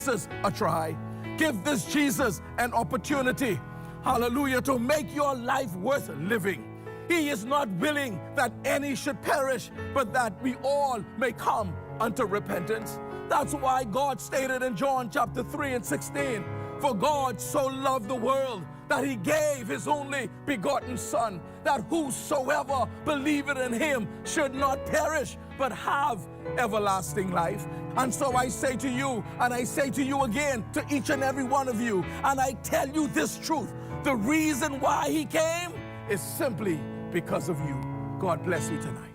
Jesus a try. Give this Jesus an opportunity, hallelujah, to make your life worth living. He is not willing that any should perish, but that we all may come unto repentance. That's why God stated in John chapter 3 and 16, for God so loved the world that he gave his only begotten Son, that whosoever believeth in him should not perish, but have everlasting life. And so I say to you, and I say to you again, to each and every one of you, and I tell you this truth, the reason why he came is simply because of you. God bless you tonight.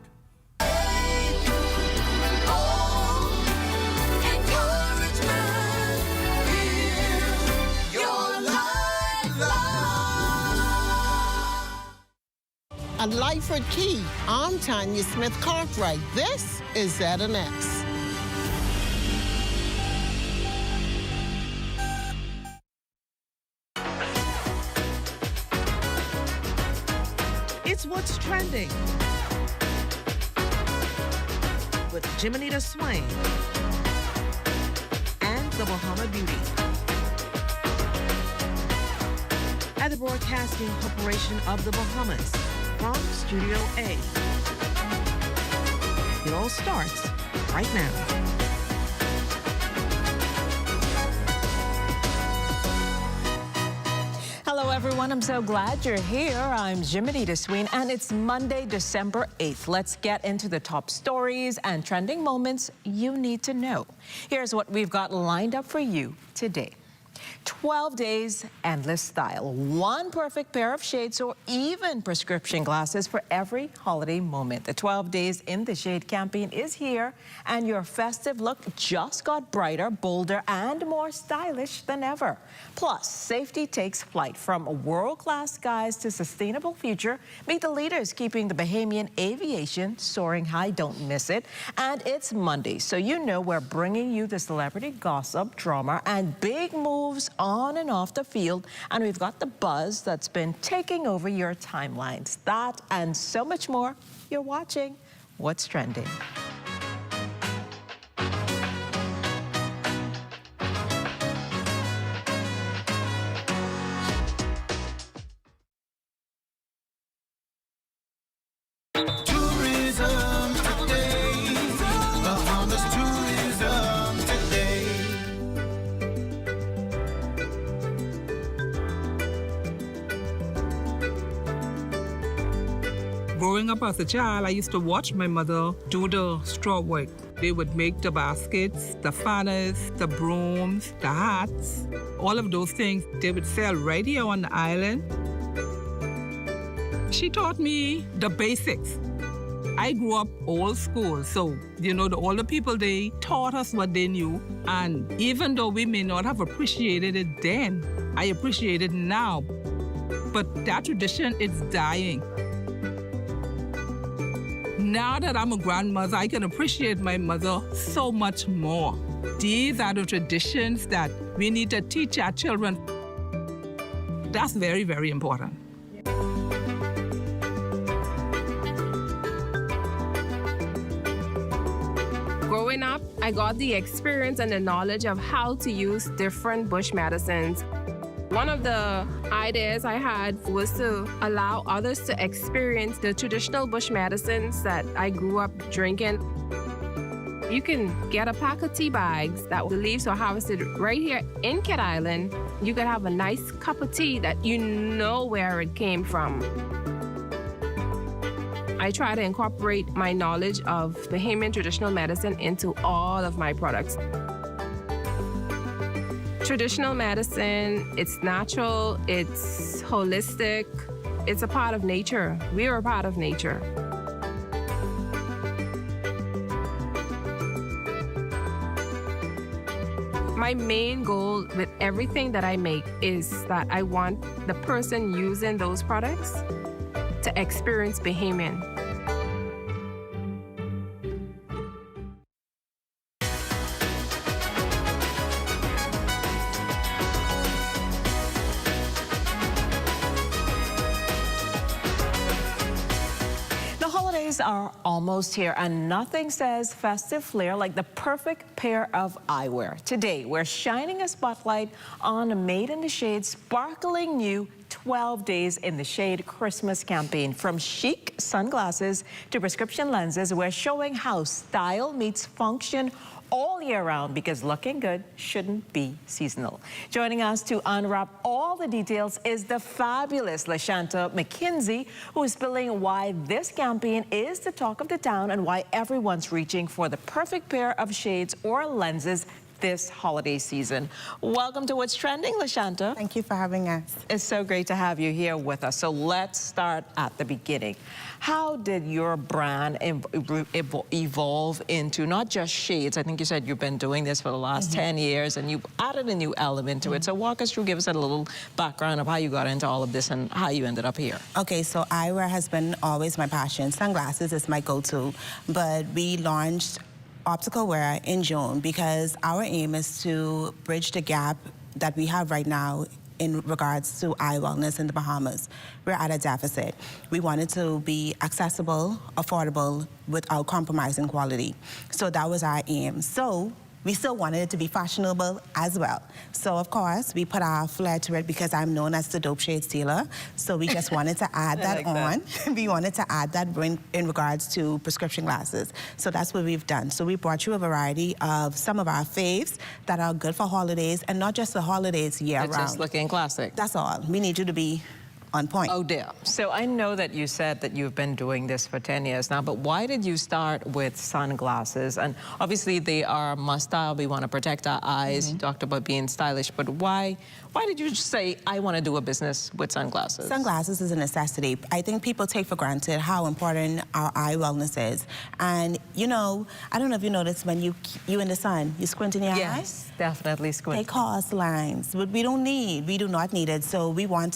At Lyford Key, I'm Tanya Smith-Cartwright. This is ZNS. It's What's Trending with Jiminita Swain and the Bahama Beauty at the Broadcasting Corporation of the Bahamas from Studio A. It all starts right now. Hello, everyone. I'm so glad you're here. I'm Jiminita Swain, and it's Monday, December 8th. Let's get into the top stories and trending moments you need to know. Here's what we've got lined up for you today. 12 days, endless style. One perfect pair of shades or even prescription glasses for every holiday moment. The 12 days in the shade campaign is here, and your festive look just got brighter, bolder, and more stylish than ever. Plus, safety takes flight. From world-class skies to sustainable future, meet the leaders keeping the Bahamian aviation soaring high. Don't miss it. And it's Monday, so you know we're bringing you the celebrity gossip, drama, and big moves on and off the field, and we've got the buzz that's been taking over your timelines. That and so much more. You're watching What's Trending. Tourism today, Bahamas tourism today. Growing up as a child, I used to watch my mother do the straw work. They would make the baskets, the fanners, the brooms, the hats, all of those things they would sell right here on the island. She taught me the basics. I grew up old school, so, the older people, they taught us what they knew. And even though we may not have appreciated it then, I appreciate it now. But that tradition is dying. Now that I'm a grandmother, I can appreciate my mother so much more. These are the traditions that we need to teach our children. That's very, very important. Growing up, I got the experience and the knowledge of how to use different bush medicines. One of the ideas I had was to allow others to experience the traditional bush medicines that I grew up drinking. You can get a pack of tea bags that the leaves are harvested right here in Cat Island. You could have a nice cup of tea that you know where it came from. I try to incorporate my knowledge of Bahamian traditional medicine into all of my products. Traditional medicine, it's natural, it's holistic, it's a part of nature. We are a part of nature. My main goal with everything that I make is that I want the person using those products to experience Bahamian. holidays are almost here, and nothing says festive flair like the perfect pair of eyewear. Today, we're shining a spotlight on a Made in the Shade sparkling new 12 Days in the Shade Christmas campaign. From chic sunglasses to prescription lenses, we're showing how style meets function all year round, because looking good shouldn't be seasonal. Joining us to unwrap all the details is the fabulous LaShanta McKinsey, who is spilling why this campaign is the talk of the town and why everyone's reaching for the perfect pair of shades or lenses this holiday season. Welcome to What's Trending, LaShanta. Thank you for having us. It's so great to have you here with us. So let's start at the beginning. How did your brand evolve into not just shades? I think you said you've been doing this for the last 10 years and you added a new element to it. So walk us through, give us a little background of how you got into all of this and how you ended up here. Okay, so eyewear has been always my passion. Sunglasses is my go-to, but we launched optical wear in June because our aim is to bridge the gap that we have right now in regards to eye wellness in the Bahamas. We're at a deficit. We wanted to be accessible, affordable, without compromising quality. So that was our aim. So we still wanted it to be fashionable as well. So of course, we put our flair to it because I'm known as the dope shade stealer. So we just wanted to add that on. We wanted to add that in regards to prescription glasses. So that's what we've done. So we brought you a variety of some of our faves that are good for holidays, and not just the holidays year round. Just looking classic. That's all. We need you to be on point. Oh dear. So I know that you said that you've been doing this for 10 years now, but why did you start with sunglasses? And obviously they are must-have. We want to protect our eyes. You talked about being stylish, but why did you just say, I want to do a business with sunglasses? Sunglasses is a necessity. I think people take for granted how important our eye wellness is. And you know, I don't know if you noticed when you in the sun, you squint in your eyes? Yes, definitely squint. They cause lines, but we do not need it. So we wanted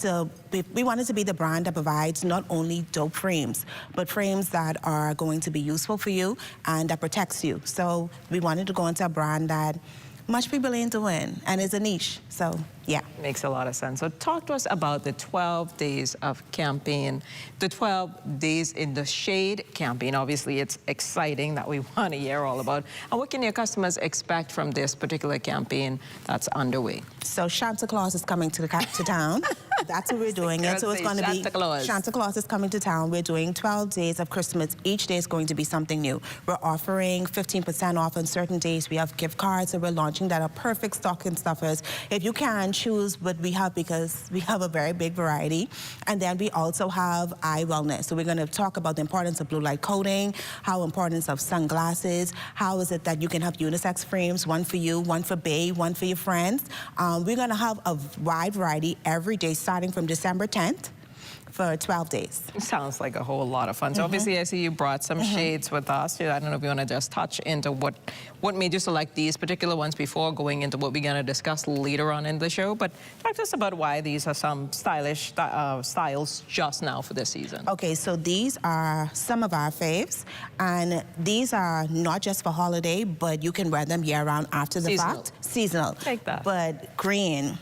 to be the brand that provides not only dope frames, but frames that are going to be useful for you and that protects you. So we wanted to go into a brand that much people ain't doing, and it's a niche. So yeah. Makes a lot of sense. So talk to us about the 12 days of campaign, the 12 days in the shade campaign. Obviously, it's exciting that we want to hear all about. And what can your customers expect from this particular campaign that's underway? So Santa Claus is coming to town. That's what we're doing. And so it's going to be Santa Claus is coming to town. We're doing 12 days of Christmas. Each day is going to be something new. We're offering 15% off on certain days. We have gift cards that we're launching that are perfect stocking stuffers. If you can, choose what we have because we have a very big variety. And then we also have eye wellness. So we're going to talk about the importance of blue light coating, how importance of sunglasses, how is it that you can have unisex frames, one for you, one for bae, one for your friends. We're going to have a wide variety every day starting from December 10th. For 12 days. It sounds like a whole lot of fun. So obviously I see you brought some shades with us. I don't know if you want to just touch into what made you select these particular ones before going into what we're going to discuss later on in the show. But talk to us about why these are some stylish styles just now for this season. Okay, so these are some of our faves. And these are not just for holiday, but you can wear them year round after the fact. Seasonal. Take that. But green,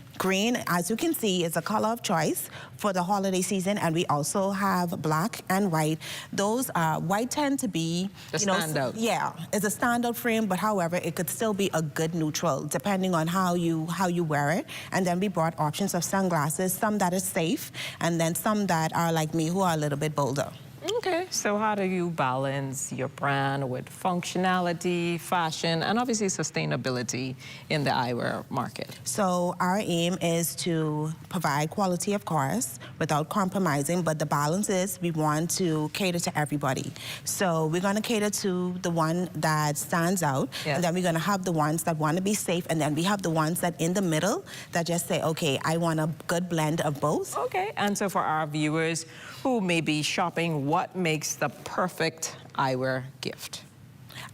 as you can see, is a color of choice for the holiday season, and we also have black and white. Those white tend to be the standout. Yeah, it's a standout frame, but however, it could still be a good neutral depending on how you wear it. And then we brought options of sunglasses, some that are safe, and then some that are like me, who are a little bit bolder. Okay, so how do you balance your brand with functionality, fashion, and obviously sustainability in the eyewear market? So our aim is to provide quality, of course, without compromising, but the balance is we want to cater to everybody. So we're going to cater to the one that stands out, and then we're going to have the ones that want to be safe, and then we have the ones that in the middle that just say, okay, I want a good blend of both. Okay, and so for our viewers who may be shopping, what makes the perfect eyewear gift?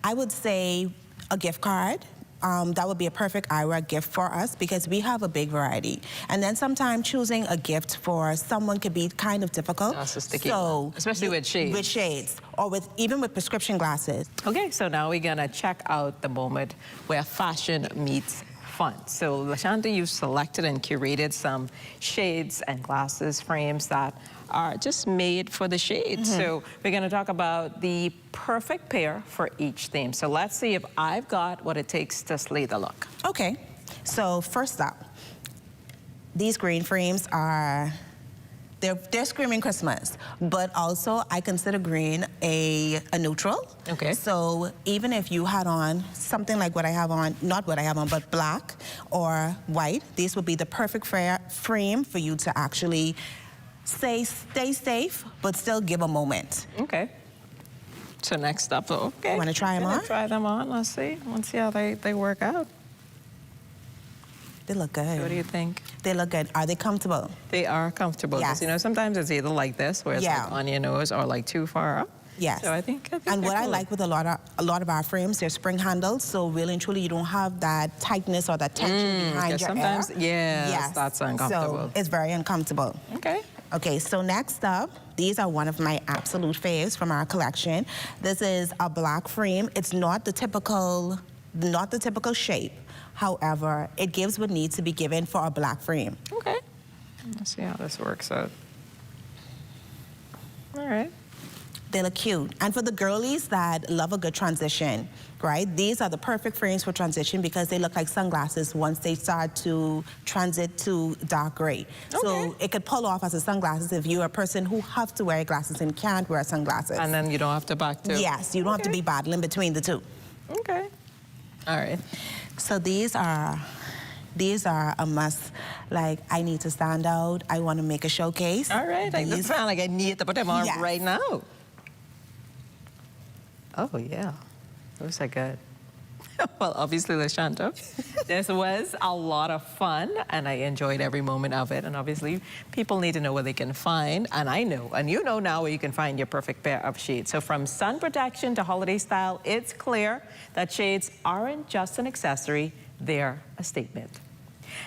I would say a gift card. That would be a perfect eyewear gift for us because we have a big variety. And then sometimes choosing a gift for someone could be kind of difficult. That's a sticky one, especially with shades. With shades, or even with prescription glasses. Okay, so now we're gonna check out the moment where fashion meets fun. So, LaShanta, you selected and curated some shades and glasses frames that are just made for the shades. So we're going to talk about the perfect pair for each theme. So let's see if I've got what it takes to slay the look. Okay, so first up, these green frames are, they're screaming Christmas, but also I consider green a neutral. Okay. So even if you had on something like what I have on, not what I have on, but black or white, these would be the perfect frame for you to actually stay safe, but still give a moment. Okay. So next up, okay. You want to try them on? Try them on. Let's see. Let's see how they work out. They look good. What do you think? They look good. Are they comfortable? They are comfortable. Yes. You know, sometimes it's either like this, where it's like on your nose, or like too far up. Yes. So I think and what I cool. like with a lot of our frames, they're spring handles, so really and truly you don't have that tightness or that tension behind your sometimes, ear. yes, that's uncomfortable. So it's very uncomfortable. Okay. Okay, so next up, these are one of my absolute faves from our collection. This is a black frame. It's not the typical shape. However, it gives what needs to be given for a black frame. Okay. Let's see how this works out. All right. They look cute. And for the girlies that love a good transition, right? These are the perfect frames for transition because they look like sunglasses once they start to transit to dark gray. Okay. So it could pull off as a sunglasses if you're a person who has to wear glasses and can't wear sunglasses. And then you don't have to back to. Yes, you don't have to be battling between the two. Okay. All right. So these are a must. Like, I need to stand out. I want to make a showcase. All right. I just sound like I need to put them on right now. Oh, yeah. Those are good. Well, obviously, LaShanta, this was a lot of fun, and I enjoyed every moment of it. And obviously, people need to know where they can find, and I know, and you know now where you can find your perfect pair of shades. So from sun protection to holiday style, it's clear that shades aren't just an accessory, they're a statement.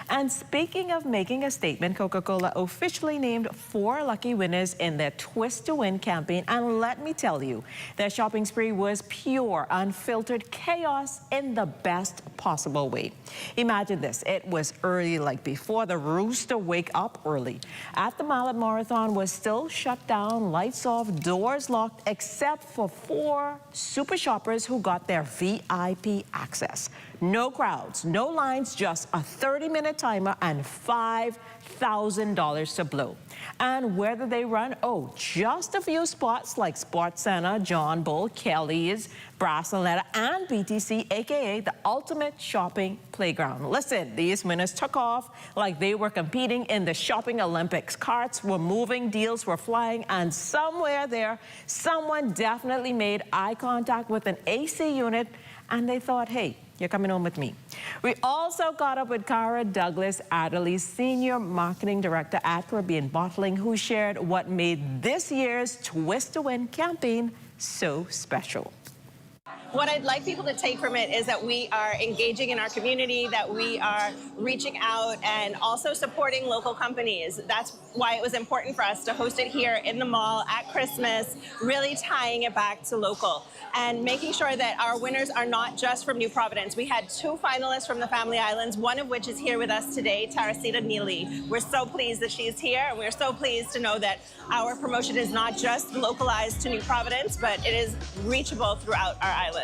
And speaking of making a statement, Coca-Cola officially named 4 lucky winners in their Twist to Win campaign. And let me tell you, their shopping spree was pure, unfiltered chaos in the best possible way. Imagine this. It was early, like before the rooster wake up early. At the Mall at Marathon was still shut down, lights off, doors locked, except for 4 super shoppers who got their VIP access. No crowds, no lines, just a 30-minute timer and $5,000 to blow. And where did they run? Oh, just a few spots like Sports Center, John Bull, Kelly's, Brassaletta, and BTC, aka the ultimate shopping playground. Listen, these winners took off like they were competing in the shopping Olympics. Carts were moving, deals were flying, and somewhere there, someone definitely made eye contact with an AC unit, and they thought, hey, you're coming home with me. We also caught up with Cara Douglas Adderley, Senior Marketing Director at Caribbean Bottling, who shared what made this year's Twist to Win campaign so special. What I'd like people to take from it is that we are engaging in our community, that we are reaching out and also supporting local companies. That's why it was important for us to host it here in the mall at Christmas, really tying it back to local and making sure that our winners are not just from New Providence. We had 2 finalists from the Family Islands, one of which is here with us today, Teresita Neely. We're so pleased that she's here, and we're so pleased to know that our promotion is not just localized to New Providence, but it is reachable throughout our islands.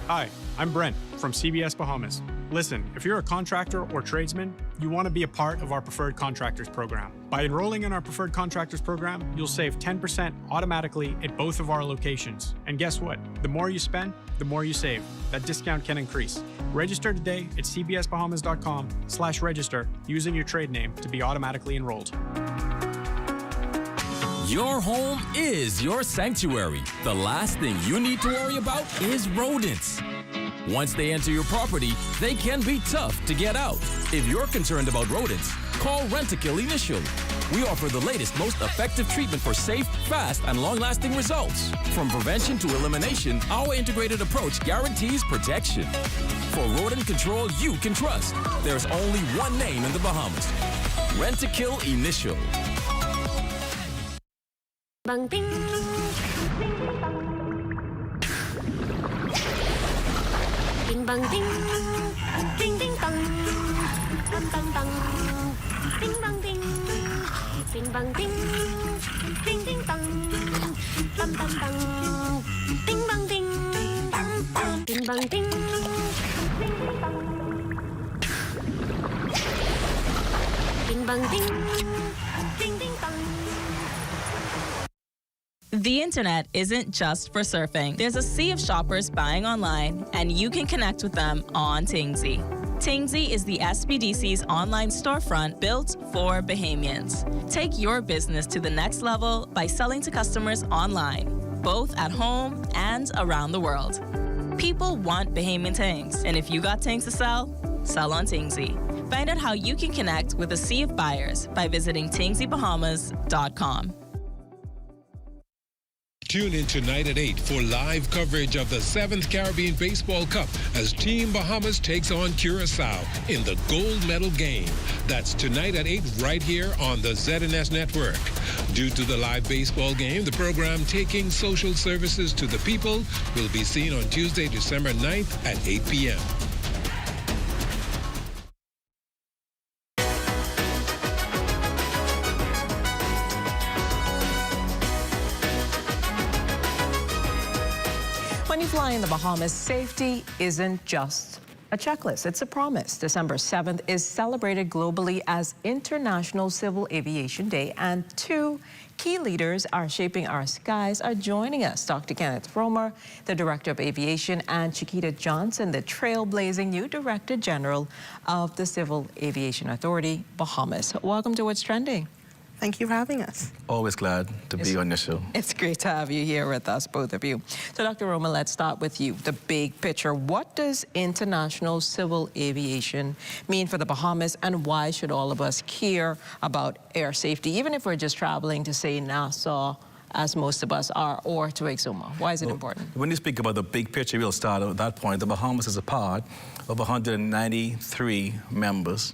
Hi, I'm Brent from CBS Bahamas. Listen, if you're a contractor or tradesman, you want to be a part of our Preferred Contractors program. By enrolling in our Preferred Contractors program, you'll save 10% automatically at both of our locations. And guess what? The more you spend, the more you save. That discount can increase. Register today at cbsbahamas.com/register using your trade name to be automatically enrolled. Your home is your sanctuary. The last thing you need to worry about is rodents. Once they enter your property, they can be tough to get out. If you're concerned about rodents, call Rent-A-Kill initially. We offer the latest, most effective treatment for safe, fast, and long-lasting results. From prevention to elimination, our integrated approach guarantees protection. For rodent control you can trust, there's only one name in the Bahamas. Rent-to-Kill Initial. Bang ding. Ding bang ding. Ding ding dong. Dang dang dang. Ding bang ding. Ding bang ding. Ding ding dong. Dang dang dang. Ding bang ding. Ding bang ding. Ding bang ding. Ding ding dong. The internet isn't just for surfing. There's a sea of shoppers buying online, and you can connect with them on Tingsy. Tingsy is the SBDC's online storefront built for Bahamians. Take your business to the next level by selling to customers online, both at home and around the world. People want Bahamian things, and if you got things to sell, sell on Tingsy. Find out how you can connect with a sea of buyers by visiting TingsyBahamas.com. Tune in tonight at 8 for live coverage of the 7th Caribbean Baseball Cup as Team Bahamas takes on Curaçao in the gold medal game. That's tonight at 8 right here on the ZNS network. Due to the live baseball game, the program Taking Social Services to the People will be seen on Tuesday, December 9th at 8 p.m. When you fly in the Bahamas, safety isn't just a checklist, it's a promise. December 7th is celebrated globally as International Civil Aviation Day, and two key leaders are shaping our skies are joining us. Dr. Kenneth Romer, the Director of Aviation, and Chiquita Johnson, the trailblazing new Director General of the Civil Aviation Authority, Bahamas. Welcome to What's Trending. Thank you for having us. Always glad to be on the show. It's great to have you here with us, both of you. So, Dr. Roman, let's start with you. The big picture. What does international civil aviation mean for the Bahamas, and why should all of us care about air safety, even if we're just traveling to, say, Nassau, as most of us are, or to Exuma? Why is it important? When you speak about the big picture, we'll start at that point. The Bahamas is a part of 193 members,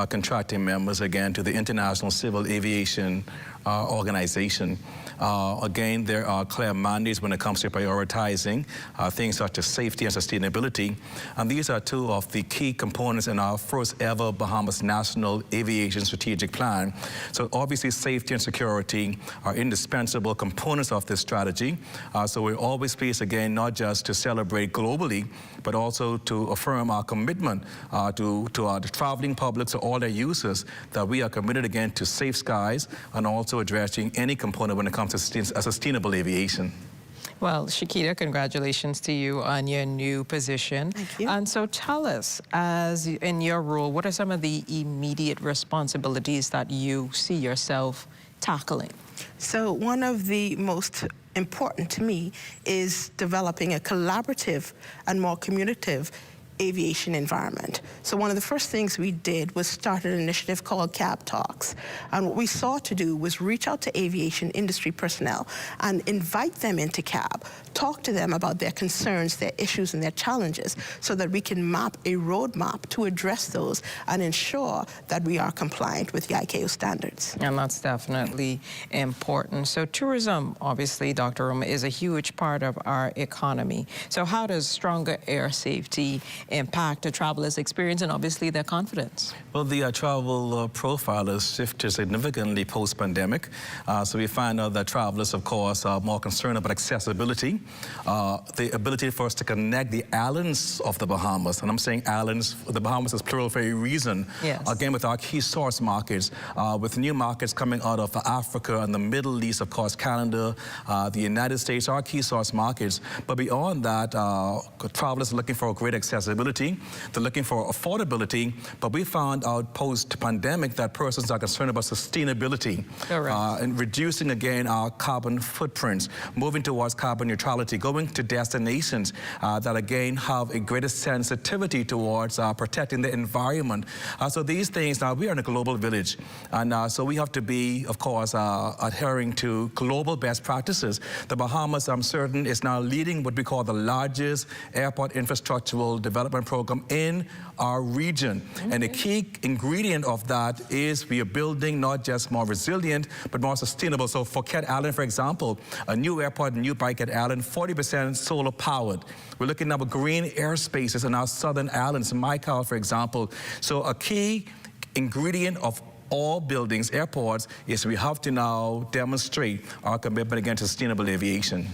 contracting members, again, to the International Civil Aviation Organization. Again, there are clear mandates when it comes to prioritizing things such as safety and sustainability. And these are two of the key components in our first ever Bahamas National Aviation Strategic Plan. So obviously safety and security are indispensable components of this strategy. So we're always pleased, again, not just to celebrate globally, but also to affirm our commitment to our traveling public, to all their users, that we are committed, again, to safe skies and also addressing any component when it comes to sustainable aviation. Well, Chiquita, congratulations to you on your new position. Thank you. And so tell us, as in your role, what are some of the immediate responsibilities that you see yourself tackling? So one of the most important to me is developing a collaborative and more communicative aviation environment. So one of the first things we did was start an initiative called Cab Talks. And what we sought to do was reach out to aviation industry personnel and invite them into CAB, talk to them about their concerns, their issues, and their challenges, so that we can map a roadmap to address those and ensure that we are compliant with the ICAO standards. And that's definitely important. So tourism, obviously, Dr. Roma, is a huge part of our economy. So how does stronger air safety impact a traveler's experience and obviously their confidence? Well, the travel profile has shifted significantly post-pandemic. So we find out that travelers, of course, are more concerned about accessibility, the ability for us to connect the islands of the Bahamas. And I'm saying islands, the Bahamas is plural for a reason. Yes. Again, with our key source markets, with new markets coming out of Africa and the Middle East, of course, Canada, the United States, our key source markets. But beyond that, travelers are looking for great accessibility. They're looking for affordability, but we found out post-pandemic that persons are concerned about sustainability and reducing, again, our carbon footprints, moving towards carbon neutrality, going to destinations that, again, have a greater sensitivity towards protecting the environment. So these things, now we are in a global village, and so we have to be, of course, adhering to global best practices. The Bahamas, I'm certain, is now leading what we call the largest airport infrastructural development development program in our region. And the key ingredient of that is we are building not just more resilient, but more sustainable. So for Cat Island, for example, a new airport, a new by Cat Island, 40% solar powered. We're looking at green airspaces in our southern islands, Maikau, for example. So a key ingredient of all buildings, airports, is we have to now demonstrate our commitment again to sustainable aviation.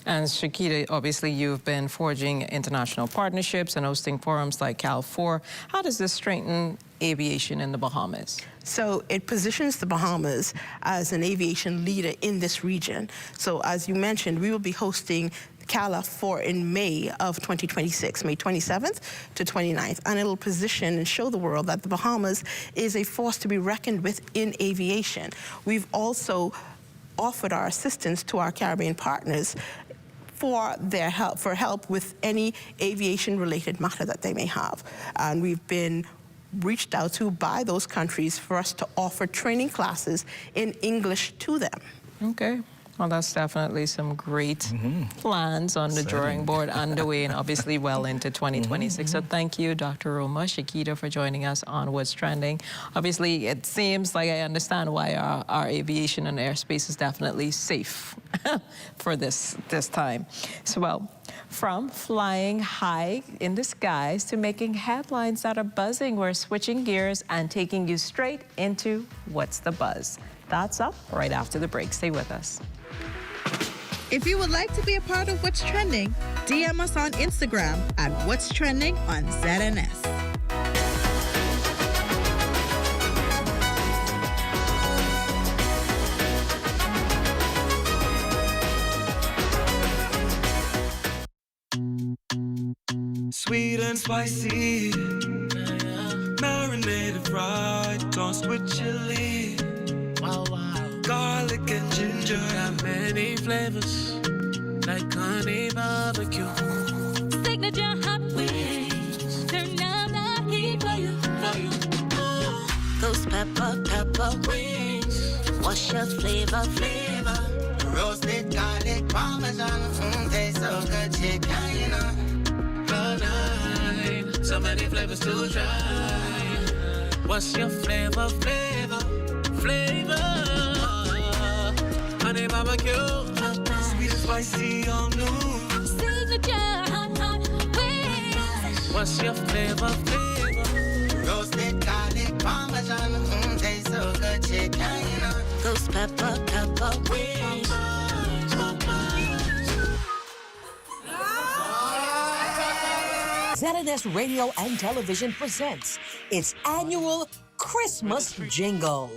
And Shakita, obviously you've been forging international partnerships and hosting forums like Cal4. How does this strengthen aviation in the Bahamas? So it positions the Bahamas as an aviation leader in this region. So as you mentioned, we will be hosting CALA 4 in May of 2026, May 27th to 29th, and it'll position and show the world that the Bahamas is a force to be reckoned with in aviation. We've also offered our assistance to our Caribbean partners for their help with any aviation-related matter that they may have. And we've been reached out to by those countries for us to offer training classes in English to them. Okay. Well, that's definitely some great plans on the drawing board underway and obviously well into 2026. So thank you, Dr. Roma, Shakita, for joining us on What's Trending. Obviously, it seems like I understand why our aviation and airspace is definitely safe for this time. So, well, from flying high in the skies to making headlines that are buzzing, we're switching gears and taking you straight into What's the Buzz. That's up right after the break. Stay with us. If you would like to be a part of What's Trending, DM us on Instagram at What's Trending on ZNS. Sweet and spicy, marinated right, tossed with chili. Wow, wow. Garlic and ginger, got many flavors, like honey barbecue. Signature hot wings, turn down the heat for you. Ghost pepper wings, what's your flavor? Roasted garlic parmesan, tastes so good, chicken, you know. So many flavors to try. What's your flavor? Honey barbecue, sweet and spicy, all new. Signature hot wings. What's your flavor? Roasted garlic parmesan, tastes so good, chicken, you know. Ghost pepper wings. ZNS Radio and Television presents its annual Christmas Jingle.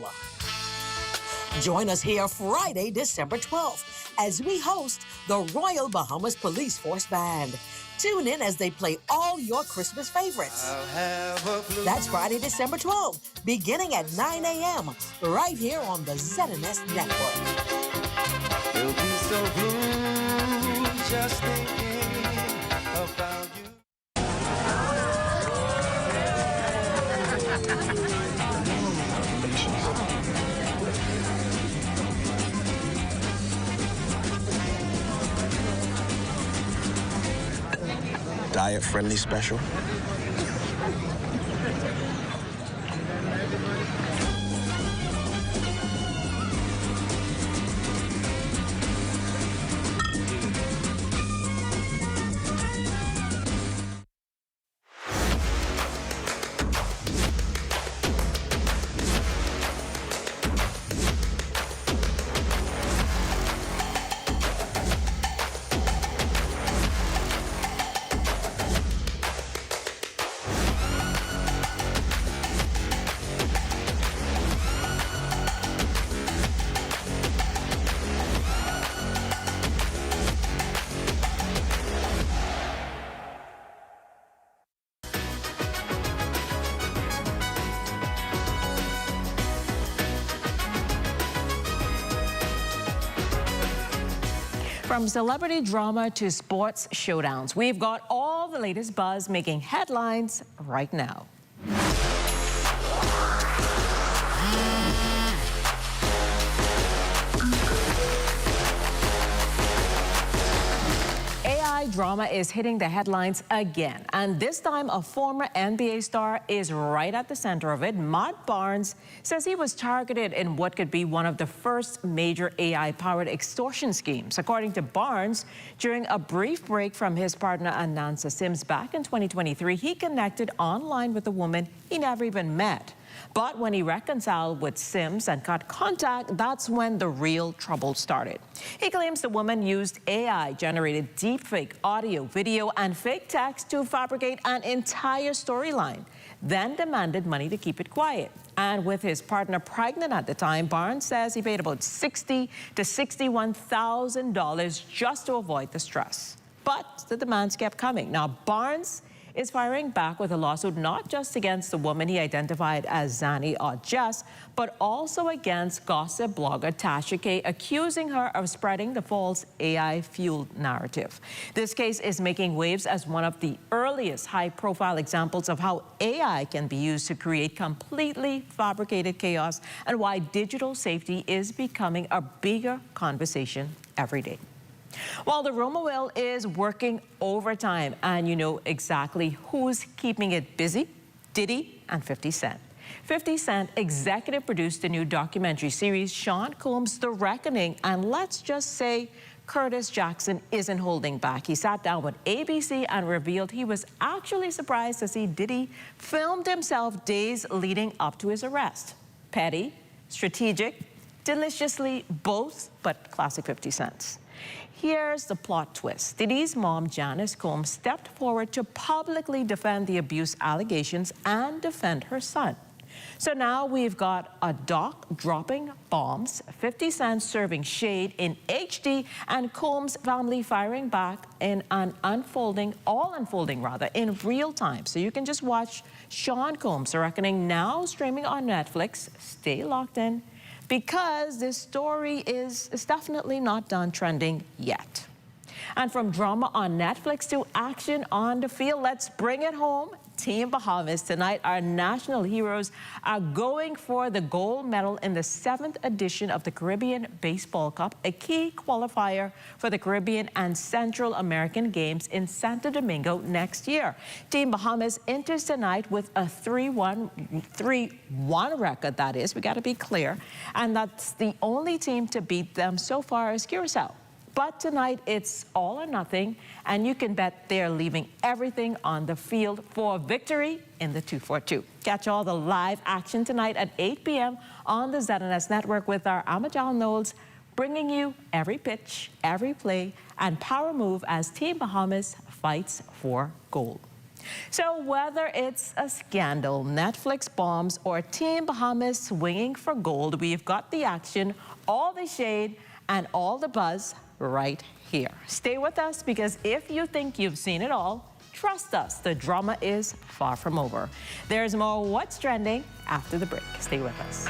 Join us here Friday, December 12th, as we host the Royal Bahamas Police Force Band. Tune in as they play all your Christmas favorites. That's Friday, December 12th, beginning at 9 a.m., right here on the ZNS Network. You'll be so blue, just thinking about you. Diet-friendly special. From celebrity drama to sports showdowns, we've got all the latest buzz making headlines right now. AI drama is hitting the headlines again. And this time, a former NBA star is right at the center of it. Matt Barnes says he was targeted in what could be one of the first major AI-powered extortion schemes. According to Barnes, during a brief break from his partner Anansa Sims back in 2023, he connected online with a woman he never even met. But when he reconciled with Sims and cut contact, that's when the real trouble started. He claims the woman used AI-generated deepfake audio, video, and fake text to fabricate an entire storyline, then demanded money to keep it quiet. And with his partner pregnant at the time, Barnes says he paid about $60,000 to $61,000 just to avoid the stress. But the demands kept coming. Now, Barnes is firing back with a lawsuit not just against the woman he identified as Zanny or Jess, but also against gossip blogger Tasha K, accusing her of spreading the false AI-fueled narrative. This case is making waves as one of the earliest high-profile examples of how AI can be used to create completely fabricated chaos and why digital safety is becoming a bigger conversation every day. Well, the Roma Will is working overtime, and you know exactly who's keeping it busy: Diddy and 50 Cent. 50 Cent executive produced the new documentary series Sean Combs' The Reckoning, and let's just say Curtis Jackson isn't holding back. He sat down with ABC and revealed he was actually surprised to see Diddy filmed himself days leading up to his arrest. Petty, strategic, deliciously both, but classic 50 Cent. Here's the plot twist. Diddy's mom, Janice Combs, stepped forward to publicly defend the abuse allegations and defend her son. So now we've got a doc dropping bombs, 50 Cent serving shade in HD, and Combs' family firing back in an unfolding in real time. So you can just watch Sean Combs' The Reckoning, now streaming on Netflix. Stay locked in, because this story is definitely not done trending yet. And from drama on Netflix to action on the field, let's bring it home. Team Bahamas tonight, our national heroes are going for the gold medal in the 7th edition of the Caribbean Baseball Cup, a key qualifier for the Caribbean and Central American Games in Santo Domingo next year. Team Bahamas enters tonight with a 3-1 record, that is, we got to be clear, and that's the only team to beat them so far is Curacao. But tonight, it's all or nothing, and you can bet they're leaving everything on the field for victory in the 2-4-2. Catch all the live action tonight at 8 p.m. on the ZNS network with our Amajal Knowles, bringing you every pitch, every play, and power move as Team Bahamas fights for gold. So whether it's a scandal, Netflix bombs, or Team Bahamas swinging for gold, we've got the action, all the shade, and all the buzz right here. Stay with us, because if you think you've seen it all, trust us, the drama is far from over. There's more What's Trending after the break. Stay with us.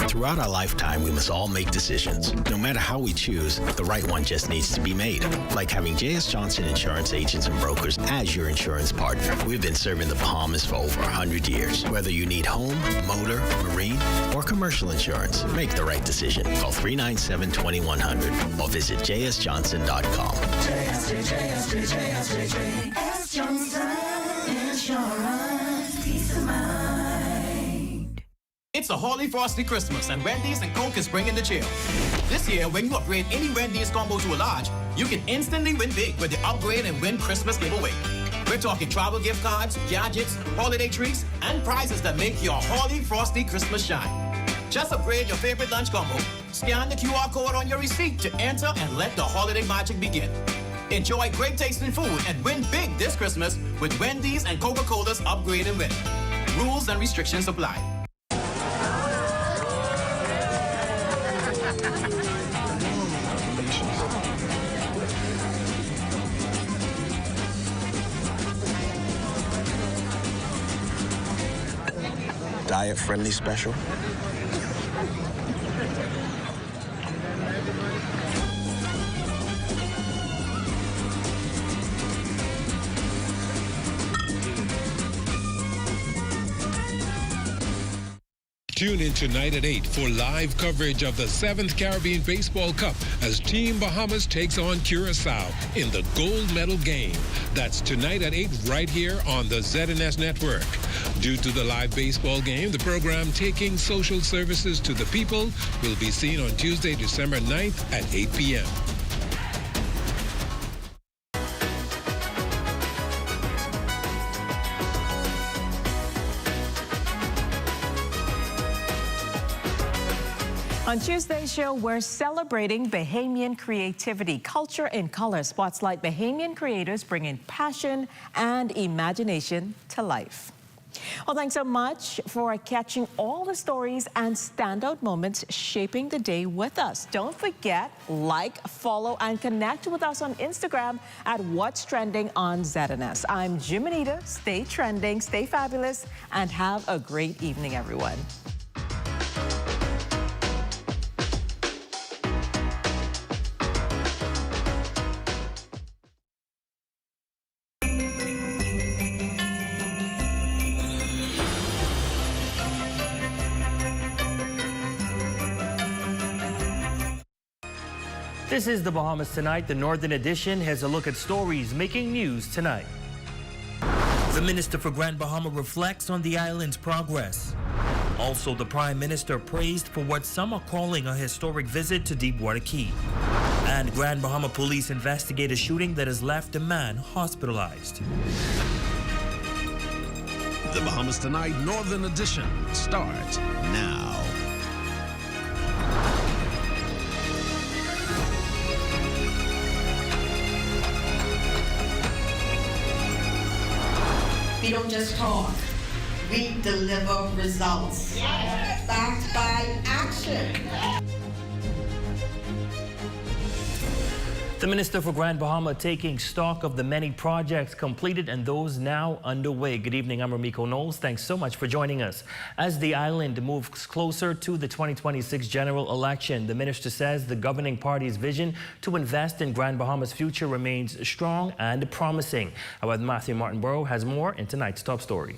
Throughout our lifetime, we must all make decisions. No matter how we choose, the right one just needs to be made. Like having J.S. Johnson Insurance Agents and Brokers as your insurance partner. We've been serving the Bahamas for over 100 years. Whether you need home, motor, marine, or commercial insurance, make the right decision. Call 397-2100 or visit jsjohnson.com. JS Johnson Insurance. Peace of mind. It's a Holy Frosty Christmas, and Wendy's and Coke is bringing the chill. This year, when you upgrade any Wendy's combo to a large, you can instantly win big with the Upgrade and Win Christmas giveaway. We're talking travel gift cards, gadgets, holiday treats, and prizes that make your Holy Frosty Christmas shine. Just upgrade your favorite lunch combo, scan the QR code on your receipt to enter, and let the holiday magic begin. Enjoy great tasting food and win big this Christmas with Wendy's and Coca-Cola's Upgrade and Win. Rules and restrictions apply. Diet-friendly special. Tune in tonight at 8 for live coverage of the 7th Caribbean Baseball Cup as Team Bahamas takes on Curacao in the gold medal game. That's tonight at 8 right here on the ZNS network. Due to the live baseball game, the program Taking Social Services to the People will be seen on Tuesday, December 9th at 8 p.m. On Tuesday's show, we're celebrating Bahamian creativity. Culture in Color spotlights Bahamian creators bringing passion and imagination to life. Well, thanks so much for catching all the stories and standout moments shaping the day with us. Don't forget, like, follow, and connect with us on Instagram at What's Trending on ZNS. I'm Jiminita. Stay trending, stay fabulous, and have a great evening, everyone. This is the Bahamas Tonight. The Northern Edition has a look at stories making news tonight. The Minister for Grand Bahama reflects on the island's progress. Also, the Prime Minister praised for what some are calling a historic visit to Deepwater Key. And Grand Bahama police investigate a shooting that has left a man hospitalized. The Bahamas Tonight Northern Edition starts now. We don't just talk, we deliver results. Yes. Backed by action. The Minister for Grand Bahama taking stock of the many projects completed and those now underway. Good evening, I'm Ramiko Knowles. Thanks so much for joining us. As the island moves closer to the 2026 general election, the Minister says the governing party's vision to invest in Grand Bahama's future remains strong and promising. Our Matthew Martinborough has more in tonight's top story.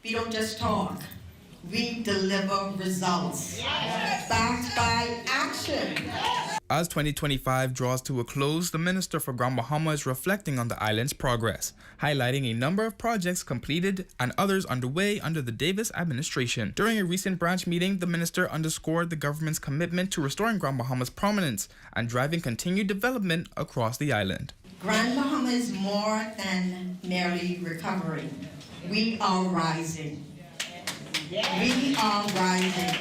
We don't just talk, we deliver results. Yes. Backed by action. As 2025 draws to a close, the Minister for Grand Bahama is reflecting on the island's progress, highlighting a number of projects completed and others underway under the Davis administration. During a recent branch meeting, the Minister underscored the government's commitment to restoring Grand Bahama's prominence and driving continued development across the island. Grand Bahama is more than merely recovering. We are rising. We are rising.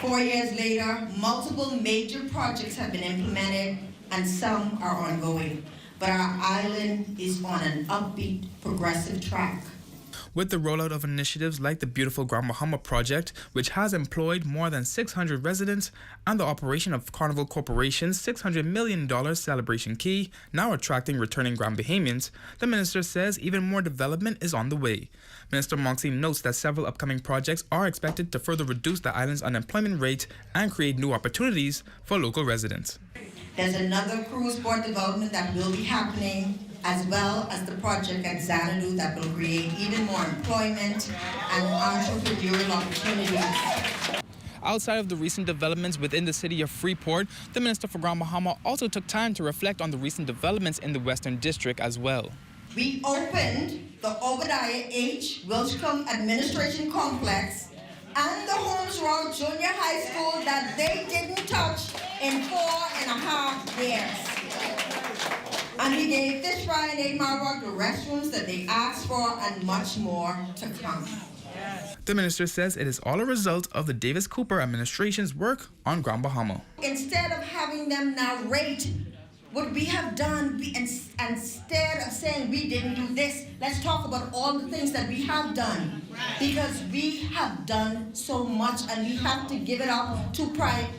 4 years later, multiple major projects have been implemented and some are ongoing. But our island is on an upbeat, progressive track. With the rollout of initiatives like the Beautiful Grand Bahama project, which has employed more than 600 residents, and the operation of Carnival Corporation's $600 million Celebration Key, now attracting returning Grand Bahamians, the Minister says even more development is on the way. Minister Monksy notes that several upcoming projects are expected to further reduce the island's unemployment rate and create new opportunities for local residents. There's another cruise port development that will be happening, as well as the project at Xanadu that will create even more employment and entrepreneurial opportunities. Outside of the recent developments within the city of Freeport, the Minister for Grand Bahama also took time to reflect on the recent developments in the Western District as well. We opened the Obadiah H. Wilscombe Administration Complex and the Holmes Road Junior High School that they didn't touch in 4.5 years. And we gave this Friday Marburg the restrooms that they asked for and much more to come. The Minister says it is all a result of the Davis Cooper administration's work on Grand Bahama. Instead of having them narrate what we have done, instead of saying we didn't do this, let's talk about all the things that we have done. Because we have done so much and we have to give it up to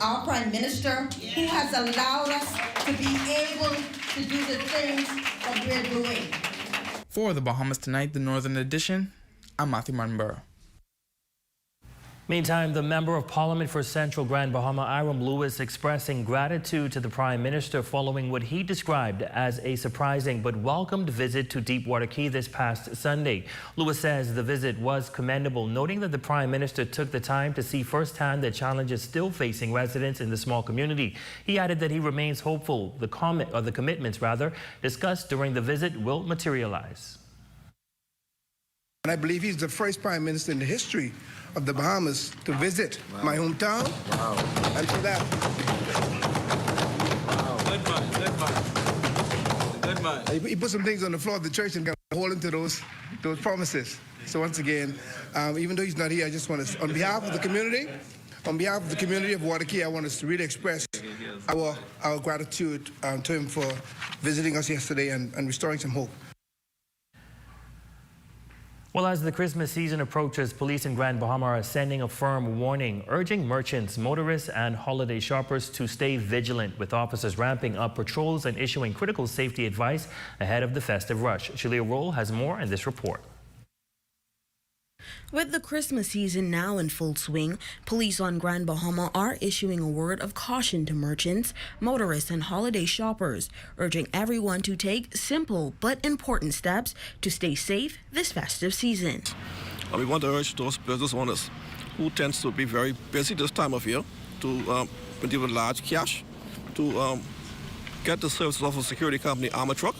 our Prime Minister who has allowed us to be able to do the things that we're doing. For the Bahamas Tonight, the Northern Edition, I'm Matthew Martinborough. Meantime, the Member of Parliament for Central Grand Bahama, Iram Lewis, expressing gratitude to the Prime Minister following what he described as a surprising but welcomed visit to Deepwater Key this past Sunday. Lewis says the visit was commendable, noting that the Prime Minister took the time to see firsthand the challenges still facing residents in the small community. He added that he remains hopeful the commitments discussed during the visit will materialize. And I believe he's the first Prime Minister in the history of the Bahamas to visit my hometown. Wow. And for that. Wow. Good man. He put some things on the floor of the church and got to hold him to those promises. So once again, even though he's not here, I just want to, on behalf of the community of Waterkey, I want us to really express our gratitude to him for visiting us yesterday and restoring some hope. Well, as the Christmas season approaches, police in Grand Bahama are sending a firm warning, urging merchants, motorists, and holiday shoppers to stay vigilant, with officers ramping up patrols and issuing critical safety advice ahead of the festive rush. Shalia Roll has more in this report. With the Christmas season now in full swing, police on Grand Bahama are issuing a word of caution to merchants, motorists, and holiday shoppers, urging everyone to take simple but important steps to stay safe this festive season. We want to urge those business owners who tends to be very busy this time of year to deal with large cash, to get the services of a security company armor truck,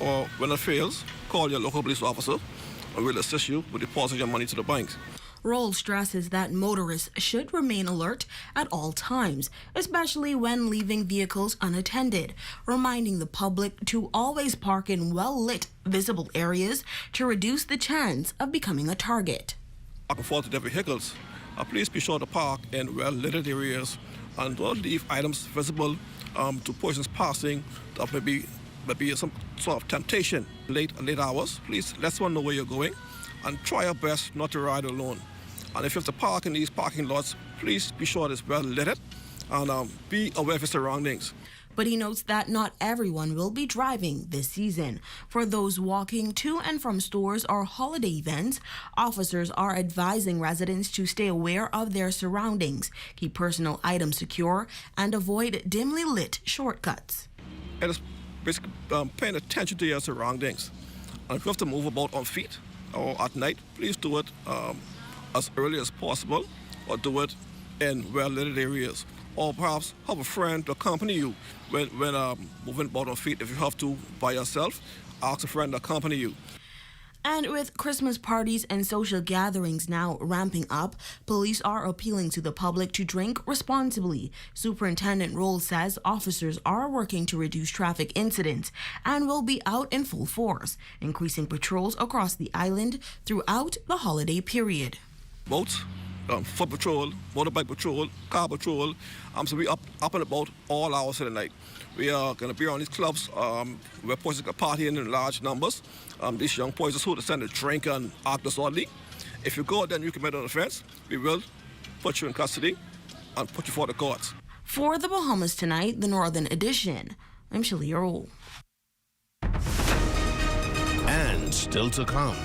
or when it fails, call your local police officer. I will assist you with depositing your money to the banks. Roll stresses that motorists should remain alert at all times, especially when leaving vehicles unattended, reminding the public to always park in well-lit, visible areas to reduce the chance of becoming a target. Parking faulty vehicles, please be sure to park in well-lit areas and don't leave items visible to persons passing that may be some sort of temptation. Late hours, please let someone know where you're going and try your best not to ride alone. And if you have to park in these parking lots, please be sure it's well lit and be aware of your surroundings. But he notes that not everyone will be driving this season. For those walking to and from stores or holiday events, officers are advising residents to stay aware of their surroundings, keep personal items secure, and avoid dimly lit shortcuts. It is basically paying attention to your surroundings. And if you have to move about on feet or at night, please do it as early as possible, or do it in well-lit areas. Or perhaps have a friend to accompany you when moving about on feet. If you have to by yourself, ask a friend to accompany you. And with Christmas parties and social gatherings now ramping up, police are appealing to the public to drink responsibly. Superintendent Roll says officers are working to reduce traffic incidents and will be out in full force, increasing patrols across the island throughout the holiday period. Boats, foot patrol, motorbike patrol, car patrol, so we up and about all hours of the night. We are going to be around these clubs where persons are partying in large numbers. These young boys who tend to drink and act disorderly. If you go, then you commit an offense. We will put you in custody and put you before the courts. For the Bahamas Tonight, the Northern Edition, I'm Shalia Roll. And still to come.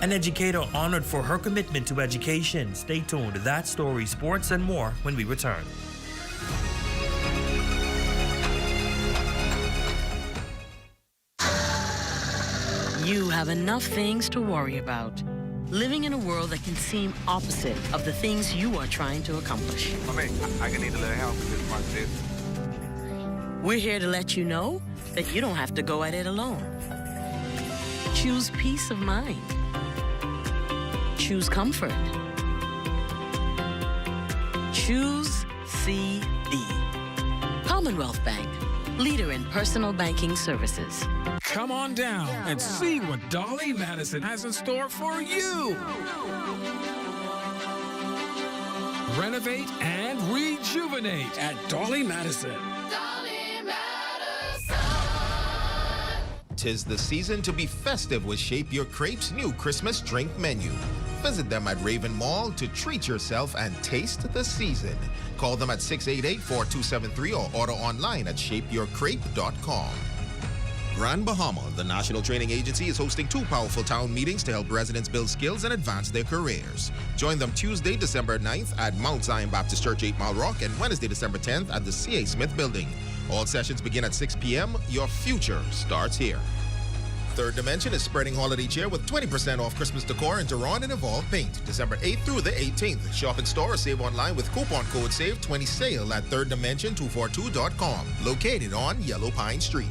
An educator honored for her commitment to education. Stay tuned. That story, sports, and more when we return. You have enough things to worry about. Living in a world that can seem opposite of the things you are trying to accomplish. I can need a little help with this one, We're here to let you know that you don't have to go at it alone. Choose peace of mind. Choose comfort. Choose CB. Commonwealth Bank, leader in personal banking services. Come on down and see what Dolly Madison has in store for you. Renovate and rejuvenate at Dolly Madison. Tis the season to be festive with Shape Your Crepes' new Christmas drink menu. Visit them at Raven Mall to treat yourself and taste the season. Call them at 688-4273 or order online at shapeyourcrepe.com. Grand Bahama, the national training agency, is hosting 2 powerful town meetings to help residents build skills and advance their careers. Join them Tuesday, December 9th at Mount Zion Baptist Church, 8 Mile Rock, and Wednesday, December 10th at the C.A. Smith Building. All sessions begin at 6 p.m. Your future starts here. Third Dimension is spreading holiday cheer with 20% off Christmas decor in Duran and Evolve Paint, December 8th through the 18th. Shop in store or save online with coupon code SAVE20 sale at thirddimension242.com, located on Yellow Pine Street.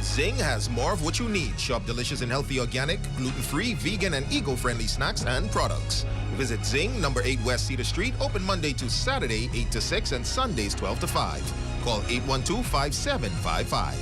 Zing has more of what you need. Shop delicious and healthy organic, gluten-free, vegan, and eco-friendly snacks and products. Visit Zing, number 8 West Cedar Street, open Monday to Saturday, 8 to 6, and Sundays, 12 to 5. Call 812-5755.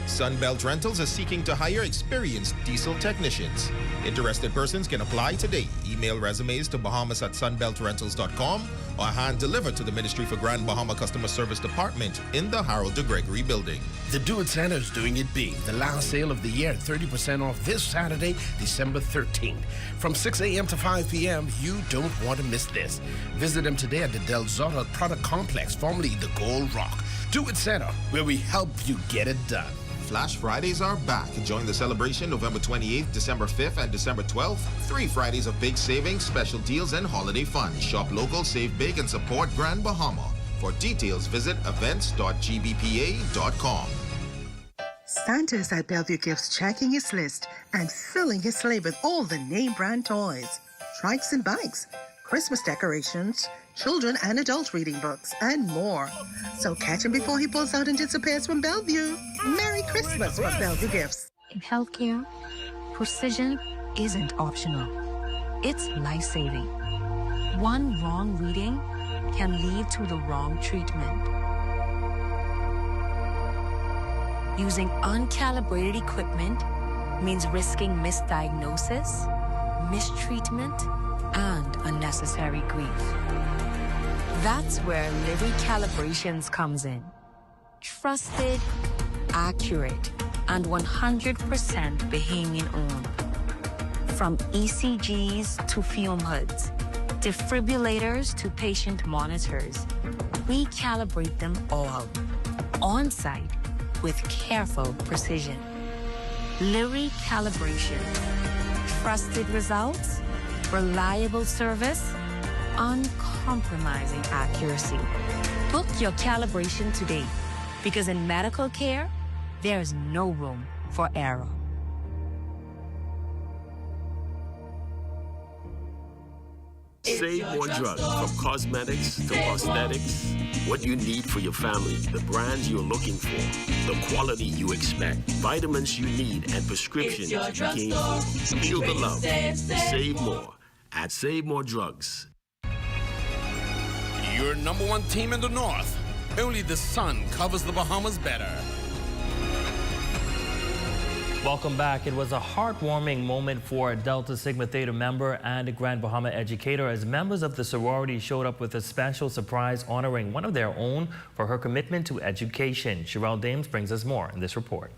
Sunbelt Rentals is seeking to hire experienced diesel technicians. Interested persons can apply today. Email resumes to bahamas@sunbeltrentals.com or hand deliver to the Ministry for Grand Bahama Customer Service Department in the Harold de Gregory building. The Do It Center is doing it big. The last sale of the year, 30% off this Saturday, December 13th. From 6 a.m. to 5 p.m., you don't want to miss this. Visit them today at the Del Zota Product Complex, formerly the Gold Rock. Do It Center, where we help you get it done. Flash Fridays are back. Join the celebration November 28th, December 5th, and December 12th. 3 Fridays of big savings, special deals, and holiday fun. Shop local, save big, and support Grand Bahama. For details, visit events.gbpa.com. Santa's at Bellevue Gifts checking his list and filling his sleigh with all the name brand toys, trikes and bikes, Christmas decorations, children and adult reading books, and more. So catch him before he pulls out and disappears from Bellevue. Merry Christmas from Bellevue Gifts. In healthcare, precision isn't optional. It's life-saving. One wrong reading can lead to the wrong treatment. Using uncalibrated equipment means risking misdiagnosis, mistreatment, and unnecessary grief. That's where Livy Calibrations comes in. Trusted, accurate, and 100% Bahamian owned. From ECGs to fume hoods, defibrillators to patient monitors, we calibrate them all on-site with careful precision. Livy Calibrations. Trusted results, reliable service, uncompromising accuracy. Book your calibration today, because in medical care, there's no room for error. Save more drugs, from cosmetics to prosthetics. What you need for your family, the brands you're looking for, the quality you expect, vitamins you need, and prescriptions you came for. Feel the love. Save more at Save More Drugs. Your number 1 team in the North. Only the sun covers the Bahamas better. Welcome back. It was a heartwarming moment for a Delta Sigma Theta member and a Grand Bahama educator as members of the sorority showed up with a special surprise honoring one of their own for her commitment to education. Sherelle Dames brings us more in this report.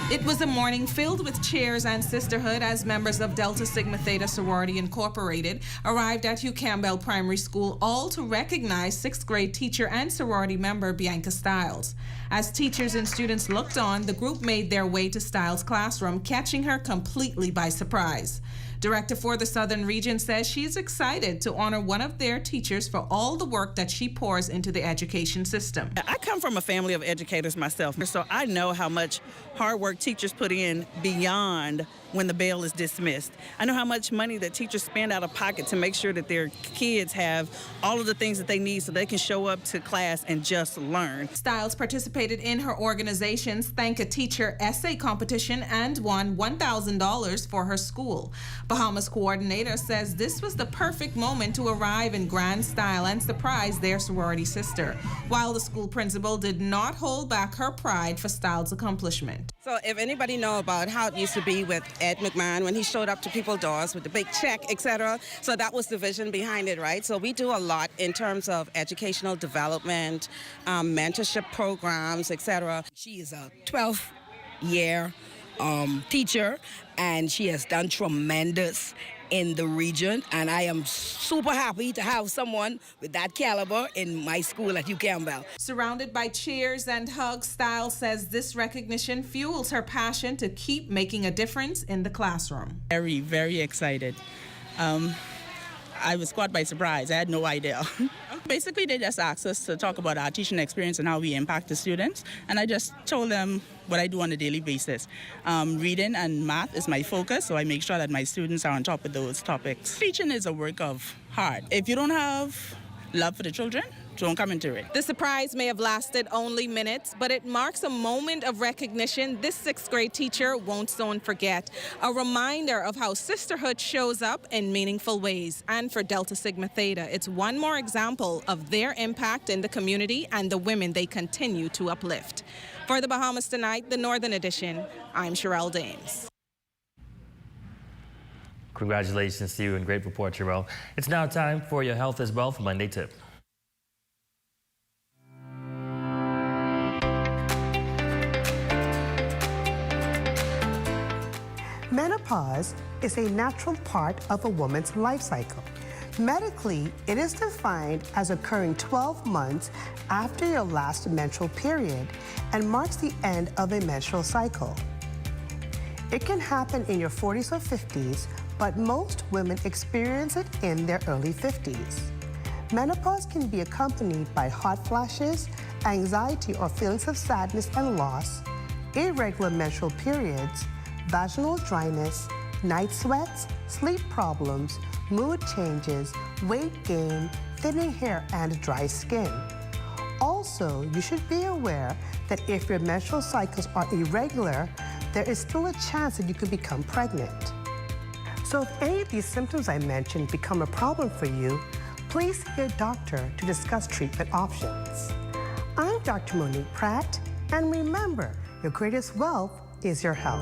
It was a morning filled with cheers and sisterhood as members of Delta Sigma Theta Sorority Incorporated arrived at Hugh Campbell Primary School, all to recognize 6th grade teacher and sorority member Bianca Stiles. As teachers and students looked on, the group made their way to Stiles' classroom, catching her completely by surprise. Director for the Southern Region says she's excited to honor one of their teachers for all the work that she pours into the education system. I come from a family of educators myself, so I know how much hard work teachers put in beyond when the bail is dismissed. I know how much money that teachers spend out of pocket to make sure that their kids have all of the things that they need so they can show up to class and just learn. Stiles participated in her organization's Thank a Teacher essay competition and won $1,000 for her school. Bahamas coordinator says this was the perfect moment to arrive in grand style and surprise their sorority sister, while the school principal did not hold back her pride for Stiles' accomplishment. So if anybody know about how it used to be with Ed McMahon when he showed up to people's doors with the big check, etc., so that was the vision behind it, right? So we do a lot in terms of educational development, mentorship programs, etc. She is a 12th year teacher, and she has done tremendous in the region, and I am super happy to have someone with that caliber in my school at UCampbell. Surrounded by cheers and hugs, Stiles says this recognition fuels her passion to keep making a difference in the classroom. Very, very excited. I was caught by surprise. I had no idea. Basically, they just asked us to talk about our teaching experience and how we impact the students. And I just told them what I do on a daily basis. Reading and math is my focus, so I make sure that my students are on top of those topics. Teaching is a work of heart. If you don't have love for the children, don't come into it. The surprise may have lasted only minutes, but it marks a moment of recognition this 6th grade teacher won't soon forget. A reminder of how sisterhood shows up in meaningful ways. And for Delta Sigma Theta, it's one more example of their impact in the community and the women they continue to uplift. For the Bahamas Tonight, the Northern Edition, I'm Sherelle Dames. Congratulations to you and great report, Sherelle. It's now time for your Health is Wealth Monday tip. Menopause is a natural part of a woman's life cycle. Medically, it is defined as occurring 12 months after your last menstrual period and marks the end of a menstrual cycle. It can happen in your 40s or 50s, but most women experience it in their early 50s. Menopause can be accompanied by hot flashes, anxiety or feelings of sadness and loss, irregular menstrual periods, vaginal dryness, night sweats, sleep problems, mood changes, weight gain, thinning hair, and dry skin. Also, you should be aware that if your menstrual cycles are irregular, there is still a chance that you could become pregnant. So if any of these symptoms I mentioned become a problem for you, please see your doctor to discuss treatment options. I'm Dr. Monique Pratt, and remember, your greatest wealth is your health.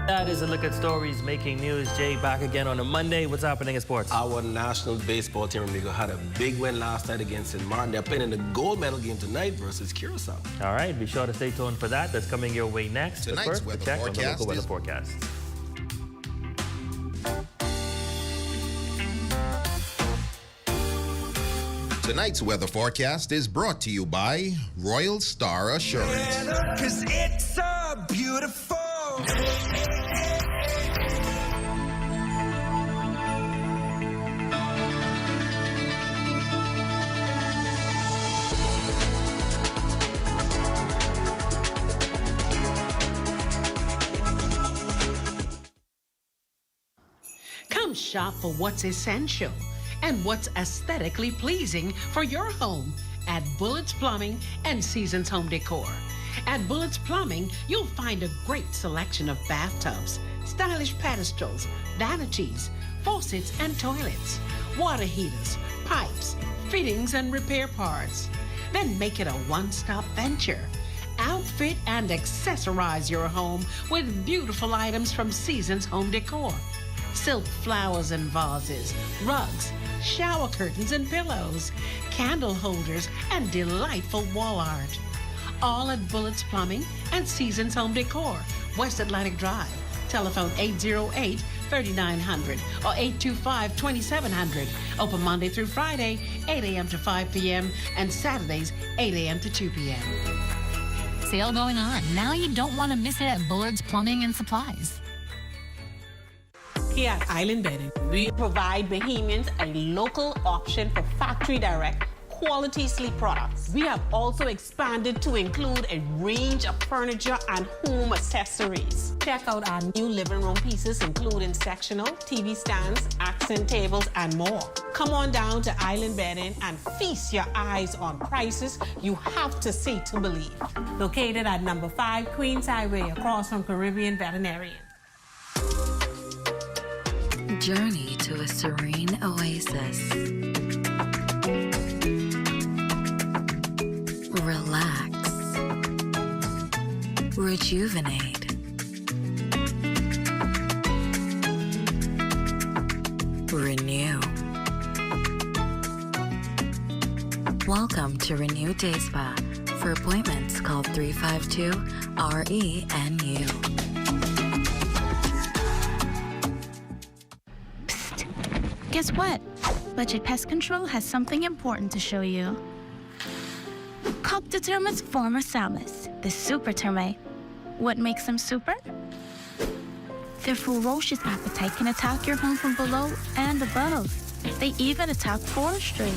That is a look at stories making news. Jay, back again on a Monday. What's happening in sports? Our national baseball team, Amigo, had a big win last night against St. Martin. They're playing in the gold medal game tonight versus Curacao. All right, be sure to stay tuned for that. That's coming your way next. Tonight's but first, weather check forecast on the local weather forecast. Tonight's weather forecast is brought to you by Royal Star Assurance. Cause it's so beautiful. Come shop for what's essential and what's aesthetically pleasing for your home at Bullett's Plumbing and Seasons Home Decor. At Bullett's Plumbing, you'll find a great selection of bathtubs, stylish pedestals, vanities, faucets and toilets, water heaters, pipes, fittings and repair parts. Then make it a one-stop venture. Outfit and accessorize your home with beautiful items from Seasons Home Decor. Silk flowers and vases, rugs, shower curtains and pillows, candle holders, and delightful wall art. All at Bullett's Plumbing and Seasons Home Decor, West Atlantic Drive. Telephone 808-3900 or 825-2700. Open Monday through Friday, 8 a.m. to 5 p.m. and Saturdays, 8 a.m. to 2 p.m. Sale going on. Now you don't want to miss it at Bullard's Plumbing and Supplies. Here at Island Bedding, we provide Bahamians a local option for factory direct quality sleep products. We have also expanded to include a range of furniture and home accessories. Check out our new living room pieces, including sectional, TV stands, accent tables, and more. Come on down to Island Bedding and feast your eyes on prices you have to see to believe. Located at number 5 Queens Highway, across from Caribbean Veterinarian. Journey to a serene oasis. Relax. Rejuvenate. Renew. Welcome to Renew Day Spa. For appointments, call 352-RENU. Guess what? Budget Pest Control has something important to show you. Coptotermus formisalis, the super termite. What makes them super? Their ferocious appetite can attack your home from below and above. They even attack forestry.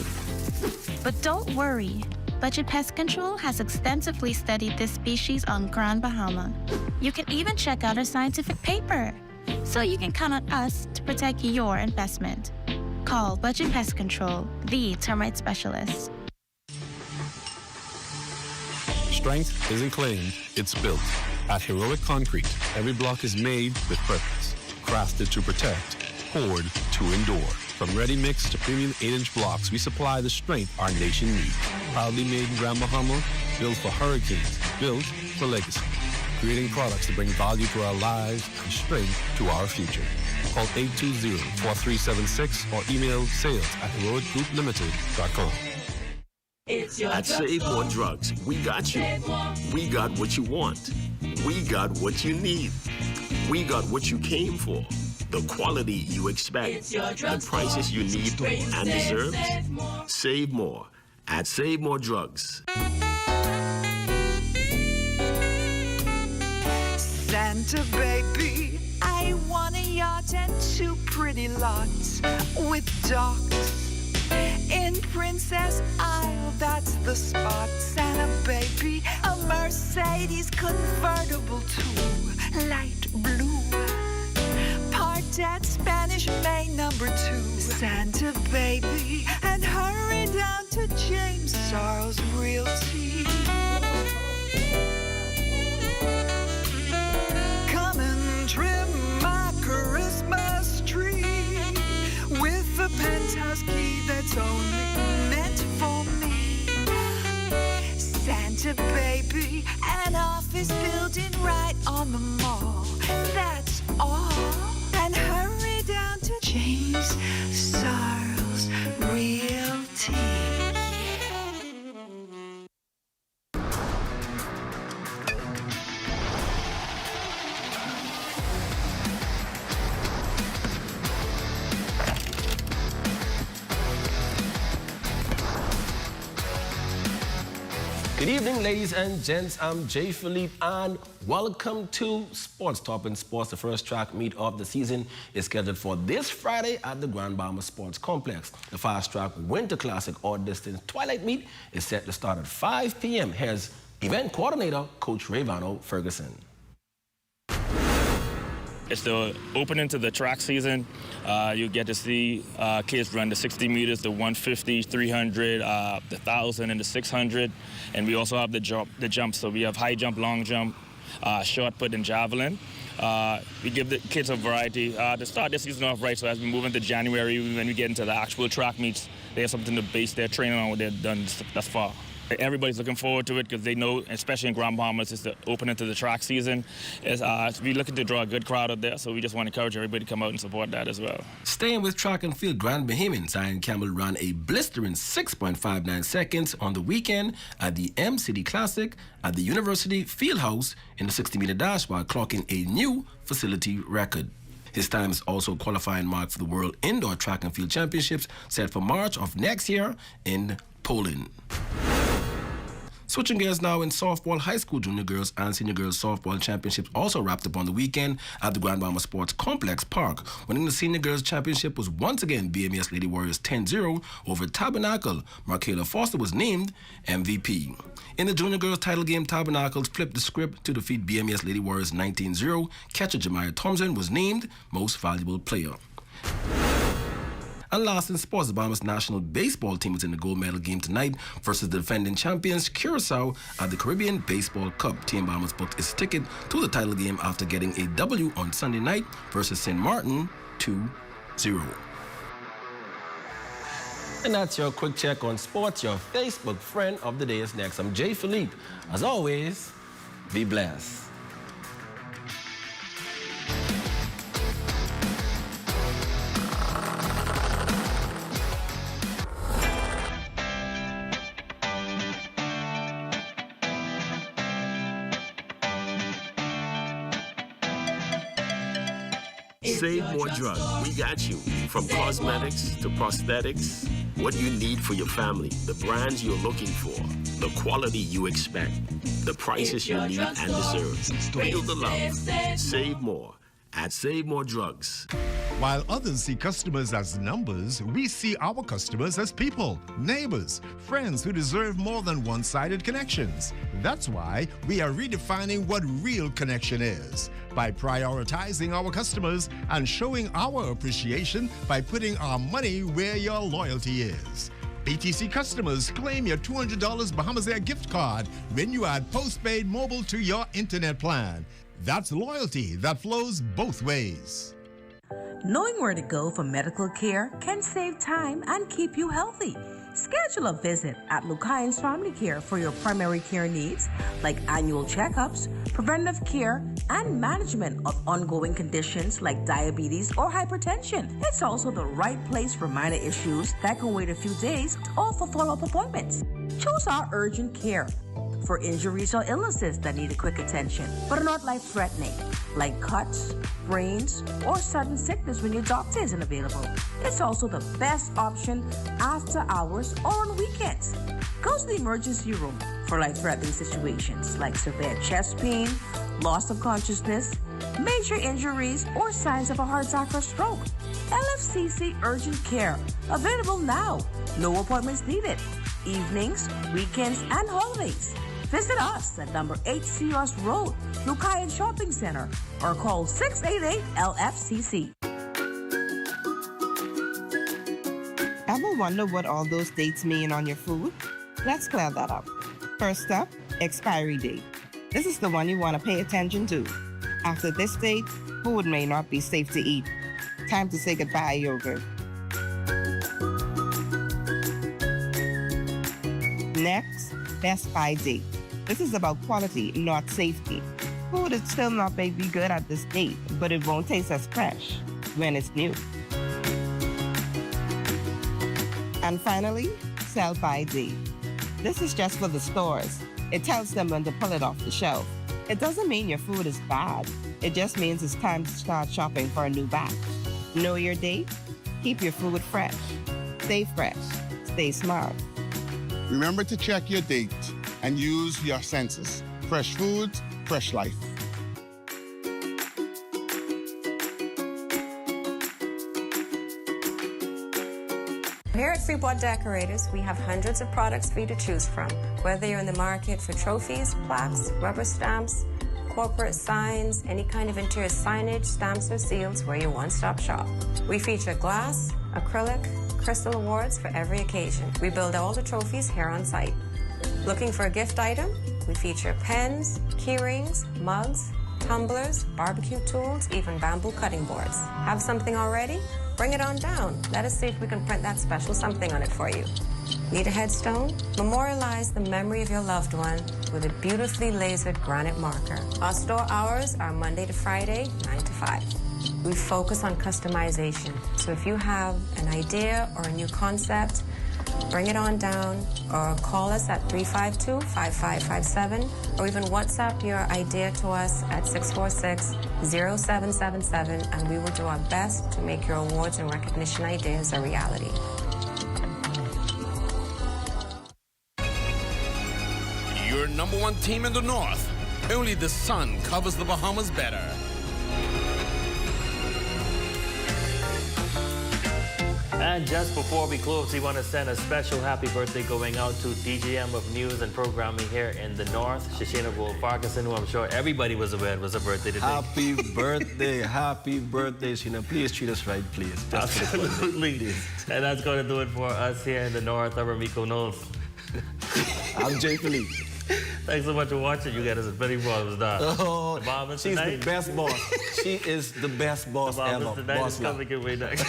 But don't worry. Budget Pest Control has extensively studied this species on Grand Bahama. You can even check out our scientific paper. So you can count on us to protect your investment. Call Budget Pest Control, the termite specialist. Strength isn't claimed, it's built. At Heroic Concrete, every block is made with purpose, crafted to protect, poured to endure. From ready-mix to premium 8-inch blocks, we supply the strength our nation needs. Proudly made in Grand Bahama, built for hurricanes, built for legacy. Creating products to bring value to our lives and strength to our future. Call 820-4376 or email sales@heroicgrouplimited.com. At Save More Drugs, we got you. We got what you want. We got what you need. We got what you came for. The quality you expect. The prices you need and deserve. Save more at Save More Drugs. Santa baby, I want a yacht and 2 pretty lots with docks. In Princess Isle, that's the spot. Santa baby, a Mercedes convertible too, light blue. Parked at Spanish Main number 2. Santa baby, and hurry down to James Charles Realty. Come and trim my Christmas tree with a penthouse key that's only meant for me. Santa baby, an office building right on the mall. That's all. And hurry down to James Charles Realty. Good evening, ladies and gents. I'm Jay Philippe, and welcome to Sports Top in Sports. The first track meet of the season is scheduled for this Friday at the Grand Bahama Sports Complex. The Fast Track Winter Classic All Distance Twilight Meet is set to start at 5 p.m. Here's event coordinator, Coach Rayvano Ferguson. It's the opening to the track season. You get to see kids run the 60 meters, the 150, 300, the 1,000, and the 600. And we also have the jump. So we have high jump, long jump, short put, and javelin. We give the kids a variety. To start this season off right, so as we move into January, when we get into the actual track meets, they have something to base their training on what they've done thus far. Everybody's looking forward to it because they know, especially in Grand Bahama, it's the opening to the track season. We're looking to draw a good crowd out there, so we just want to encourage everybody to come out and support that as well. Staying with track and field, Grand Bahamian Zion Campbell ran a blistering 6.59 seconds on the weekend at the M-City Classic at the University Fieldhouse in the 60-meter dash while clocking a new facility record. His time is also a qualifying mark for the World Indoor Track and Field Championships set for March of next year in Poland. Switching gears now, in softball, high school junior girls and senior girls softball championships also wrapped up on the weekend at the Grand Bahama Sports Complex Park. Winning the senior girls championship was once again BMS Lady Warriors 10-0 over Tabernacle. Markayla Foster was named MVP. In the junior girls title game, Tabernacles flipped the script to defeat BMS Lady Warriors 19-0. Catcher Jemiah Thompson was named Most Valuable Player. And last in sports, the Bahamas national baseball team is in the gold medal game tonight versus the defending champions Curacao at the Caribbean Baseball Cup. Team Bahamas booked its ticket to the title game after getting a W on Sunday night versus St. Martin 2-0. And that's your quick check on sports. Your Facebook friend of the day is next. I'm Jay Philippe. As always, be blessed. Save more drugs. We got you. From cosmetics to prosthetics, what you need for your family, the brands you're looking for, the quality you expect, the prices you need and deserve. Feel the love. Save more at Save More Drugs. While others see customers as numbers, we see our customers as people, neighbors, friends who deserve more than one-sided connections. That's why we are redefining what real connection is by prioritizing our customers and showing our appreciation by putting our money where your loyalty is. BTC customers, claim your $200 Bahamas Air gift card when you add postpaid mobile to your internet plan. That's loyalty that flows both ways. Knowing where to go for medical care can save time and keep you healthy. Schedule a visit at Lucayan's Family Care for your primary care needs like annual checkups, preventive care, and management of ongoing conditions like diabetes or hypertension. It's also the right place for minor issues that can wait a few days or for follow-up appointments. Choose our urgent care for injuries or illnesses that need a quick attention but are not life-threatening, like cuts, sprains, or sudden sickness when your doctor isn't available. It's also the best option after hours or on weekends. Go to the emergency room for life-threatening situations like severe chest pain, loss of consciousness, major injuries, or signs of a heart attack or stroke. LFCC Urgent Care, available now. No appointments needed. Evenings, weekends, and holidays. Visit us at number 8 Sears Road, Lucayan Shopping Center, or call 688-LFCC. Ever wonder what all those dates mean on your food? Let's clear that up. First up, expiry date. This is the one you want to pay attention to. After this date, food may not be safe to eat. Time to say goodbye, yogurt. Next, best by date. This is about quality, not safety. Food is still not may be good at this date, but it won't taste as fresh when it's new. And finally, sell by date. This is just for the stores. It tells them when to pull it off the shelf. It doesn't mean your food is bad. It just means it's time to start shopping for a new batch. Know your date? Keep your food fresh. Stay fresh. Stay smart. Remember to check your date and use your senses. Fresh food, fresh life. Here at Freeport Decorators, we have hundreds of products for you to choose from. Whether you're in the market for trophies, plaques, rubber stamps, corporate signs, any kind of interior signage, stamps, or seals, we're your one-stop shop. We feature glass, acrylic, crystal awards for every occasion. We build all the trophies here on site. Looking for a gift item? We feature pens, key rings, mugs, tumblers, barbecue tools, even bamboo cutting boards. Have something already? Bring it on down. Let us see if we can print that special something on it for you. Need a headstone? Memorialize the memory of your loved one with a beautifully lasered granite marker. Our store hours are Monday to Friday, 9 to 5. We focus on customization. So if you have an idea or a new concept, bring it on down or call us at 352-5557 or even WhatsApp your idea to us at 646-0777 and we will do our best to make your awards and recognition ideas a reality. Your number one team in the North. Only the sun covers the Bahamas better. And just before we close, we want to send a special happy birthday going out to DGM of News and Programming here in the North, Shoshana Wolf Parkinson, who I'm sure everybody was aware was her birthday today. Happy birthday, Sheena. Please treat us right, please. Just absolutely. And that's going to do it for us here in the North. I'm Ramiko Knowles. I'm Jay Philippe. Thanks so much for watching. You guys are very well done. Oh, she's the best boss. She is the best boss ever. Tonight is coming your way next.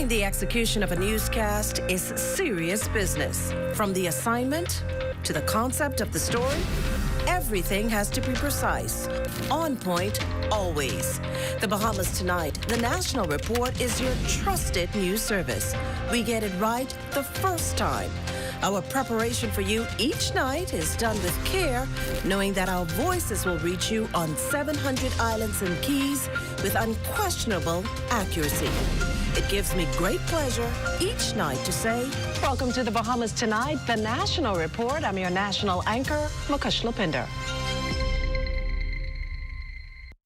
Planning the execution of a newscast is serious business. From the assignment to the concept of the story, everything has to be precise, on point, always. The Bahamas Tonight, the National Report, is your trusted news service. We get it right the first time. Our preparation for you each night is done with care, knowing that our voices will reach you on 700 islands and keys with unquestionable accuracy. It gives me great pleasure each night to say, welcome to the Bahamas Tonight, the National Report. I'm your national anchor, Mukesh Lapinder.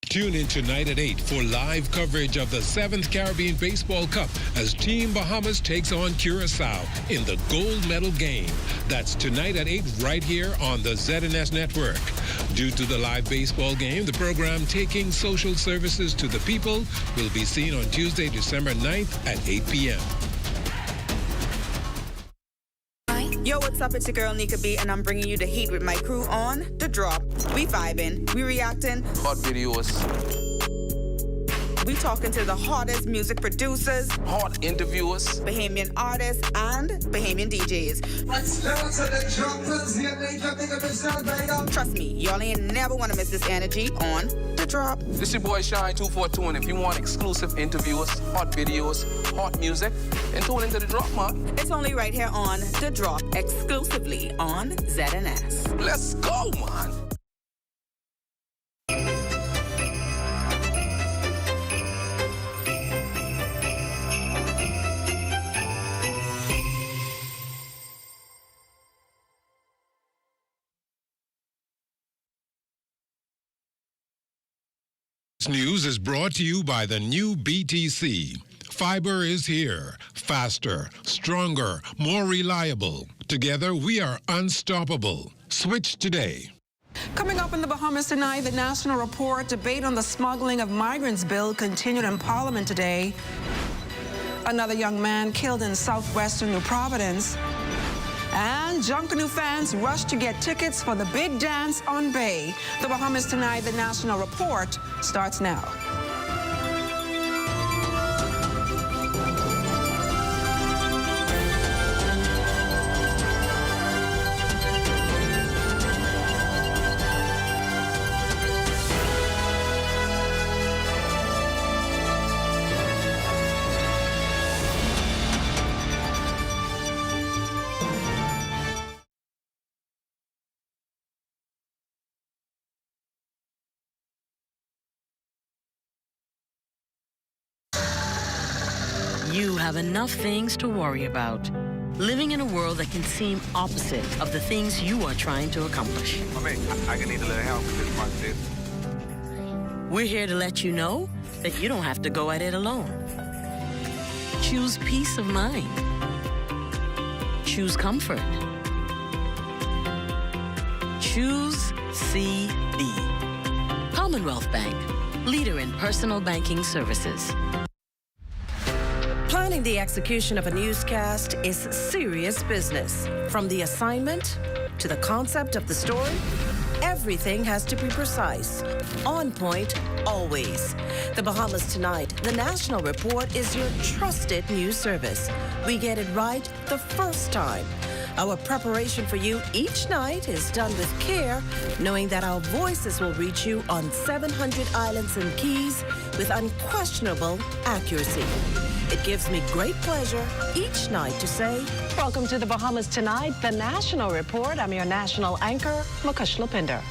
Tune in tonight at 8 for live coverage of the 7th Caribbean Baseball Cup as Team Bahamas takes on Curaçao in the gold medal game. That's tonight at 8 right here on the ZNS network. Due to the live baseball game, the program Taking Social Services to the People will be seen on Tuesday, December 9th at 8 p.m. Yo, what's up? It's your girl Nika B, and I'm bringing you the heat with my crew on The Drop. We vibing, we reacting. Hot videos. We talking to the hottest music producers, hot interviewers, Bahamian artists, and Bahamian DJs. Trust me, y'all ain't never want to miss this energy on The Drop. This your boy Shine 242, and if you want exclusive interviews, hot videos, hot music, then tune into The Drop, man. It's only right here on The Drop, exclusively on ZNS. Let's go, man. This news is brought to you by the new BTC. Fiber is here. Faster, stronger, more reliable. Together, we are unstoppable. Switch today. Coming up in the Bahamas Tonight, the National Report. Debate on the smuggling of migrants bill continued in Parliament today. Another young man killed in southwestern New Providence. And Junkanoo fans rush to get tickets for the big dance on Bay. The Bahamas Tonight, the National Report, starts now. You have enough things to worry about. Living in a world that can seem opposite of the things you are trying to accomplish. I can need a little help with this month. We're here to let you know that you don't have to go at it alone. Choose peace of mind. Choose comfort. Choose CB. Commonwealth Bank, leader in personal banking services. Planning the execution of a newscast is serious business. From the assignment to the concept of the story, everything has to be precise, on point, always. The Bahamas Tonight, the National Report, is your trusted news service. We get it right the first time. Our preparation for you each night is done with care, knowing that our voices will reach you on 700 islands and keys with unquestionable accuracy. It gives me great pleasure each night to say, welcome to the Bahamas Tonight, the National Report. I'm your national anchor, Mukesh Lapinder.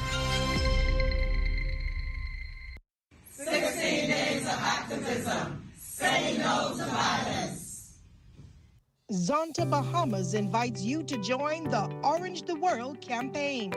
16 days of activism, saying no to violence. Zonta Bahamas invites you to join the Orange the World campaign.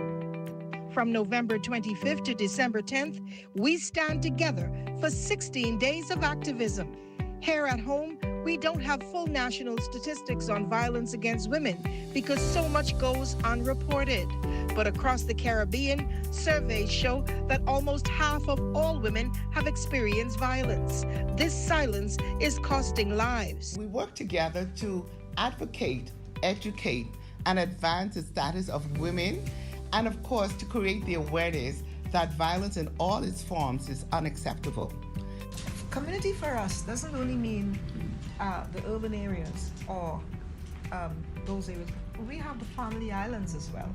From November 25th to December 10th, we stand together for 16 days of activism. Here at home, we don't have full national statistics on violence against women because so much goes unreported. But across the Caribbean, surveys show that almost half of all women have experienced violence. This silence is costing lives. We work together to advocate, educate, and advance the status of women, and of course, to create the awareness that violence in all its forms is unacceptable. Community for us doesn't only mean the urban areas or those areas, we have the family islands as well.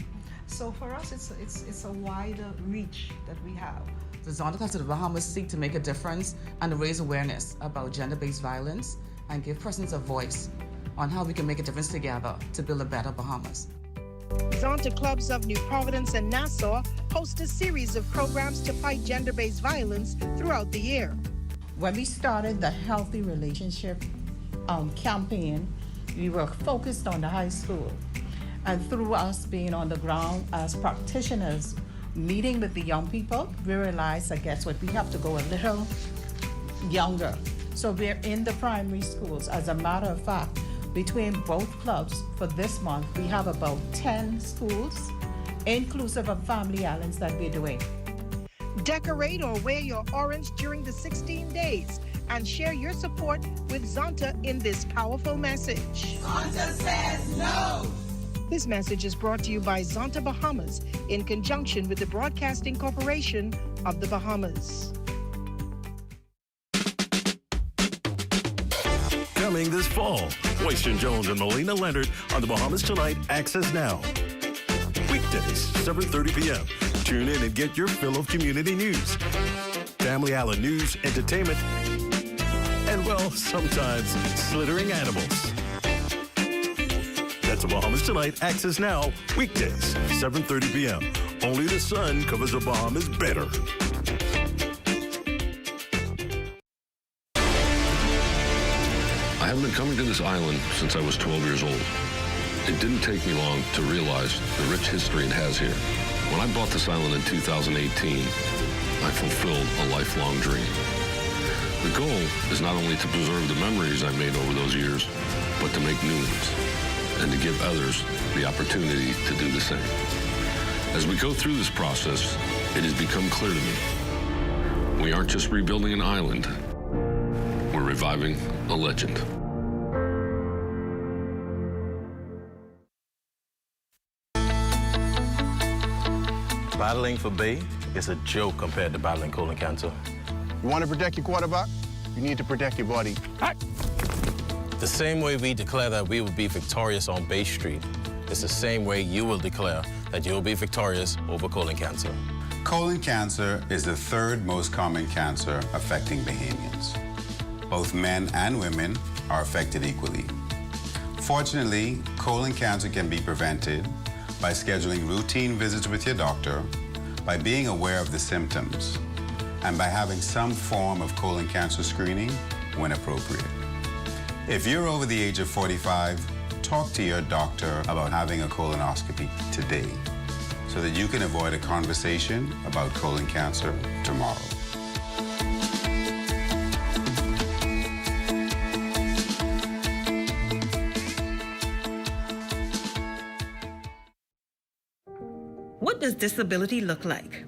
So for us, it's a wider reach that we have. The Zonta Clubs of the Bahamas seek to make a difference and raise awareness about gender-based violence and give persons a voice on how we can make a difference together to build a better Bahamas. Zonta Clubs of New Providence and Nassau host a series of programs to fight gender-based violence throughout the year. When we started the Healthy Relationship campaign, we were focused on the high school. And through us being on the ground as practitioners, meeting with the young people, we realized, I guess, we have to go a little younger. So we're in the primary schools. As a matter of fact, between both clubs for this month, we have about 10 schools, inclusive of family islands that we're doing. Decorate or wear your orange during the 16 days and share your support with Zonta in this powerful message. Zonta says no. This message is brought to you by Zonta Bahamas in conjunction with the Broadcasting Corporation of the Bahamas. Coming this fall, Royston Jones and Melina Leonard on the Bahamas Tonight Access Now. Weekdays, 7:30 p.m. Tune in and get your fill of community news, Family Island news, entertainment, and, well, sometimes slithering animals. That's the Bahamas Tonight Access Now, weekdays, 7:30 p.m. Only the sun covers the Bahamas better. I have been coming to this island since I was 12 years old. It didn't take me long to realize the rich history it has here. When I bought this island in 2018, I fulfilled a lifelong dream. The goal is not only to preserve the memories I made over those years, but to make new ones and to give others the opportunity to do the same. As we go through this process, it has become clear to me. We aren't just rebuilding an island, we're reviving a legend. Battling for Bay is a joke compared to battling colon cancer. You want to protect your quarterback? You need to protect your body. The same way we declare that we will be victorious on Bay Street is the same way you will declare that you will be victorious over colon cancer. Colon cancer is the third most common cancer affecting Bahamians. Both men and women are affected equally. Fortunately, colon cancer can be prevented by scheduling routine visits with your doctor, by being aware of the symptoms, and by having some form of colon cancer screening when appropriate. If you're over the age of 45, talk to your doctor about having a colonoscopy today so that you can avoid a conversation about colon cancer tomorrow. What does disability look like?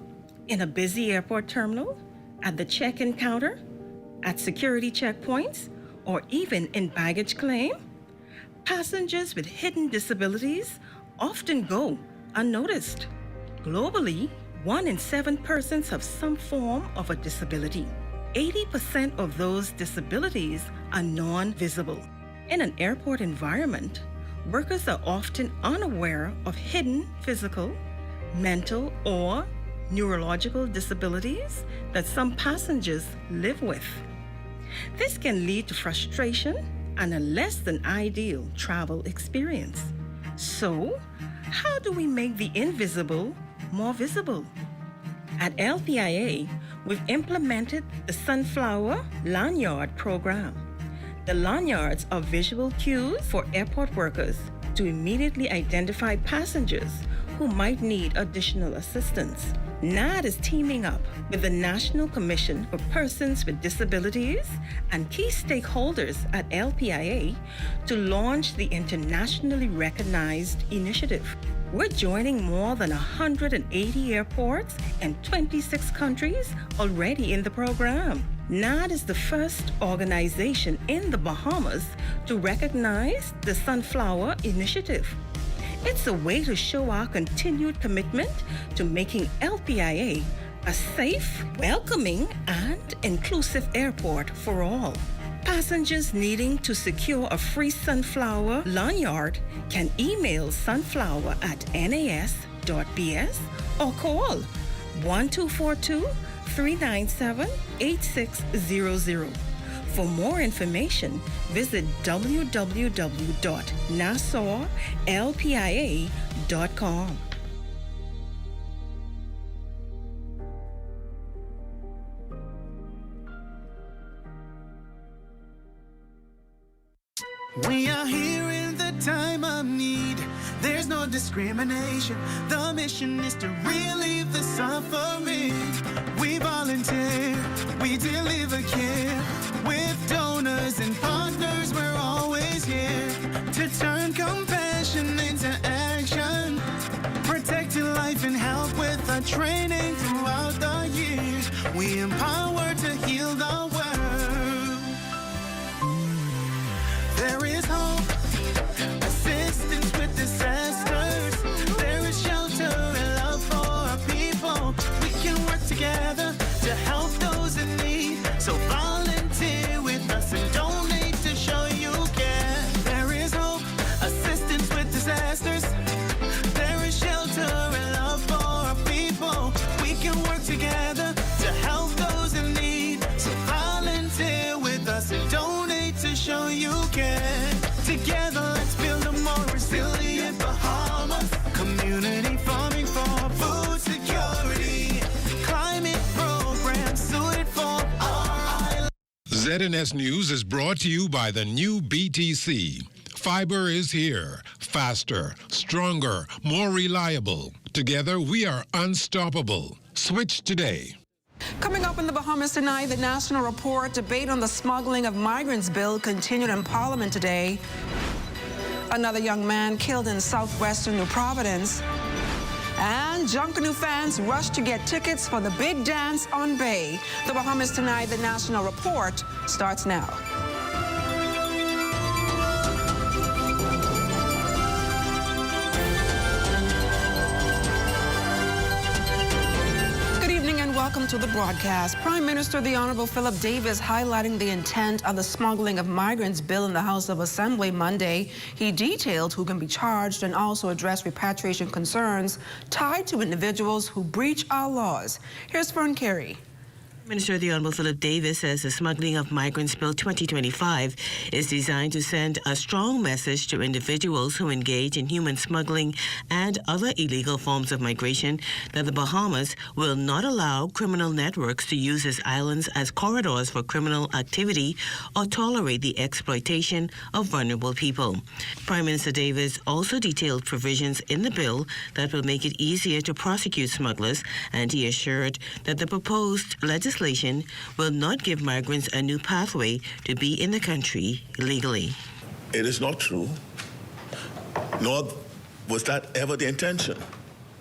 In a busy airport terminal, at the check-in counter, at security checkpoints, or even in baggage claim? Passengers with hidden disabilities often go unnoticed. Globally, 1 in 7 persons have some form of a disability. 80% of those disabilities are non-visible. In an airport environment, workers are often unaware of hidden physical, mental, or neurological disabilities that some passengers live with. This can lead to frustration and a less than ideal travel experience. So, how do we make the invisible more visible? At LPIA, we've implemented the Sunflower Lanyard program. The lanyards are visual cues for airport workers to immediately identify passengers who might need additional assistance. NAD is teaming up with the National Commission for Persons with Disabilities and key stakeholders at LPIA to launch the internationally recognized initiative. We're joining more than 180 airports and 26 countries already in the program. NAD is the first organization in the Bahamas to recognize the Sunflower Initiative. It's a way to show our continued commitment to making LPIA a safe, welcoming, and inclusive airport for all. Passengers needing to secure a free sunflower lanyard can email sunflower@nas.bs or call 1242-397-8600. For more information, visit www.nassauLPIA.com. We are here in the time of need. There's no discrimination. The mission is to relieve the suffering. We volunteer, we deliver care. With donors and partners, we're always here to turn compassion into action. Protecting life and health with our training throughout the years. We empower to heal the world. There is hope, assistance with disasters. There is shelter and love for our people. We can work together to help those in need. So volunteer with us and donate to show you care. There is hope, assistance with disasters. There is shelter and love for our people. We can work together to help those in need. So volunteer with us and donate to show you care. Together, let's build a more resilient Bahamas. Community farming for food security. Climate programs suited for our island. ZNS News is brought to you by the new BTC. Fiber is here. Faster, stronger, more reliable. Together, we are unstoppable. Switch today. Coming up in the Bahamas tonight, the national report debate on the smuggling of migrants bill continued in Parliament today. Another young man killed in southwestern New Providence. And Junkanoo fans rush to get tickets for the big dance on Bay. The Bahamas tonight, the national report starts now. Welcome to the broadcast. Prime Minister the Honorable Philip Davis highlighting the intent of the smuggling of migrants bill in the House of Assembly Monday. He detailed who can be charged and also addressed repatriation concerns tied to individuals who breach our laws. Here's Fern Carey. Minister the Honorable Philip Davis says the Smuggling of Migrants Bill 2025 is designed to send a strong message to individuals who engage in human smuggling and other illegal forms of migration that the Bahamas will not allow criminal networks to use its islands as corridors for criminal activity or tolerate the exploitation of vulnerable people. Prime Minister Davis also detailed provisions in the bill that will make it easier to prosecute smugglers, and he assured that the proposed legislation will not give migrants a new pathway to be in the country legally. It is not true, nor was that ever the intention.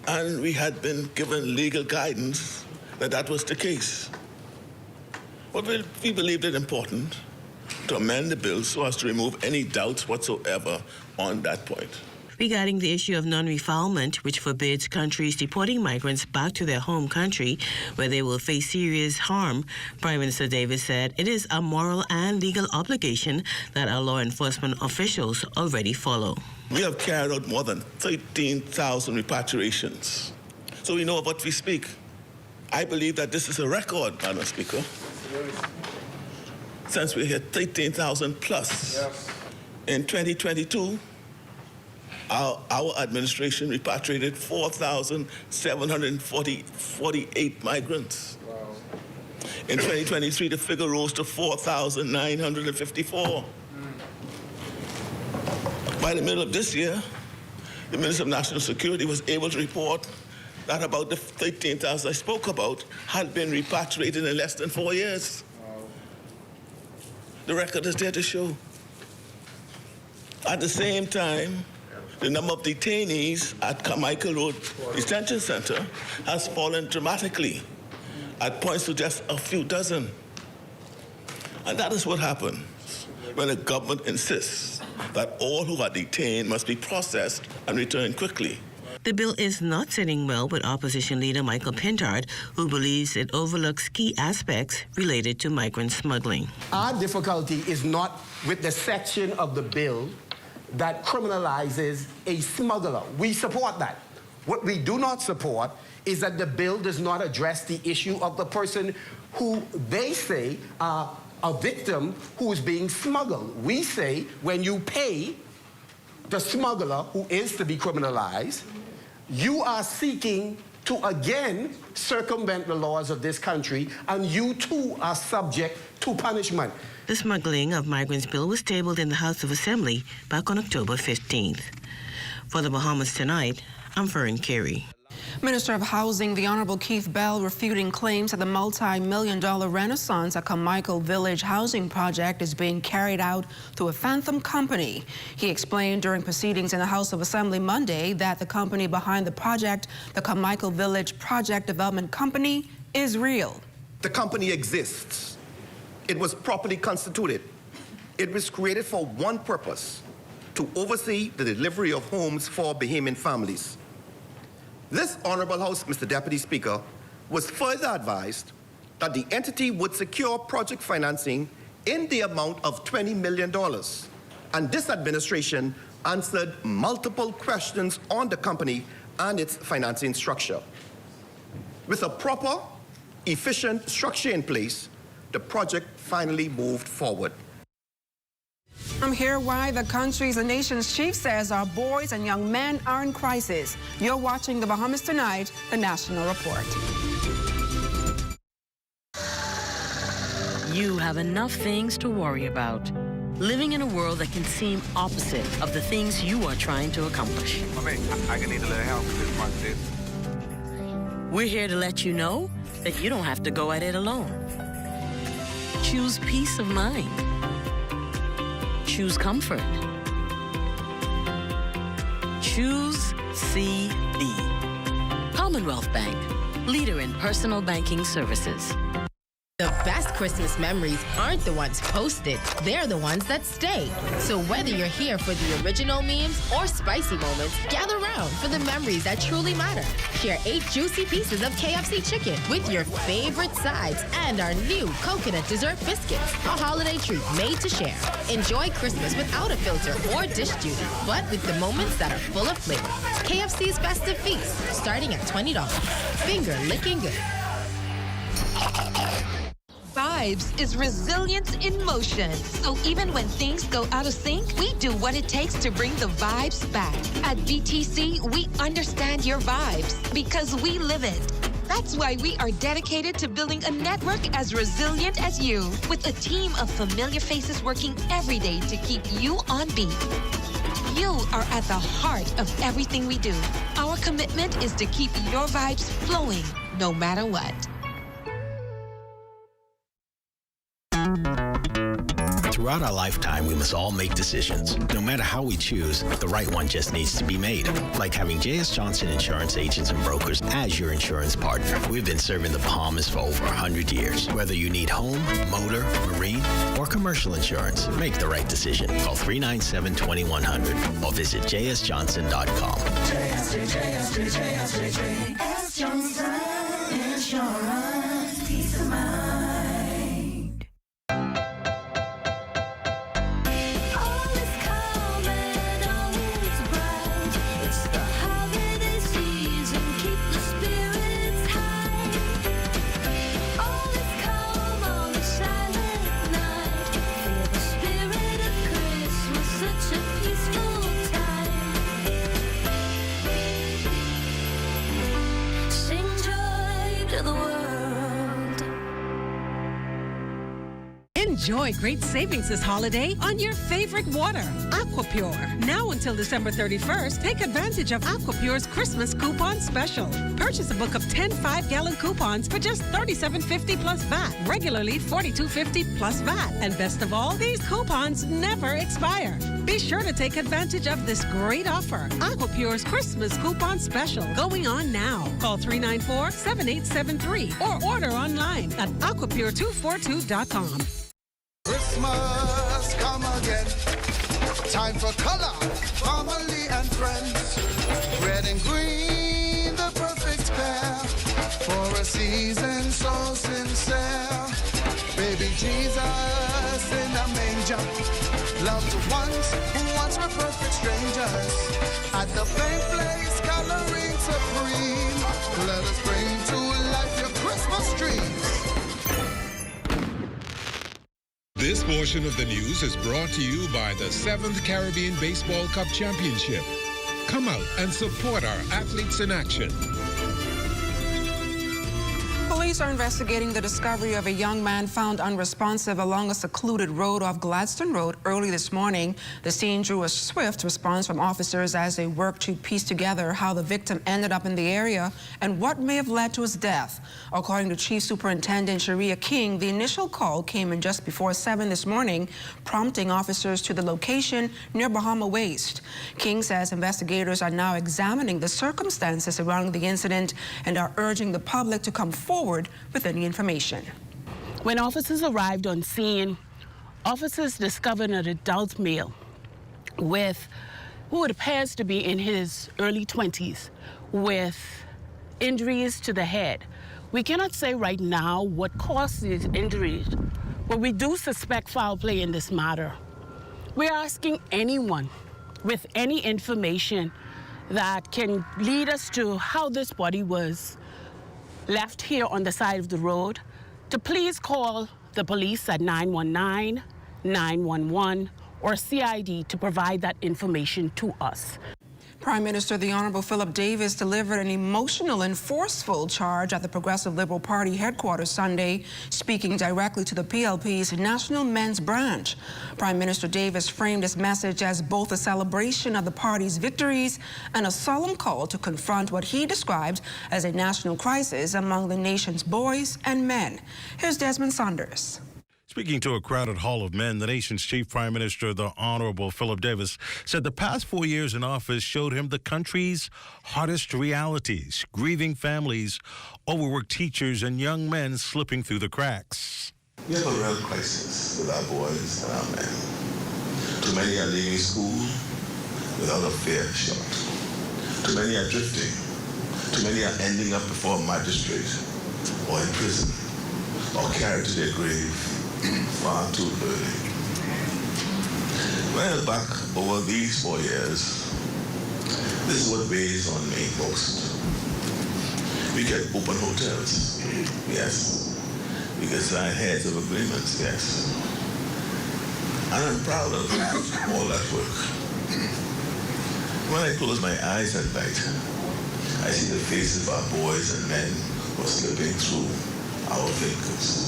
And we had been given legal guidance that that was the case. But we believed it important to amend the bill so as to remove any doubts whatsoever on that point. Regarding the issue of non-refoulement, which forbids countries deporting migrants back to their home country where they will face serious harm, Prime Minister Davis said it is a moral and legal obligation that our law enforcement officials already follow. We have carried out more than 13,000 repatriations, so we know of what we speak. I believe that this is a record, Madam Speaker, since we hit 13,000 plus. Yes. In 2022, our administration repatriated 4,748 migrants. Wow. In 2023, the figure rose to 4,954. By the middle of this year, the Minister of National Security was able to report that about the 13,000 I spoke about had been repatriated in less than 4 years. Wow. The record is there to show. At the same time, the number of detainees at Carmichael Road Detention Center has fallen dramatically, at points to just a few dozen. And that is what happens when the government insists that all who are detained must be processed and returned quickly. The bill is not sitting well with opposition leader Michael Pintard, who believes it overlooks key aspects related to migrant smuggling. Our difficulty is not with the section of the bill that criminalizes a smuggler. We support that. What we do not support is that the bill does not address the issue of the person who they say are a victim who is being smuggled. We say when you pay the smuggler, who is to be criminalized, you are seeking to again circumvent the laws of this country, and you too are subject to punishment. The smuggling of migrants bill was tabled in the House of Assembly back on October 15th. For the Bahamas Tonight, I'm Fern Carey. Minister of Housing, the Honorable Keith Bell, refuting claims that the multi-million-dollar renaissance at Carmichael Village housing project is being carried out through a phantom company. He explained during proceedings in the House of Assembly Monday that the company behind the project, the Carmichael Village Project Development Company, is real. The company exists. It was properly constituted. It was created for one purpose: to oversee the delivery of homes for Bahamian families. This Honorable House, Mr. Deputy Speaker, was further advised that the entity would secure project financing in the amount of $20 million. And this administration answered multiple questions on the company and its financing structure. With a proper, efficient structure in place, the project finally moved forward. I'm here why the country's and nation's chief says our boys and young men are in crisis. You're watching the Bahamas Tonight, the National Report. You have enough things to worry about. Living in a world that can seem opposite of the things you are trying to accomplish. I can need a little help with this one. We're here to let you know that you don't have to go at it alone. Choose peace of mind. Choose comfort. Choose CB. Commonwealth Bank, leader in personal banking services. The best Christmas memories aren't the ones posted, they're the ones that stay. So whether you're here for the original memes or spicy moments, gather around for the memories that truly matter. Share 8 juicy pieces of KFC chicken with your favorite sides and our new coconut dessert biscuits, a holiday treat made to share. Enjoy Christmas without a filter or dish duty, but with the moments that are full of flavor. KFC's Festive Feast, starting at $20. Finger licking good. Vibes is resilience in motion. So even when things go out of sync, we do what it takes to bring the vibes back. At BTC, we understand your vibes because we live it. That's why we are dedicated to building a network as resilient as you, with a team of familiar faces working every day to keep you on beat. You are at the heart of everything we do. Our commitment is to keep your vibes flowing, no matter what. Throughout our lifetime, we must all make decisions. No matter how we choose, the right one just needs to be made. Like having J.S. Johnson Insurance Agents and Brokers as your insurance partner. We've been serving the Bahamas for over 100 years. Whether you need home, motor, marine, or commercial insurance, make the right decision. Call 397-2100 or visit jsjohnson.com. JS Johnson Insurance. Peace of mind. Enjoy great savings this holiday on your favorite water, Aquapure. Now until December 31st, take advantage of Aquapure's Christmas coupon special. Purchase a book of 10 5-gallon coupons for just $37.50 plus VAT, regularly $42.50 plus VAT. And best of all, these coupons never expire. Be sure to take advantage of this great offer. Aquapure's Christmas coupon special going on now. Call 394-7873 or order online at aquapure242.com. Christmas come again. Time for color, family and friends. Red and green. loved ones who once were perfect strangers. At the same place, coloring supreme. Let us bring to life your Christmas trees. This portion of the news is brought to you by the 7th Caribbean Baseball Cup Championship. Come out and support our athletes in action. Police are investigating the discovery of a young man found unresponsive along a secluded road off Gladstone Road early this morning. The scene drew a swift response from officers as they worked to piece together how the victim ended up in the area and what may have led to his death. According to Chief Superintendent Sharia King, the initial call came in just before 7 this morning, prompting officers to the location near Bahama Waste. King says investigators are now examining the circumstances surrounding the incident and are urging the public to come forward with any information. When officers arrived on scene, officers discovered an adult male who appears to be in his early 20s with injuries to the head. We cannot say right now what caused these injuries, but we do suspect foul play in this matter. We're asking anyone with any information that can lead us to how this body was left here on the side of the road to please call the police at 919, 911, or CID to provide that information to us. Prime Minister the Honorable Philip Davis delivered an emotional and forceful charge at the Progressive Liberal Party headquarters Sunday, speaking directly to the PLP's National Men's Branch. Prime Minister Davis framed his message as both a celebration of the party's victories and a solemn call to confront what he described as a national crisis among the nation's boys and men. Here's Desmond Saunders. Speaking to a crowded Hall of Men, the nation's Chief Prime Minister, the Honorable Philip Davis, said the past 4 years in office showed him the country's hardest realities: grieving families, overworked teachers, and young men slipping through the cracks. We have a real crisis with our boys and our men. Too many are leaving school without a fair shot. Too many are drifting. Too many are ending up before a magistrate or in prison or carried to their grave far too early. When I look back over these 4 years, this is what weighs on me most. We get open hotels, yes. We get signed heads of agreements, yes. And I'm proud of all that work. When I close my eyes at night, I see the faces of our boys and men who are slipping through our fingers.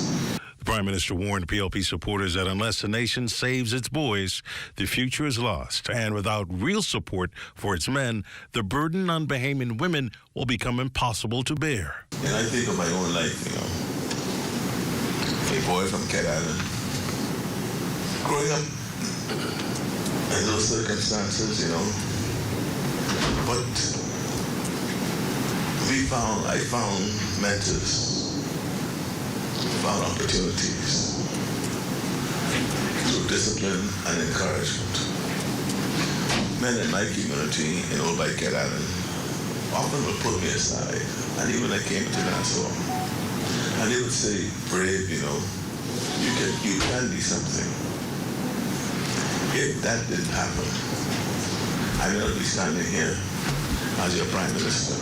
The Prime Minister warned PLP supporters that unless the nation saves its boys, the future is lost. And without real support for its men, the burden on Bahamian women will become impossible to bear. And I think of my own life, a boy from Cat Island, growing up in those circumstances, But I found mentors, found opportunities through discipline and encouragement. Men in my community in Old Cat Island often would put me aside, and even when I came to Nassau, and they would say, "Brave, you can be something." If that didn't happen, I may not be standing here as your Prime Minister.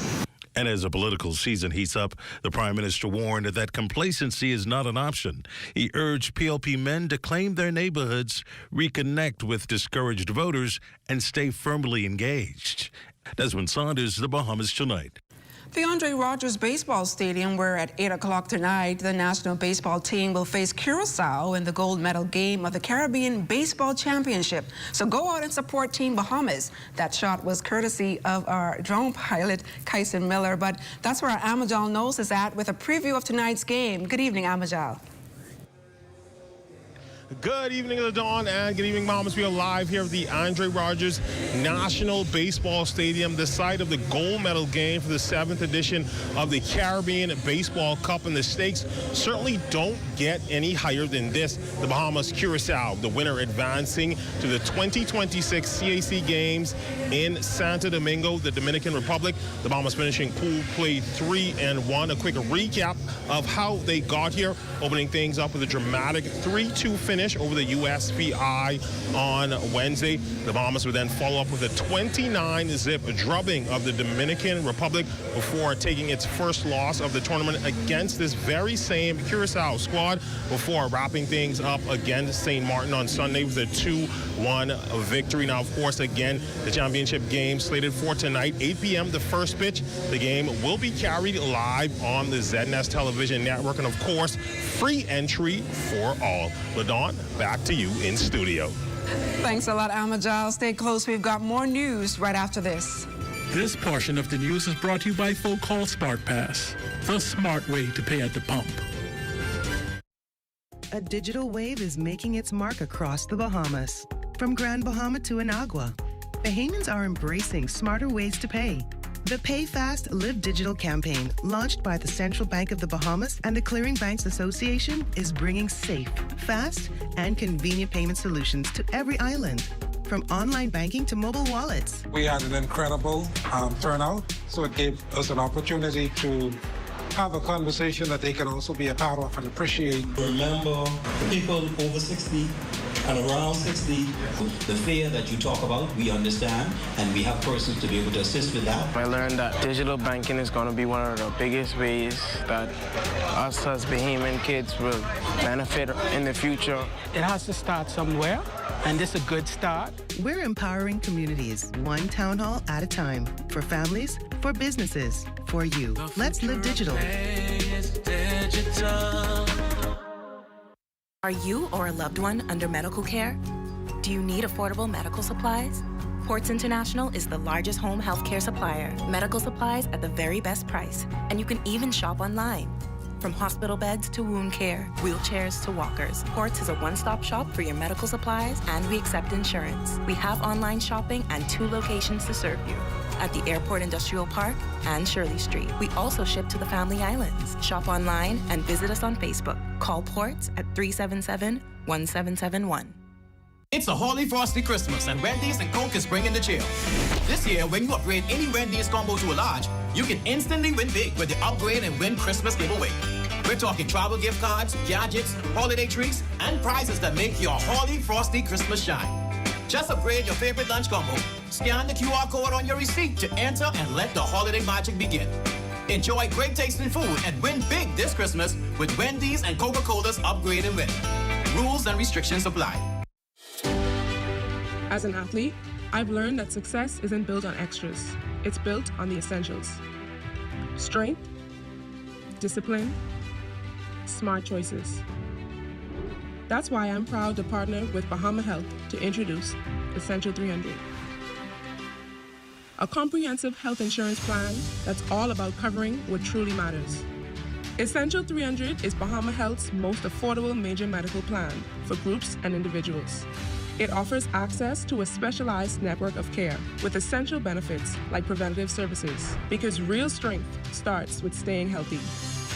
And as the political season heats up, the Prime Minister warned that complacency is not an option. He urged PLP men to claim their neighborhoods, reconnect with discouraged voters, and stay firmly engaged. Desmond Saunders, The Bahamas Tonight. The Andre Rogers Baseball Stadium, where at 8 o'clock tonight, the national baseball team will face Curacao in the gold medal game of the Caribbean Baseball Championship. So go out and support Team Bahamas. That shot was courtesy of our drone pilot, Kyson Miller. But that's where our Amajal Knowles is at with a preview of tonight's game. Good evening, Amajal. Good evening, the Dawn, and good evening, Bahamas. We are live here at the Andre Rogers National Baseball Stadium, the site of the gold medal game for the 7th edition of the Caribbean Baseball Cup. And the stakes certainly don't get any higher than this. The Bahamas Curacao, the winner, advancing to the 2026 CAC Games in Santo Domingo, the Dominican Republic. The Bahamas finishing pool play 3-1. A quick recap of how they got here, opening things up with a dramatic 3-2 finish finish over the USPI on Wednesday. The Bahamas would then follow up with a 29-zip drubbing of the Dominican Republic before taking its first loss of the tournament against this very same Curacao squad before wrapping things up against St. Martin on Sunday with a 2-1 victory. Now, of course, again, the championship game slated for tonight, 8 p.m., the first pitch. The game will be carried live on the ZNS television network, and of course, free entry for all. LaDawn, back to you in studio. Thanks a lot, Alma Giles. Stay close. We've got more news right after this. This portion of the news is brought to you by Folk Call Smart Pass, the smart way to pay at the pump. A digital wave is making its mark across the Bahamas. From Grand Bahama to Anagua, Bahamians are embracing smarter ways to pay. The Pay Fast, Live Digital campaign, launched by the Central Bank of the Bahamas and the Clearing Banks Association, is bringing safe, fast, and convenient payment solutions to every island, from online banking to mobile wallets. We had an incredible turnout, so it gave us an opportunity to have a conversation that they can also be a part of and appreciate. Remember, people over 60 and around 60, the fear that you talk about, we understand, and we have persons to be able to assist with that. I learned that digital banking is going to be one of the biggest ways that us as Bahamian kids will benefit in the future. It has to start somewhere, and this is a good start. We're empowering communities, one town hall at a time, for families, for businesses, for you. Let's live digital. Are you or a loved one under medical care? Do you need affordable medical supplies? Ports International is the largest home health care supplier. Medical supplies at the very best price. And you can even shop online. From hospital beds to wound care, wheelchairs to walkers, Ports is a one-stop shop for your medical supplies, and we accept insurance. We have online shopping and 2 locations to serve you, at the Airport Industrial Park and Shirley Street. We also ship to the Family Islands. Shop online and visit us on Facebook. Call Ports at 377-1771. It's a Holy Frosty Christmas, and Wendy's and Coke is bringing the chill. This year, when you upgrade any Wendy's combo to a large, you can instantly win big with the Upgrade and Win Christmas giveaway. We're talking travel gift cards, gadgets, holiday treats, and prizes that make your Holy Frosty Christmas shine. Just upgrade your favorite lunch combo, scan the QR code on your receipt to enter, and let the holiday magic begin. Enjoy great tasting food and win big this Christmas with Wendy's and Coca-Cola's Upgrade and Win. Rules and restrictions apply. As an athlete, I've learned that success isn't built on extras. It's built on the essentials. Strength, discipline, smart choices. That's why I'm proud to partner with Bahama Health to introduce Essential 300. A comprehensive health insurance plan that's all about covering what truly matters. Essential 300 is Bahama Health's most affordable major medical plan for groups and individuals. It offers access to a specialized network of care with essential benefits like preventative services, because real strength starts with staying healthy.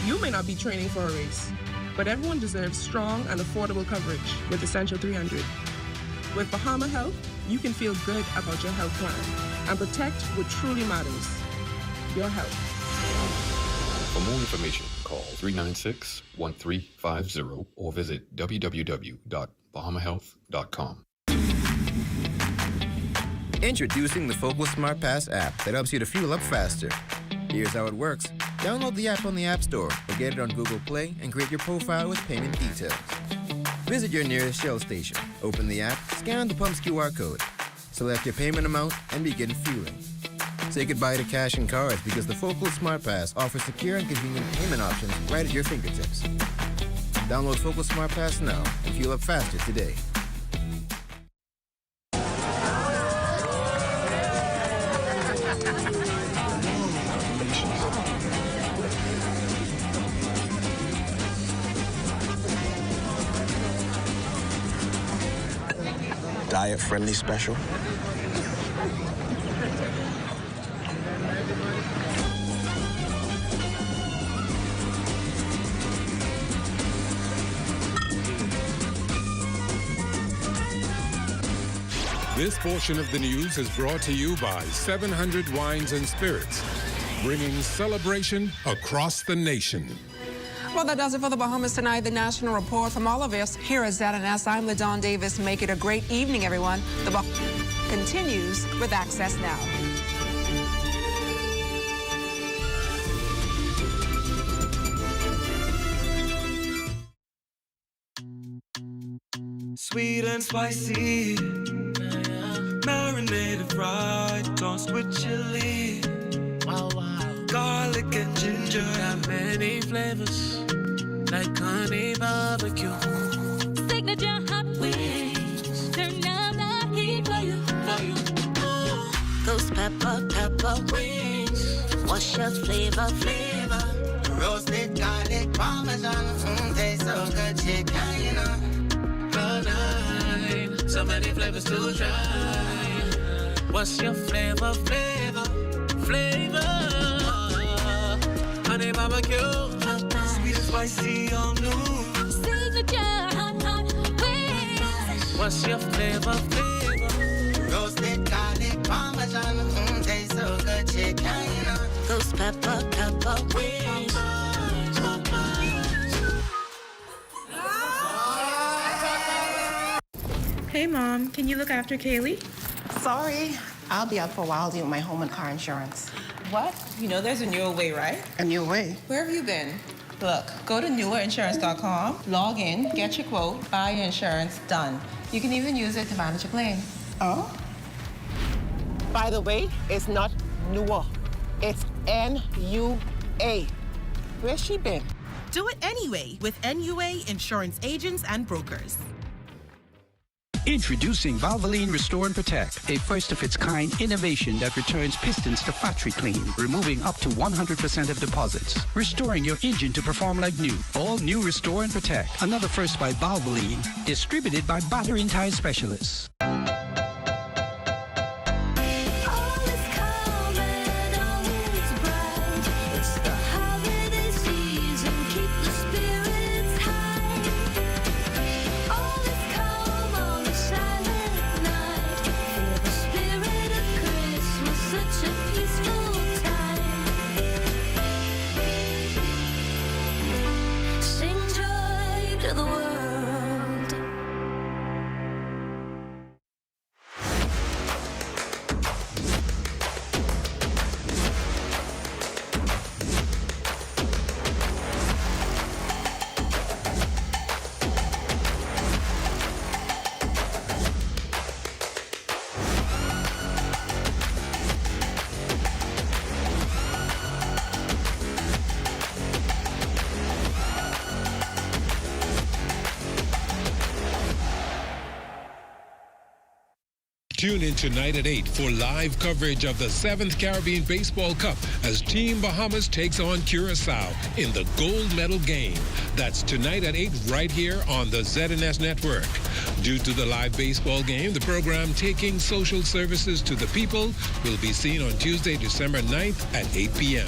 You may not be training for a race, but everyone deserves strong and affordable coverage with Essential 300. With Bahama Health, you can feel good about your health plan and protect what truly matters, your health. For more information, call 396-1350 or visit www.bahamahealth.com. Introducing the Focal Smart Pass app that helps you to fuel up faster. Here's how it works. Download the app on the App Store or get it on Google Play and create your profile with payment details. Visit your nearest Shell station. Open the app, scan the pump's QR code, select your payment amount, and begin fueling. Say goodbye to cash and cards because the Focal Smart Pass offers secure and convenient payment options right at your fingertips. Download Focal Smart Pass now and fuel up faster today. Diet-friendly special. This portion of the news is brought to you by 700 Wines and Spirits, bringing celebration across the nation. Well, that does it for the Bahamas Tonight, the national report. From all of us here at ZNS, I'm LaDawn Davis. Make it a great evening, everyone. The Bahamas continues with Access Now. Sweet and spicy, marinated right, tossed with chili. Wow, wow. Garlic and ginger, got many flavors, like honey barbecue. Signature hot wings, turn up the heat for you. Those pepper wings, what's your flavor? Roasted garlic parmesan, tastes so good, chicken, you know. So many flavors to try. What's your flavor? Honey barbecue, sweet and spicy, all new. Signature hot wings. What's your flavor? Roasted garlic parmesan, tastes so good, chicken, you know. Those pepper wings. Hey, Mom, can you look after Kaylee? Sorry, I'll be out for a while doing my home and car insurance. What? You know there's a newer way, right? A new way? Where have you been? Look, go to newerinsurance.com, log in, get your quote, buy your insurance, done. You can even use it to manage your claim. Oh? By the way, it's not newer. It's N-U-A. Where's she been? Do it anyway with NUA Insurance Agents and Brokers. Introducing Valvoline Restore and Protect, a first-of-its-kind innovation that returns pistons to factory clean, removing up to 100% of deposits, restoring your engine to perform like new. All new Restore and Protect, another first by Valvoline, distributed by Battering Tire Specialists. Tune in tonight at 8 for live coverage of the 7th Caribbean Baseball Cup as Team Bahamas takes on Curacao in the gold medal game. That's tonight at 8 right here on the ZNS Network. Due to the live baseball game, the program Taking Social Services to the People will be seen on Tuesday, December 9th at 8 p.m.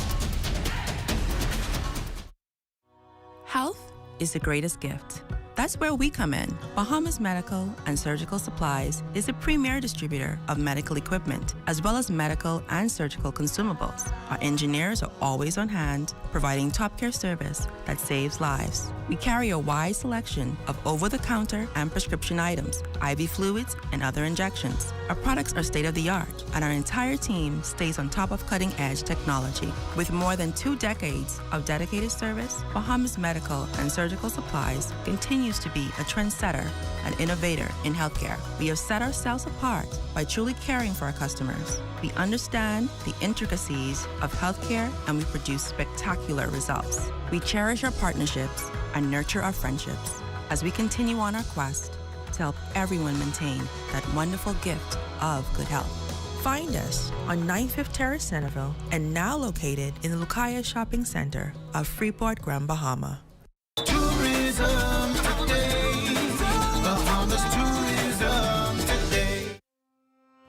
Health is the greatest gift. That's where we come in. Bahamas Medical and Surgical Supplies is a premier distributor of medical equipment, as well as medical and surgical consumables. Our engineers are always on hand, providing top care service that saves lives. We carry a wide selection of over-the-counter and prescription items, IV fluids, and other injections. Our products are state-of-the-art, and our entire team stays on top of cutting-edge technology. With more than 2 decades of dedicated service, Bahamas Medical and Surgical Supplies continues to be a trendsetter and innovator in healthcare. We have set ourselves apart by truly caring for our customers. We understand the intricacies of healthcare, and we produce spectacular results. We cherish our partnerships and nurture our friendships as we continue on our quest to help everyone maintain that wonderful gift of good health. Find us on 95th Terrace, Centerville, and now located in the Lucaya Shopping Center of Freeport, Grand Bahama. Tourism today. Bahamas tourism today.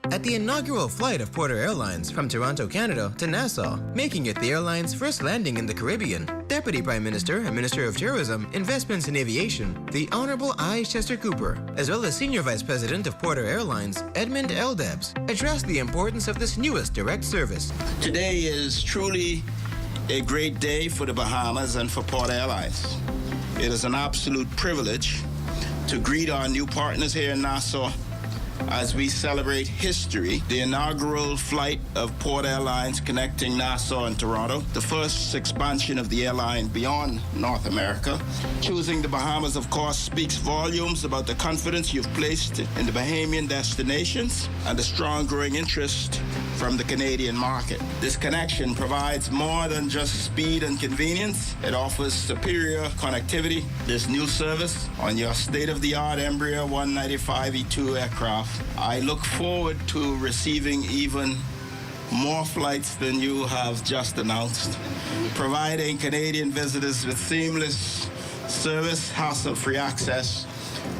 At the inaugural flight of Porter Airlines from Toronto, Canada to Nassau, making it the airline's first landing in the Caribbean, Deputy Prime Minister and Minister of Tourism, Investments and Aviation, the Honorable I. Chester Cooper, as well as Senior Vice President of Porter Airlines, Edmund L. Debs, addressed the importance of this newest direct service. Today is truly a great day for the Bahamas and for Port Airlines. It is an absolute privilege to greet our new partners here in Nassau as we celebrate history, the inaugural flight of Port Airlines connecting Nassau and Toronto, the first expansion of the airline beyond North America. Choosing the Bahamas, of course, speaks volumes about the confidence you've placed in the Bahamian destinations and the strong growing interest from the Canadian market. This connection provides more than just speed and convenience. It offers superior connectivity. This new service on your state-of-the-art Embraer 195-E2 aircraft, I look forward to receiving even more flights than you have just announced, providing Canadian visitors with seamless service, hassle-free access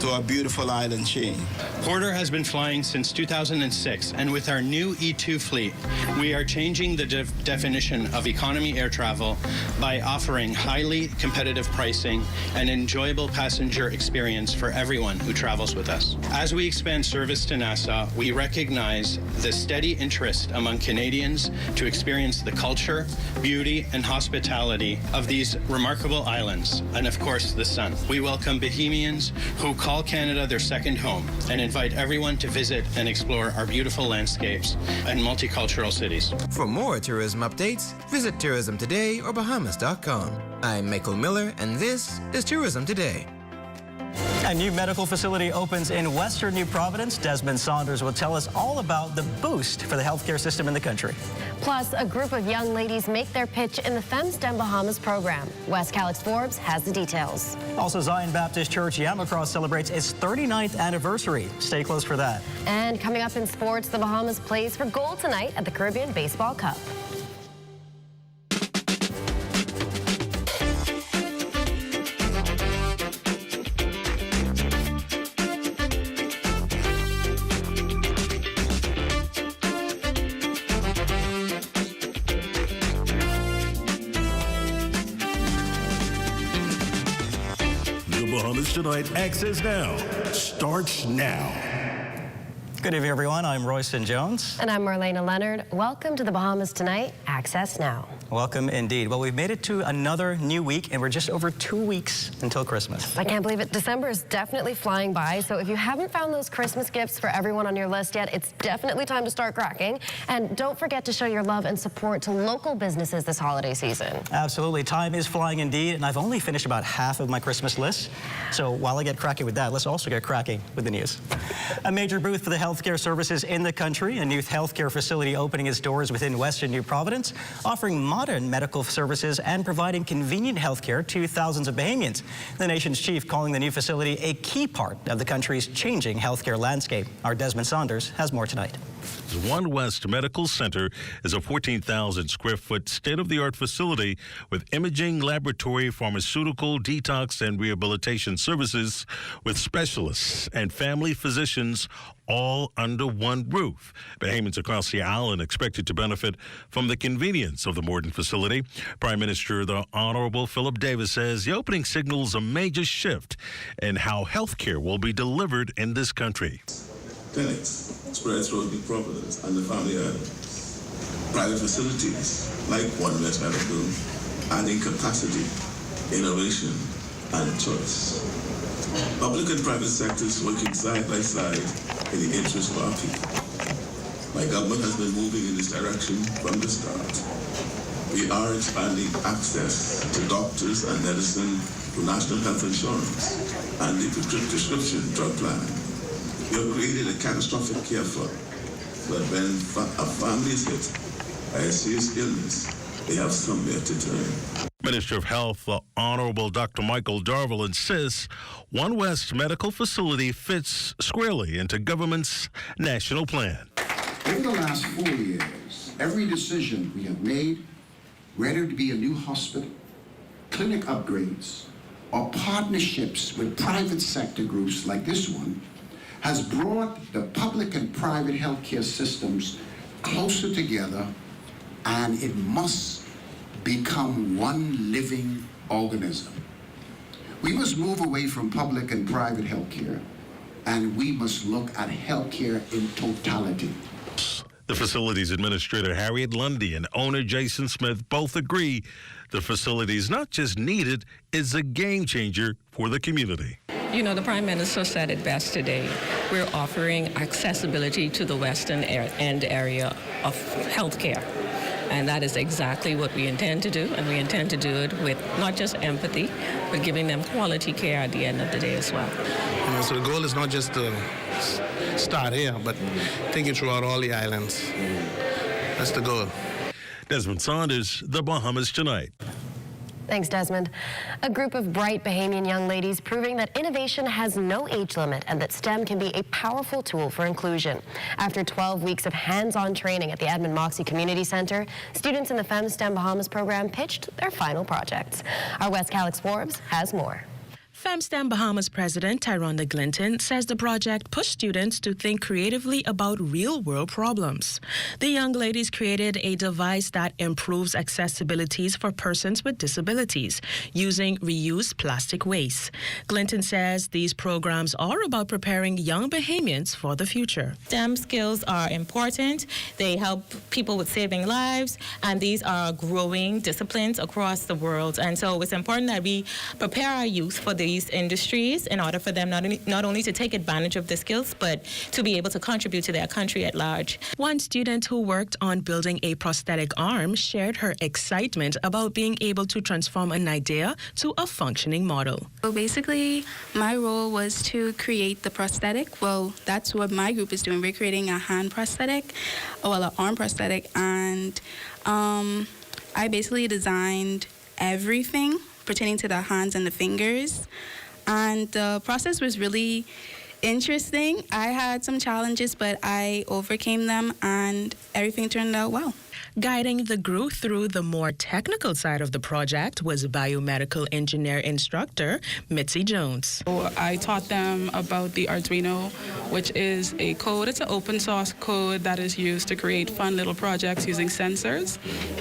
to our beautiful island chain. Porter has been flying since 2006, and with our new E2 fleet, we are changing the definition of economy air travel by offering highly competitive pricing and enjoyable passenger experience for everyone who travels with us. As we expand service to Nassau, we recognize the steady interest among Canadians to experience the culture, beauty, and hospitality of these remarkable islands, and of course, the sun. We welcome Bahamians who call Canada their second home and invite everyone to visit and explore our beautiful landscapes and multicultural cities. For more tourism updates, visit Tourism Today or Bahamas.com. I'm Michael Miller, and this is Tourism Today. A new medical facility opens in Western New Providence. Desmond Saunders will tell us all about the boost for the healthcare system in the country. Plus, a group of young ladies make their pitch in the FemSTEM Bahamas program. Wes Calix Forbes has the details. Also, Zion Baptist Church Yamacross celebrates its 39th anniversary. Stay close for that. And coming up in sports, the Bahamas plays for gold tonight at the Caribbean Baseball Cup. Bahamas Tonight Access Now starts now. Good evening, everyone. I'm Royston Jones. And I'm Marlena Leonard. Welcome to the Bahamas Tonight Access Now. Welcome indeed. Well, we've made it to another new week, and we're just over 2 weeks until Christmas. I can't believe it. December is definitely flying by, so if you haven't found those Christmas gifts for everyone on your list yet, it's definitely time to start cracking. And don't forget to show your love and support to local businesses this holiday season. Absolutely. Time is flying indeed, and I've only finished about half of my Christmas list. So while I get cracking with that, let's also get cracking with the news. A major boost for the healthcare services in the country. A new healthcare facility opening its doors within Western New Providence, offering modern medical services and providing convenient healthcare to thousands of Bahamians. The nation's chief calling the new facility a key part of the country's changing healthcare landscape. Our Desmond Saunders has more tonight. One West Medical Center is a 14,000 square foot state-of-the-art facility with imaging, laboratory, pharmaceutical, detox, and rehabilitation services with specialists and family physicians all under one roof. Bahamians across the island expected to benefit from the convenience of the modern facility. Prime Minister the Honorable Philip Davis says the opening signals a major shift in how health care will be delivered in this country. Clinics spread throughout New Providence and the Family Island. Private facilities like One West Medical, adding capacity, innovation, and choice. Public and private sectors working side by side in the interest of our people. My government has been moving in this direction from the start. We are expanding access to doctors and medicine through National Health Insurance and the prescription drug plan. We have created a catastrophic care fund, but when a family is hit by a serious illness, they have somewhere to turn. Minister of Health, the Honorable Dr. Michael Darville, insists One West Medical Facility fits squarely into government's national plan. Over the last 4 years, every decision we have made, whether it be a new hospital, clinic upgrades, or partnerships with private sector groups like this one, has brought the public and private healthcare systems closer together, and it must become one living organism. We must move away from public and private healthcare, and we must look at healthcare in totality. The facility's administrator, Harriet Lundy, and owner, Jason Smith, both agree the facility is not just needed, it's a game changer for the community. You know, the Prime Minister said it best today. We're offering accessibility to the Western End area of healthcare. And that is exactly what we intend to do, and we intend to do it with not just empathy, but giving them quality care at the end of the day as well. You know, so the goal is not just to start here, but thinking throughout all the islands. That's the goal. Desmond Saunders, The Bahamas Tonight. Thanks, Desmond. A group of bright Bahamian young ladies proving that innovation has no age limit and that STEM can be a powerful tool for inclusion. After 12 weeks of hands-on training at the Edmund Moxie Community Center, students in the FemSTEM Bahamas program pitched their final projects. Our West Calix Forbes has more. FemSTEM Bahamas President Tyronda Glinton says the project pushed students to think creatively about real-world problems. The young ladies created a device that improves accessibilities for persons with disabilities using reused plastic waste. Glinton says these programs are about preparing young Bahamians for the future. STEM skills are important. They help people with saving lives, and these are growing disciplines across the world. And so it's important that we prepare our youth for these industries in order for them not only to take advantage of the skills, but to be able to contribute to their country at large. One student who worked on building a prosthetic arm shared her excitement about being able to transform an idea to a functioning model. So basically, my role was to create the prosthetic. Well, that's what my group is doing. We're creating a hand prosthetic, well, an arm prosthetic, and I basically designed everything pertaining to the hands and the fingers. And the process was really interesting. I had some challenges, but I overcame them and everything turned out well. Guiding the group through the more technical side of the project was biomedical engineer instructor Mitzi Jones. I taught them about the Arduino, which is a code. It's an open source code that is used to create fun little projects using sensors.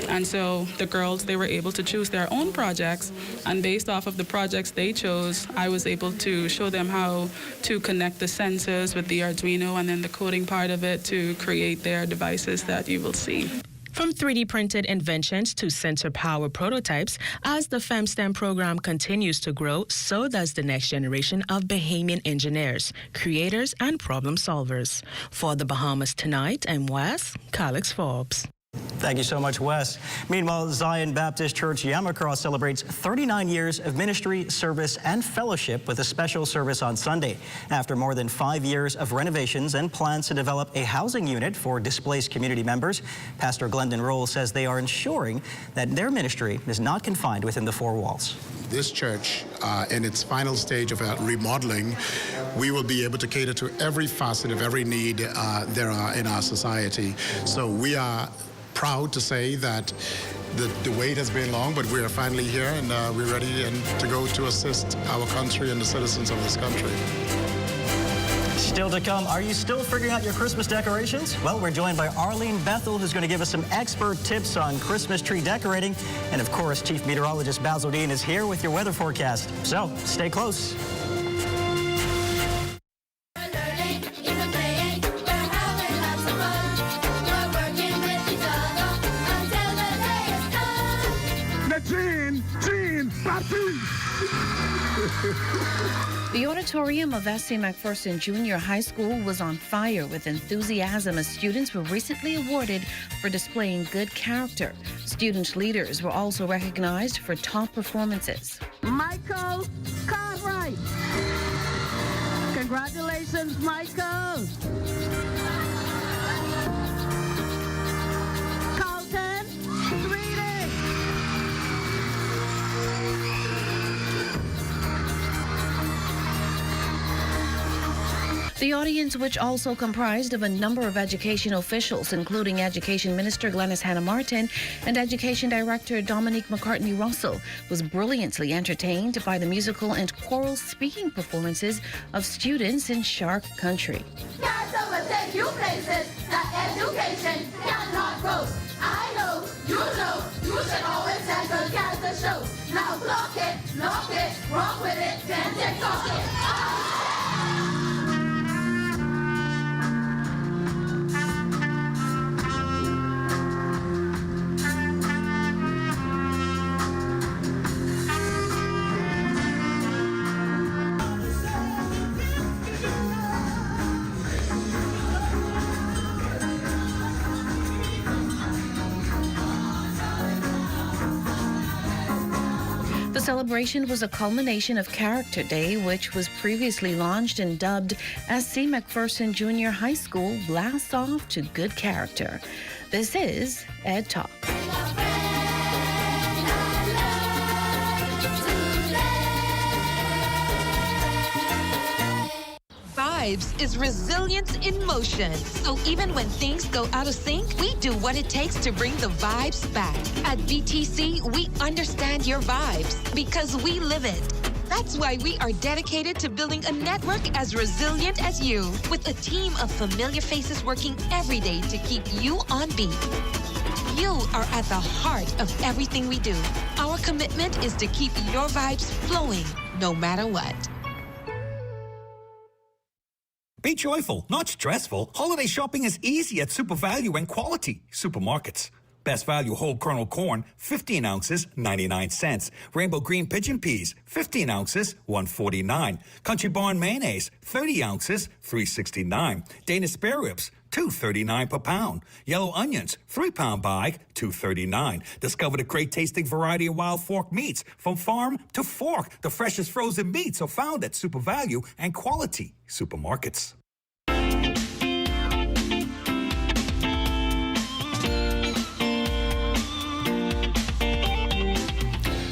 And so the girls, they were able to choose their own projects, and based off of the projects they chose, I was able to show them how to connect the sensors with the Arduino and then the coding part of it to create their devices that you will see. From 3D printed inventions to sensor power prototypes, as the FemSTEM program continues to grow, so does the next generation of Bahamian engineers, creators, and problem solvers. For the Bahamas Tonight, I'm Wes Calix Forbes. Thank you so much, Wes. Meanwhile, Zion Baptist Church Yamacraw celebrates 39 years of ministry, service, and fellowship with a special service on Sunday. After more than 5 years of renovations and plans to develop a housing unit for displaced community members, Pastor Glendon Roll says they are ensuring that their ministry is not confined within the four walls. This church, in its final stage of remodeling, we will be able to cater to every facet of every need there are in our society. So we are proud to say that the wait has been long, but we are finally here, and we're ready to go to assist our country and the citizens of this country. Still to come, are you still figuring out your Christmas decorations? Well, we're joined by Arlene Bethel, who's going to give us some expert tips on Christmas tree decorating. And of course, Chief Meteorologist Basil Dean is here with your weather forecast. So stay close. The auditorium of S.C. McPherson Junior High School was on fire with enthusiasm as students were recently awarded for displaying good character. Student leaders were also recognized for top performances. Michael Cartwright. Congratulations, Michael. Carlton Reading. The audience, which also comprised of a number of education officials, including Education Minister Glenys Hannah Martin and Education Director Dominique McCartney Russell, was brilliantly entertained by the musical and choral speaking performances of students in Shark Country. Cancer will take you places that education cannot go. I know, you should always have good cancer show. Now block it, rock with it, then TikTok it. celebration was a culmination of Character Day, which was previously launched and dubbed as C. McPherson Junior High School blasts off to good character. This is Ed Talk. Vibes is resilience in motion. So even when things go out of sync, we do what it takes to bring the vibes back. At BTC, we understand your vibes because we live it. That's why we are dedicated to building a network as resilient as you, with a team of familiar faces working every day to keep you on beat. You are at the heart of everything we do. Our commitment is to keep your vibes flowing, no matter what. Be joyful, not stressful. Holiday shopping is easy at Super Value and Quality Supermarkets. Best Value whole kernel corn, 15 ounces, 99 cents. Rainbow green pigeon peas, 15 ounces, 149. Country Barn mayonnaise, 30 ounces, 369. Danish spare ribs, $2.39 per pound. Yellow onions, 3-pound bag, $2.39. Discover the great tasting variety of Wild Fork meats from farm to fork. The freshest frozen meats are found at Super Value and Quality Supermarkets.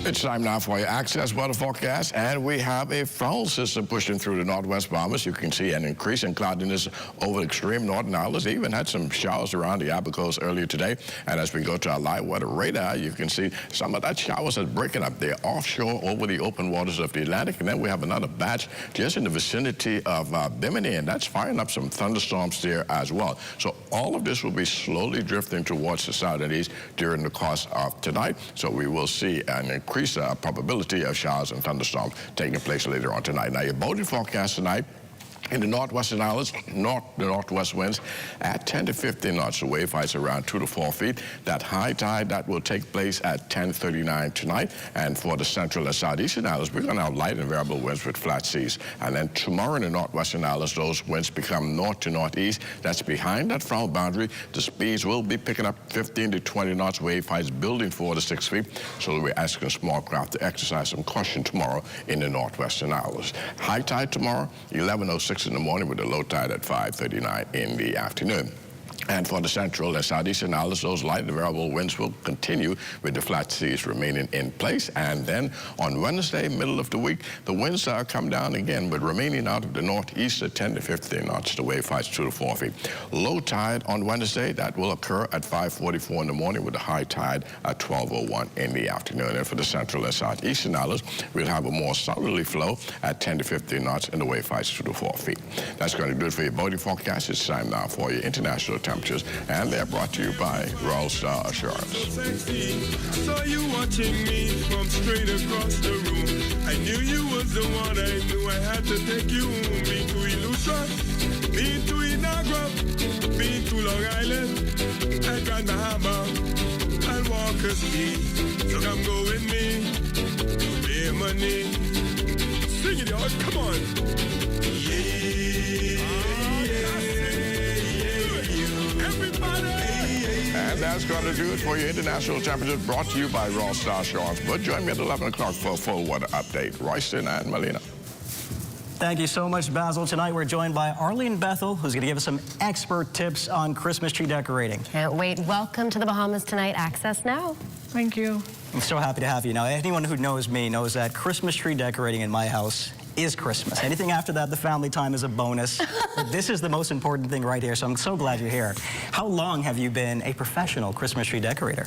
It's time now for your access weather forecast, and we have a foul system pushing through the northwest Bahamas. You can see an increase in cloudiness over the extreme northern islands. They even had some showers around the Abaco Coast earlier today. And as we go to our live weather radar, you can see some of that showers are breaking up there offshore over the open waters of the Atlantic. And then we have another batch just in the vicinity of Bimini, and that's firing up some thunderstorms there as well. So all of this will be slowly drifting towards the south and east during the course of tonight. So we will see an increased probability of showers and thunderstorms taking place later on tonight. Now, your boating forecast tonight. In the northwestern islands, the northwest winds at 10 to 15 knots. The wave heights around 2 to 4 feet. That high tide, that will take place at 10:39 tonight. And for the central and southeastern islands, we're going to have light and variable winds with flat seas. And then tomorrow in the northwestern islands, those winds become north to northeast. That's behind that frown boundary. The speeds will be picking up 15 to 20 knots. Wave heights building 4 to 6 feet. So we're asking small craft to exercise some caution tomorrow in the northwestern islands. High tide tomorrow, 11:06 in the morning with a low tide at 5:39 in the afternoon. And for the central and southeastern islands, those light and variable winds will continue with the flat seas remaining in place. And then on Wednesday, middle of the week, the winds come down again, but remaining out of the northeast at 10 to 15 knots. The wave heights 2 to 4 feet. Low tide on Wednesday, that will occur at 5:44 in the morning with a high tide at 12:01 in the afternoon. And for the central and southeastern islands, we'll have a more southerly flow at 10 to 15 knots and the wave heights 2 to 4 feet. That's going to do it for your boating forecast. It's time now for your international temperatures, and they're brought to you by Royal Star Assurance. Saw you watching me from straight across the room. I knew you was the one. I knew I had to take you home. Been to Illusion, been to Inagua, been to Long Island, and Grand Bahama, and Walker's Key. So come go with me to Bimini. Sing it, y'all. Come on. And that's going to do it for your international temperatures, brought to you by Raw Star Assurance. But join me at 11 o'clock for a full weather update. Royston and Melina. Thank you so much, Basil. Tonight we're joined by Arlene Bethel, who's going to give us some expert tips on Christmas tree decorating. Can't wait. Welcome to the Bahamas Tonight. Access now. Thank you. I'm so happy to have you. Now, anyone who knows me knows that Christmas tree decorating in my house is Christmas. Anything after that, the family time is a bonus. But this is the most important thing right here, so I'm so glad you're here. How long have you been a professional Christmas tree decorator?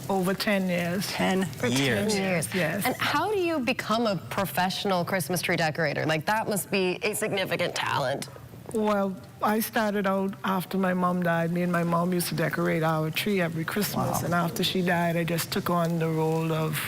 Over 10 years. 10 years. 10 years. Yes. And how do you become a professional Christmas tree decorator? Like, that must be a significant talent. Well, I started out after my mom died. Me and my mom used to decorate our tree every Christmas. Wow. And after she died, I just took on the role of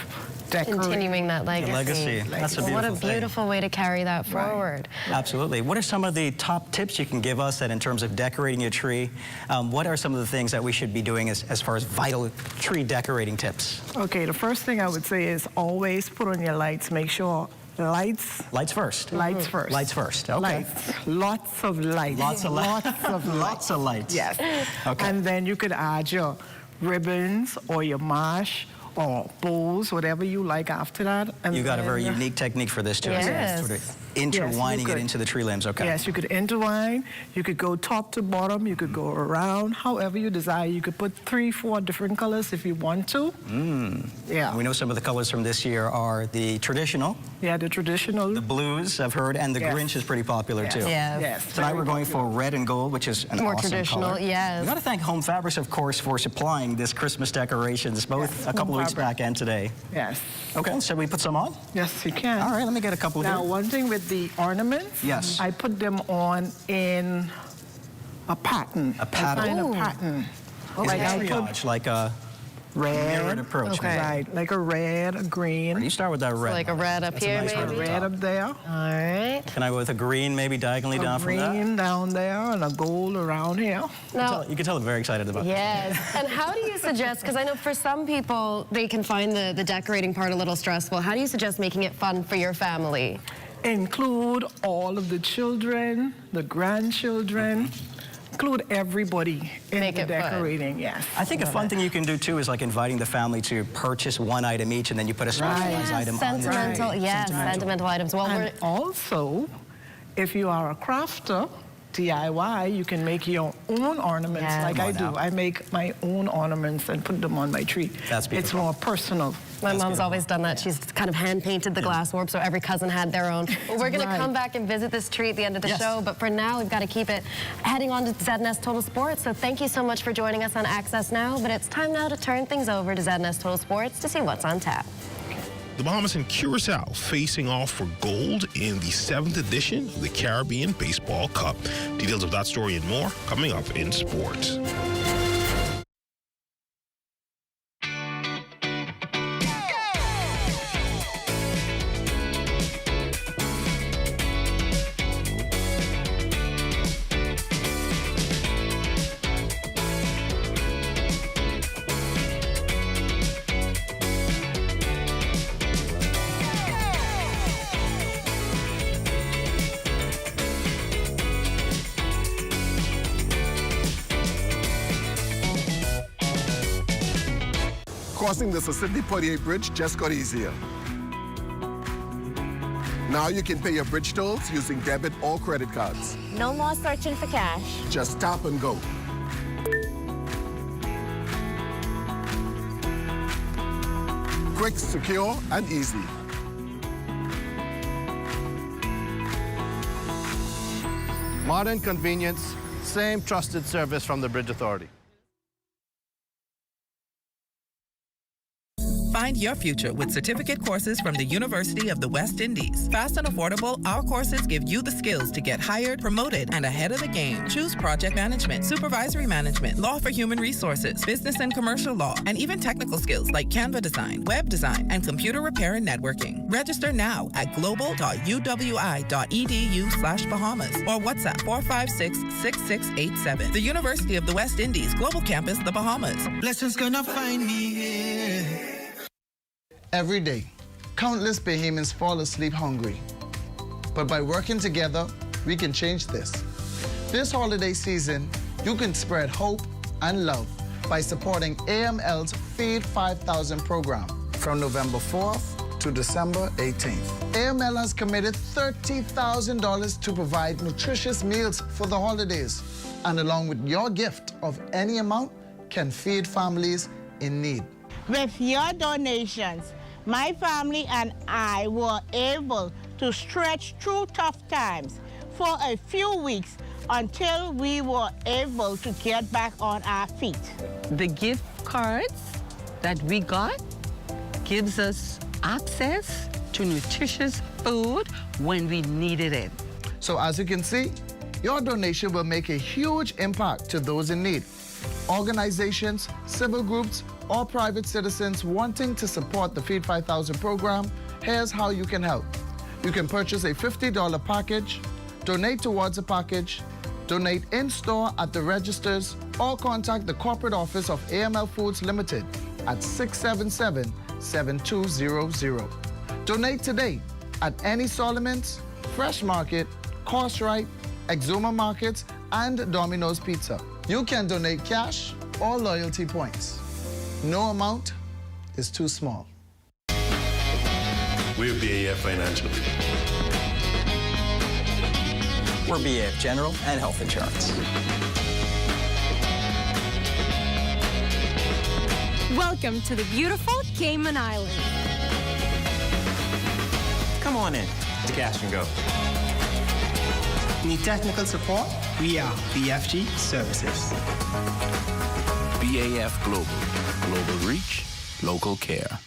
decorating. Continuing that legacy. Legacy. That's a beautiful What a thing. beautiful way to carry that forward. Absolutely. What are some of the top tips you can give us that in terms of decorating your tree? What are some of the things that we should be doing as far as vital tree decorating tips? Okay, the first thing I would say is always put on your lights. Make sure lights. Lights first. Lights first. Lights first. Okay. Lights. Lots of lights. Lots of lights. Lots of lights. Lots of lights. Yes. Okay. And then you could add your ribbons or your marsh or bows, whatever you like after that. And You got a very then, unique technique for this, too. Yes. Sort of intertwining it into the tree limbs, okay. Yes, you could intertwine, you could go top to bottom, you could go around, however you desire. You could put 3, 4 different colors if you want to. Yeah. We know some of the colors from this year are the traditional. Yeah, the traditional. The blues, I've heard, and the Yes. Grinch is pretty popular, Yes. too. Yes. Yes, Tonight very we're going for red and gold, which is an More awesome traditional, color. yes. We got to thank Home Fabrics, of course, for supplying this Christmas decorations, both a couple of weeks back and today. Yes. Okay, shall we put some on? Yes, you can. All right, let me get a couple Now, here. one thing with the ornaments, Yes. I put them on in a pattern. A pattern. I find Ooh. a pattern. It's Like a I put triage, like a mirrored approach. Okay. Right, like a red, a green. You start with that red. like a red up That's a here, nice maybe? red Red top. up there. All right. Can I go with a green, maybe diagonally down from that? Green down there and a gold around here. Now, You can tell I'm very excited about yes. And how do you suggest, because I know for some people, they can find the decorating part a little stressful. How do you suggest making it fun for your family? Include all of the children, the grandchildren, include everybody in Make the it fun. decorating, yes. I think a fun thing you can do, too, is like inviting the family to purchase one item each, and then you put a specialized item on there. Sentimental, yes, sentimental items. Well, And also, if you are a crafter, DIY, you can make your own ornaments Yeah. like Come I on do. now. I make my own ornaments and put them on my tree. That's It's beautiful. more personal. my mom's always done that. She's kind of hand-painted the glass orb, so every cousin had their own. Well, we're going to come back and visit this tree at the end of the show, but for now, we've got to keep it heading on to ZNS Total Sports. So thank you so much for joining us on Access Now, but it's time now to turn things over to ZNS Total Sports to see what's on tap. The Bahamas and Curacao facing off for gold in the 7th edition of the Caribbean Baseball Cup. Details of that story and more coming up in sports. Crossing the Sidney Poitier Bridge just got easier. Now you can pay your bridge tolls using debit or credit cards. No more searching for cash. Just tap and go. Quick, secure, and easy. Modern convenience, same trusted service from the Bridge Authority. Find your future with certificate courses from the University of the West Indies. Fast and affordable, our courses give you the skills to get hired, promoted, and ahead of the game. Choose project management, supervisory management, law for human resources, business and commercial law, and even technical skills like Canva design, web design, and computer repair and networking. Register now at global.uwi.edu/Bahamas or WhatsApp 456-6687. The University of the West Indies, Global Campus, the Bahamas. Blessings gonna find me here. Every day, countless Bahamians fall asleep hungry. But by working together, we can change this. This holiday season, you can spread hope and love by supporting AML's Feed 5,000 program from November 4th to December 18th. AML has committed $30,000 to provide nutritious meals for the holidays, and along with your gift of any amount, can feed families in need. With your donations, my family and I were able to stretch through tough times for a few weeks until we were able to get back on our feet. The gift cards that we got gives us access to nutritious food when we needed it. So as you can see, your donation will make a huge impact to those in need. Organizations, civil groups, or private citizens wanting to support the Feed 5,000 program, here's how you can help. You can purchase a $50 package, donate towards a package, donate in-store at the registers, or contact the corporate office of AML Foods Limited at 677-7200. Donate today at any Solomon's, Fresh Market, Course-Right, Exuma Markets, and Domino's Pizza. You can donate cash or loyalty points. No amount is too small. We're BAF Financial. We're BAF General and Health Insurance. Welcome to the beautiful Cayman Islands. Come on in to Cash and Go. Need technical support? We are BFG Services. BAF Global. Global reach, local care.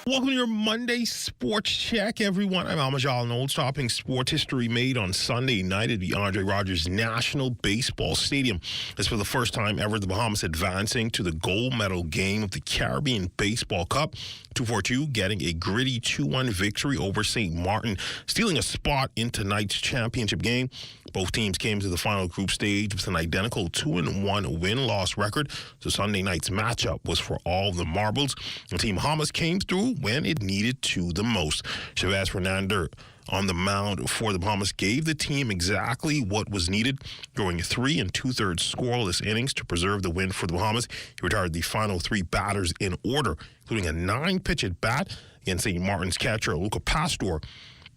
Welcome to your Monday Sports Check, everyone. I'm Almajal Knowles, topping sports history made on Sunday night at the Andre Rogers National Baseball Stadium. It's for the first time ever the Bahamas advancing to the gold medal game of the Caribbean Baseball Cup. 2-4-2 getting a gritty 2-1 victory over St. Martin, stealing a spot in tonight's championship game. Both teams came to the final group stage with an identical 2-1 win-loss record, so Sunday night's matchup was for all the marbles. And Team Bahamas came through when it needed to the most. Chavez Fernandez on the mound for the Bahamas gave the team exactly what was needed, going 3 2/3 scoreless innings to preserve the win for the Bahamas. He retired the final 3 batters in order, including a 9-pitch at bat against St. Martin's catcher Luca Pastor,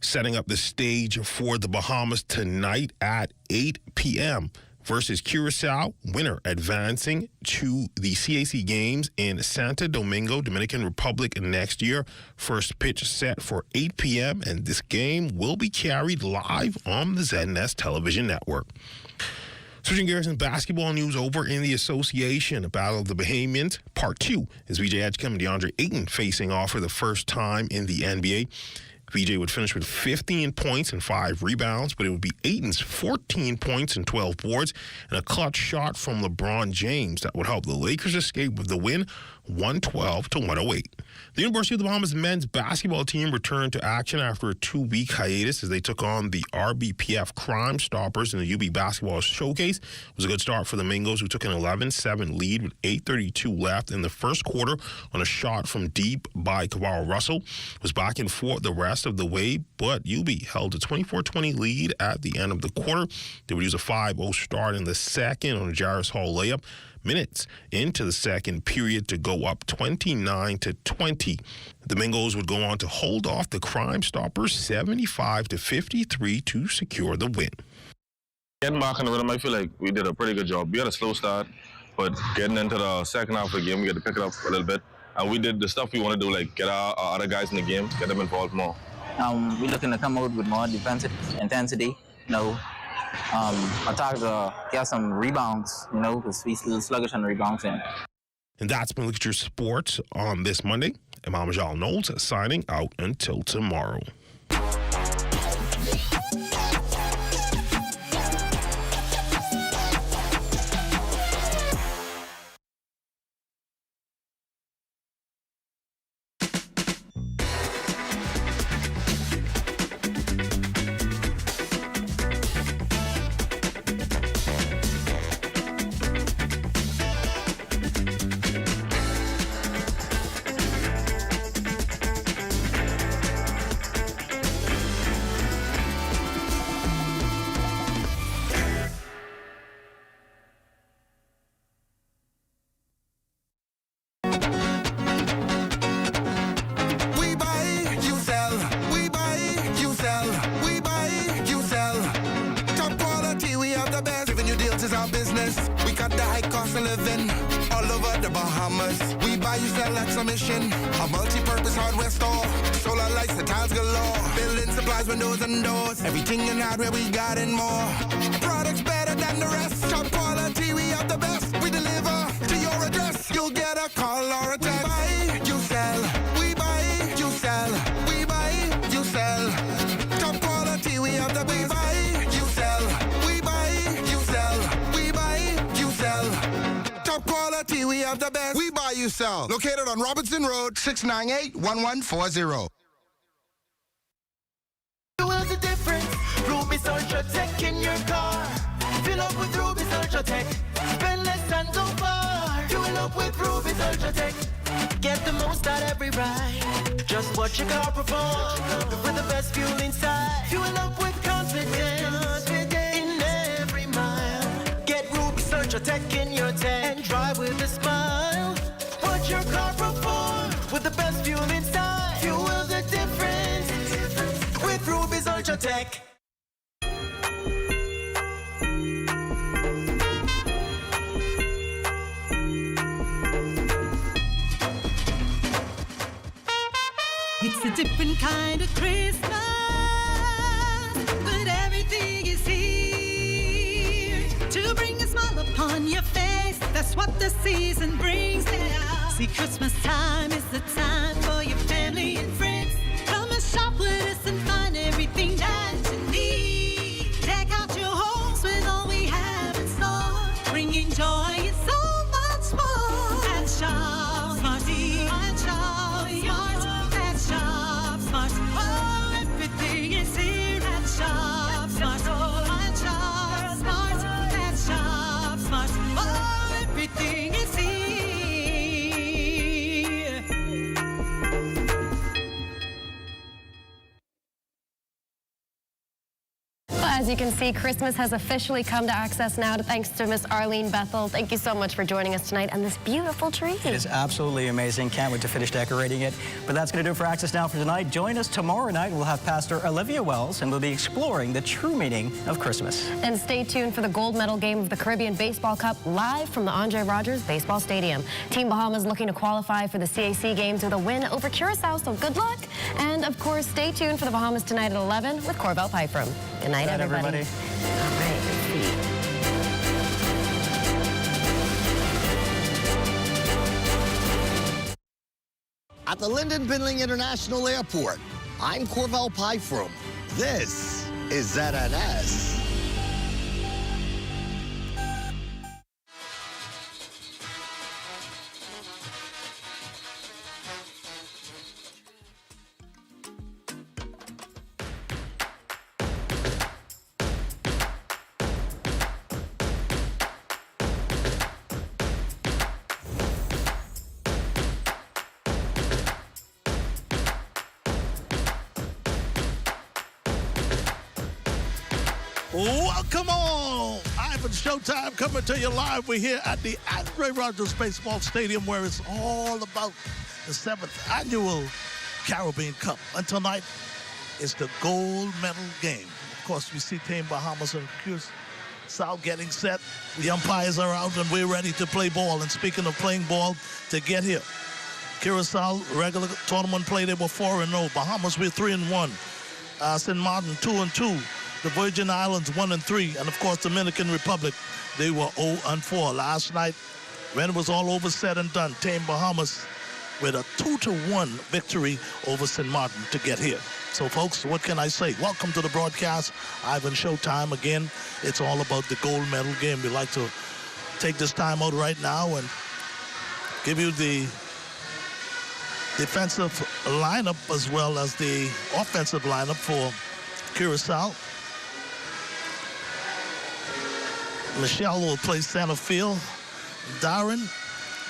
setting up the stage for the Bahamas tonight at 8 p.m. versus Curacao, winner advancing to the CAC games in Santo Domingo, Dominican Republic next year. First pitch set for 8 p.m., and this game will be carried live on the ZNS television network. Switching gears in basketball news over in the association, a battle of the Bahamians, Part 2, is VJ Edgecombe and DeAndre Ayton facing off for the first time in the NBA. VJ would finish with 15 points and 5 rebounds, but it would be Ayton's 14 points and 12 boards and a clutch shot from LeBron James that would help the Lakers escape with the win, 112-108. The University of the Bahamas men's basketball team returned to action after a 2-week hiatus as they took on the RBPF Crime Stoppers in the UB Basketball Showcase. It was a good start for the Mingos, who took an 11-7 lead with 8:32 left in the first quarter on a shot from deep by Kavara Russell. It was back and forth the rest of the way, but UB held a 24-20 lead at the end of the quarter. They would use a 5-0 start in the second on a Jairus Hall layup. Minutes into the second period to go up 29-20. The Mingos would go on to hold off the Crime Stoppers 75-53 to secure the win. Getting back in the rhythm, I feel like we did a pretty good job. We had a slow start, but getting into the second half of the game, we got to pick it up a little bit. And we did the stuff we want to do, like get our other guys in the game, get them involved more. We're looking to come out with more defensive intensity, attack get some rebounds, because we're still sluggish on rebounds. And that's been Look at Your Sports on this Monday. I'm Almajal Knowles signing out until tomorrow. A multi-purpose hardware store. Solar lights, the tiles galore. Building supplies, windows and doors. Everything in hardware, we got and more. Products better than the rest. Top quality, we have the best. We deliver to your address. You'll get a call or a text. We buy, you sell. We buy, you sell. We buy, you sell. Top quality, we have the best. We buy, you sell. We buy, you sell. We buy, you sell. Top quality, we have the best. We buy, you sell. Located on Robinson Road, 698-1140. Feel the difference. Ruby's Ultra Tech in your car. Fill up with Ruby's Ultra Tech. Spend less and go far. Fuel up with Ruby's Ultra Tech. Get the most out every ride. Just watch your car perform with the best fuel inside. Fuel up with confidence. Ultratech in your tank and drive with a smile. Put your car from form with the best fuel inside. Fuel the difference with Ruby's Ultratech. It's a different kind of Christmas, but everything is here to bring a smile upon your face. That's what the season brings now. See, Christmas time is the time for your family and friends. Come and shop with us and find everything that you need. Deck out your homes with all we have in store, bringing joy and so much more. And shop Smarty, and shop Smart, and shop Smart. Oh, everything is here at Shop Smart. And shop Smart, and shop Smart. Oh, everything is here. As you can see, Christmas has officially come to Access now, thanks to Miss Arlene Bethel. Thank you so much for joining us tonight and this beautiful tree. It is absolutely amazing. Can't wait to finish decorating it. But that's going to do it for Access Now for tonight. Join us tomorrow night. We'll have Pastor Olivia Wells, and we'll be exploring the true meaning of Christmas. And stay tuned for the gold medal game of the Caribbean Baseball Cup live from the Andre Rogers Baseball Stadium. Team Bahamas looking to qualify for the CAC games with a win over Curacao, so good luck. And, of course, stay tuned for the Bahamas tonight at 11 with Corbell Pyfrom. Good night, everybody. All right, At the Lyndon Bindling International Airport, I'm Corbell Pyfrom. This is ZNS. Welcome all! Ivan Showtime coming to you live. We're here at the Andre Rogers Baseball Stadium where it's all about the 7th annual Caribbean Cup. And tonight is the gold medal game. Of course, we see Team Bahamas and Curacao getting set. The umpires are out and we're ready to play ball. And speaking of playing ball, to get here, Curacao regular tournament play, they were 4-0. Bahamas, we're 3-1. St. Martin, 2-2. The Virgin Islands 1-3, and of course Dominican Republic, they were 0-4. Last night, when it was all over said and done, Team Bahamas with a 2-1 victory over St. Martin to get here. So folks, what can I say? Welcome to the broadcast. Ivan Showtime again. It's all about the gold medal game. We like to take this time out right now and give you the defensive lineup as well as the offensive lineup for Curacao. Michelle will play center field. Darren,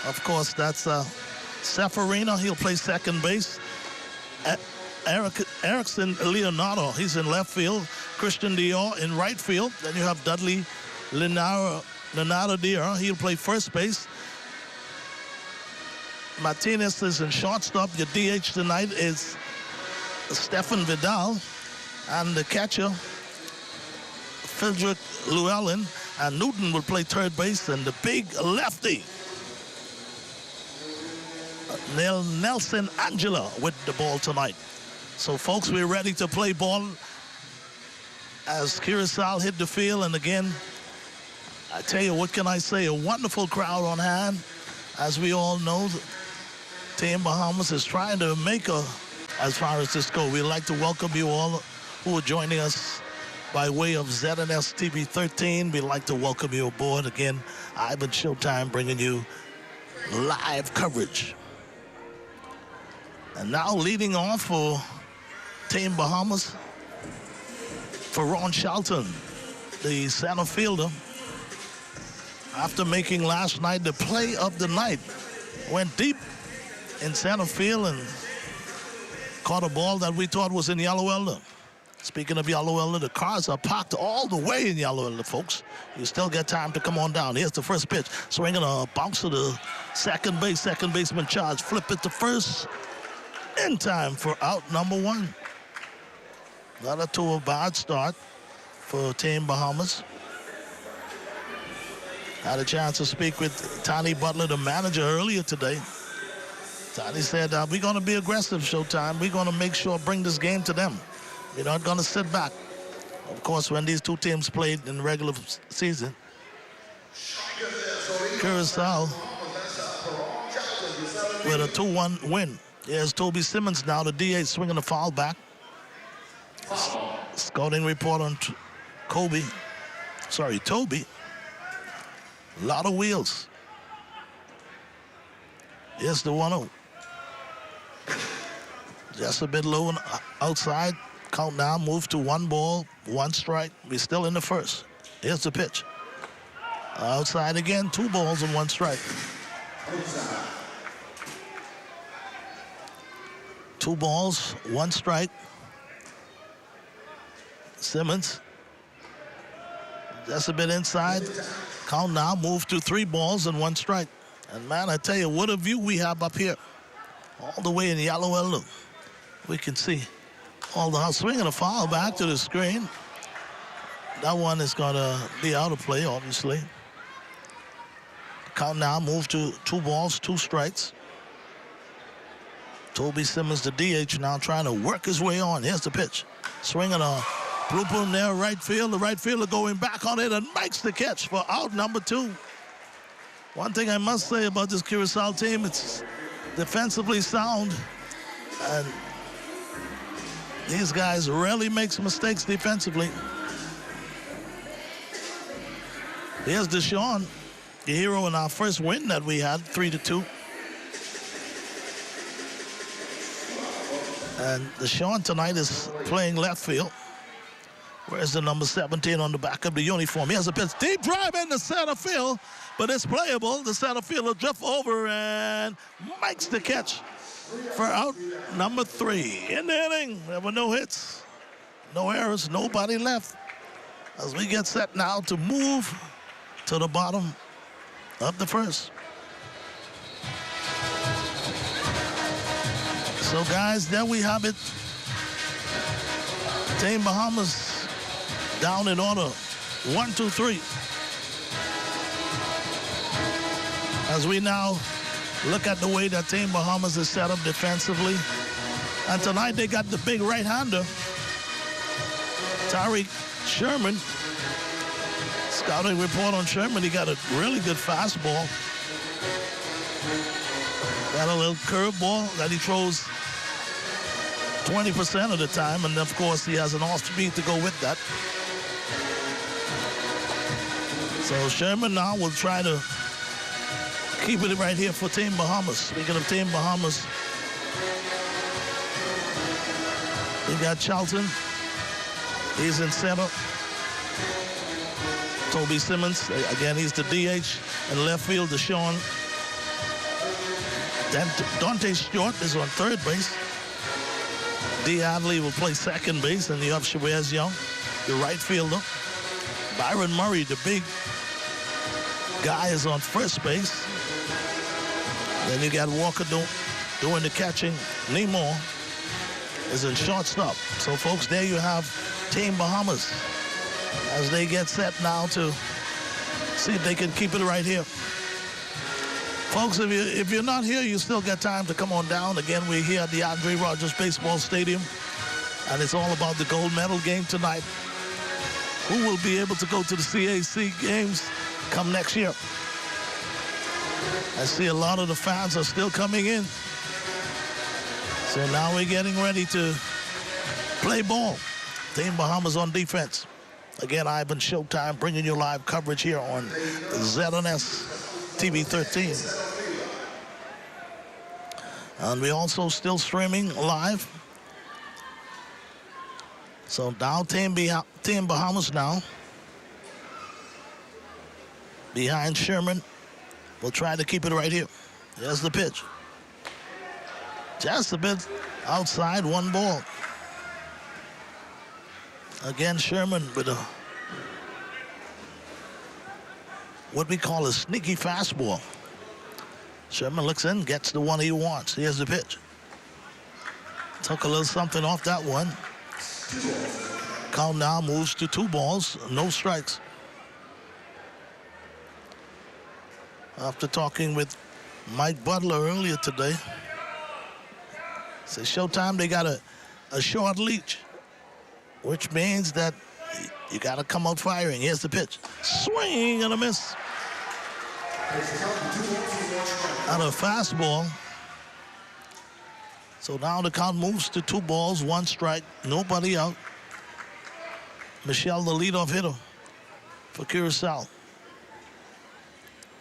of course, that's Seferino. He'll play second base. Erickson Leonardo, he's in left field. Christian Dior in right field. Then you have Dudley Leonardo Dior. He'll play first base. Martinez is in shortstop. Your DH tonight is Stefan Vidal. And the catcher, Frederick Llewellyn. And Newton will play third base, and the big lefty, Nelson Angela, with the ball tonight. So, folks, we're ready to play ball as Curacao hit the field. And again, I tell you, what can I say? A wonderful crowd on hand. As we all know, Team Bahamas is trying to make as far as this goes. We'd like to welcome you all who are joining us by way of ZNS TV 13. We'd like to welcome you aboard. Again, Ivan Showtime bringing you live coverage. And now leading off for Team Bahamas, for Ron Shelton, the center fielder. After making last night the play of the night, went deep in center field and caught a ball that we thought was in yellow elder. Speaking of Yellow Elder, the cars are parked all the way in Yellow Elder, folks. You still get time to come on down. Here's the first pitch. Swinging a bounce to the second base. Second baseman charge. Flip it to first. In time for out number 1. Not a bad start for Team Bahamas. Had a chance to speak with Tony Butler, the manager, earlier today. Tony said, we're going to be aggressive, Showtime. We're going to make sure bring this game to them. We're not going to sit back. Of course, when these two teams played in the regular season, Curacao with a 2-1 win. Here's Toby Simmons now, the DH, swinging the foul back. Scouting report on Toby. A lot of wheels. Here's the 1-0. Just a bit low and outside. Count now, move to 1 ball, 1 strike. We're still in the first. Here's the pitch. Outside again, 2 balls and 1 strike. 2 balls, 1 strike. Simmons. Just a bit inside. Count now, move to 3 balls and 1 strike. And man, I tell you, what a view we have up here. All the way in Yellow Elder. We can see all the house swinging a foul back to the screen. That one is going to be out of play, obviously. Count now, move to 2 balls, 2 strikes. Toby Simmons, the DH, now trying to work his way on. Here's the pitch. Swinging a blooper in there, right field. The right fielder going back on it and makes the catch for out number 2. One thing I must say about this Curacao team, it's defensively sound. And these guys rarely make mistakes defensively. Here's Deshaun, the hero in our first win that we had, 3-2. And Deshaun tonight is playing left field. Where's the number 17 on the back of the uniform? He has a pitch. Deep drive in the center field, but it's playable. The center fielder drifts over and makes the catch for out number 3. In the inning, there were no hits, no errors, nobody left. As we get set now to move to the bottom of the first. So guys, there we have it. Team Bahamas down in order, 1, 2, 3. As we now look at the way that Team Bahamas is set up defensively. And tonight they got the big right-hander, Tariq Sherman. Scouting report on Sherman, he got a really good fastball. Got a little curveball that he throws 20% of the time, and of course he has an off speed to go with that. So Sherman now will try to keep it right here for Team Bahamas. Speaking of Team Bahamas, we got Charlton. He's in center. Toby Simmons, again, he's the DH. And left field, Deshaun. Dante Stewart is on third base. D. Adley will play second base, and you have Chavez Young, the right fielder. Byron Murray, the big guy, is on first base. Then you got Walker doing the catching. Nemore is in shortstop. So, folks, there you have Team Bahamas as they get set now to see if they can keep it right here. Folks, if you're not here, you still got time to come on down. Again, we're here at the Andre Rogers Baseball Stadium, and it's all about the gold medal game tonight. Who will be able to go to the CAC games come next year? I see a lot of the fans are still coming in. So now we're getting ready to play ball. Team Bahamas on defense. Again, Ivan Showtime bringing you live coverage here on ZNS TV 13. And we're also still streaming live. So now Team Bahamas now. Behind Sherman. We'll try to keep it right here. There's the pitch. Just a bit outside, 1 ball. Again, Sherman with what we call a sneaky fastball. Sherman looks in, gets the one he wants. Here's the pitch. Took a little something off that one. Count now moves to 2 balls, no strikes. After talking with Mike Butler earlier today, says Showtime, they got a short leash, which means that you got to come out firing. Here's the pitch. Swing and a miss. On a fastball. So now the count moves to 2 balls, 1 strike, nobody out. Michelle, the leadoff hitter for Curacao.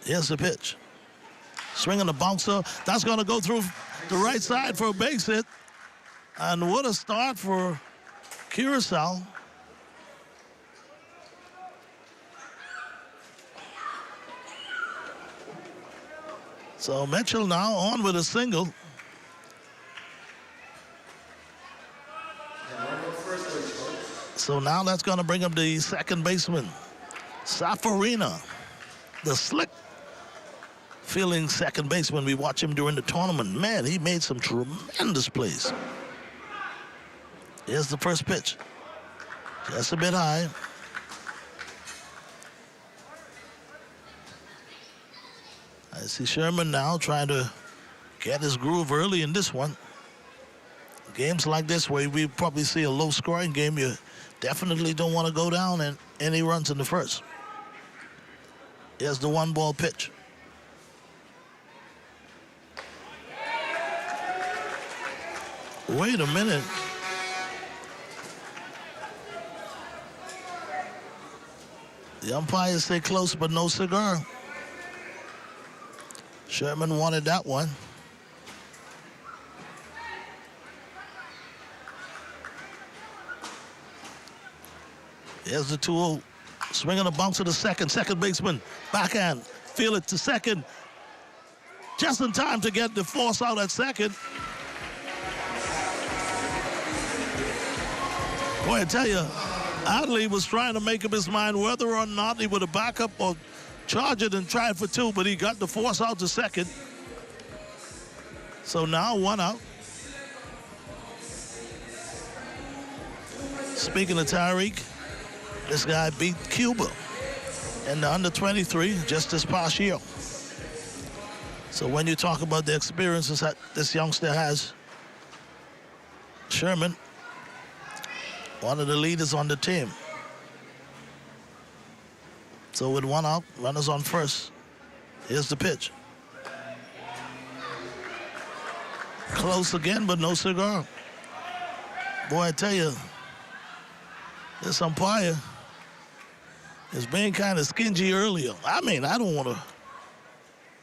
Here's the pitch. Swing and a bouncer. That's going to go through the right side for a base hit. And what a start for Curacao. So Mitchell now on with a single. So now that's going to bring up the second baseman, Safarina, the slick feeling second baseman. We watch him during the tournament. Man, he made some tremendous plays. Here's the first pitch. Just a bit high. I see Sherman now trying to get his groove early in this one. Games like this where we probably see a low-scoring game, you definitely don't want to go down and any runs in the first. Here's the 1-ball pitch. Wait a minute. The umpires say close, but no cigar. Sherman wanted that one. Here's the 2-0. Swing on a bounce to the second. Second baseman, backhand. Feel it to second. Just in time to get the force out at second. Boy, I tell you, Adley was trying to make up his mind whether or not he would have back up or charge it and try it for 2, but he got the force out to second. So now 1 out. Speaking of Tyreek, this guy beat Cuba in the under-23 just this past year. So when you talk about the experiences that this youngster has, Sherman, one of the leaders on the team. So with 1 out, runners on first. Here's the pitch. Close again, but no cigar. Boy, I tell you, this umpire is being kind of stingy earlier. I mean, I don't want to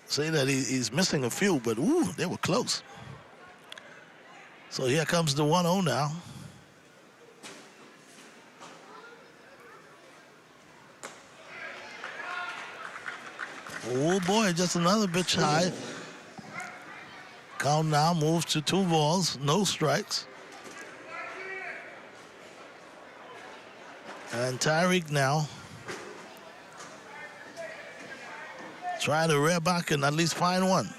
say that he's missing a few, but ooh, they were close. So here comes the 1-0 now. Oh boy, just another pitch high. Count now moves to 2 balls, no strikes. And Tyreek now trying to rear back and at least find one.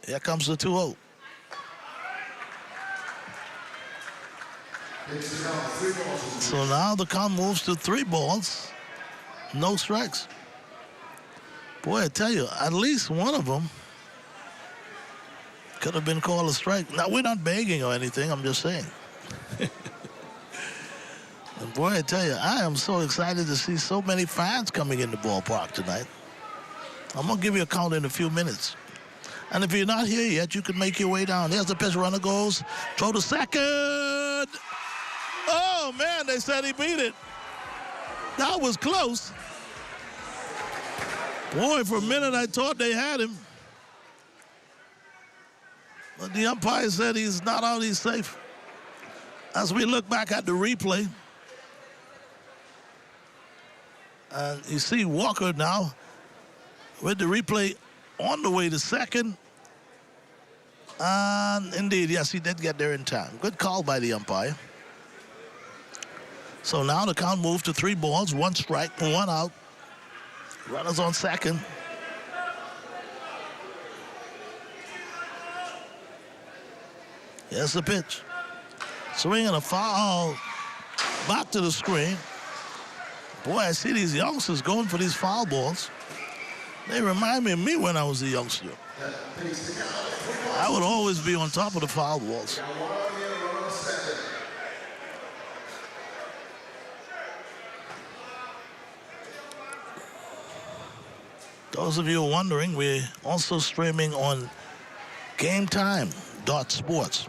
Here comes the 2-0. So now the count moves to 3 balls, no strikes. Boy, I tell you, at least one of them could have been called a strike. Now, we're not begging or anything, I'm just saying. And boy, I tell you, I am so excited to see so many fans coming in the ballpark tonight. I'm going to give you a count in a few minutes. And if you're not here yet, you can make your way down. Here's the pitch, runner goes, throw to second. Oh, man, they said he beat it. That was close. Boy, for a minute, I thought they had him. But the umpire said he's not out, he's safe. As we look back at the replay, and you see Walker now with the replay on the way to second. And indeed, yes, he did get there in time. Good call by the umpire. So now the count moved to 3 balls, 1 strike, 1 out. Runners on second. Here's the pitch. Swing and a foul. Back to the screen. Boy, I see these youngsters going for these foul balls. They remind me of me when I was a youngster. I would always be on top of the foul balls. Those of you who are wondering, we're also streaming on GameTime.Sports.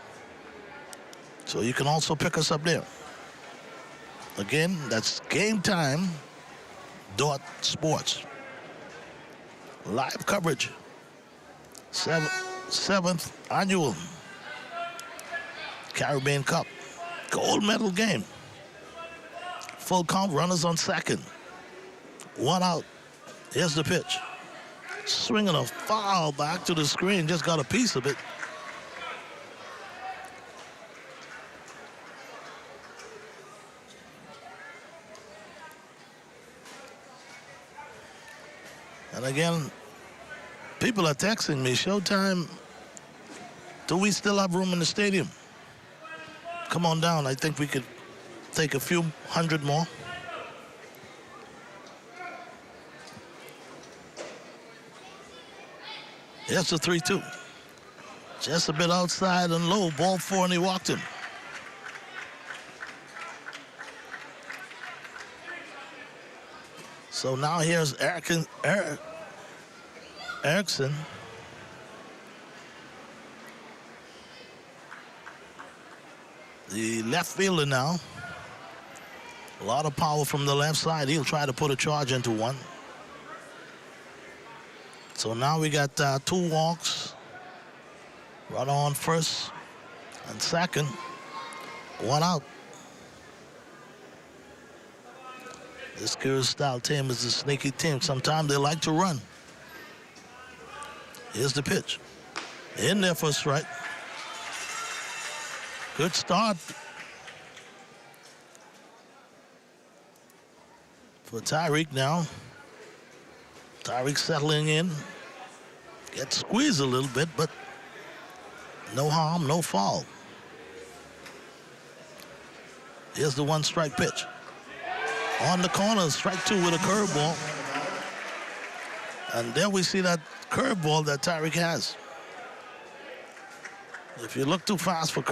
So you can also pick us up there. Again, that's GameTime.Sports. Live coverage. 7th annual Caribbean Cup. Gold medal game. Full count, runners on second. 1 out. Here's the pitch. Swinging a foul back to the screen. Just got a piece of it. And again, people are texting me, Showtime, do we still have room in the stadium? Come on down. I think we could take a few hundred more. Here's the 3-2. Just a bit outside and low. Ball 4, and he walked him. So now here's Erickson. The left fielder now. A lot of power from the left side. He'll try to put a charge into one. So now we got 2 walks. Runner on first and second. 1 out. This Curious Style team is a sneaky team. Sometimes they like to run. Here's the pitch. In there for a strike. Good start for Tyreek now. Tyreek settling in. Gets squeezed a little bit, but no harm, no foul. Here's the 1-strike pitch. On the corner, strike 2 with a curveball. And there we see that curveball that Tyreek has. If you look too fast for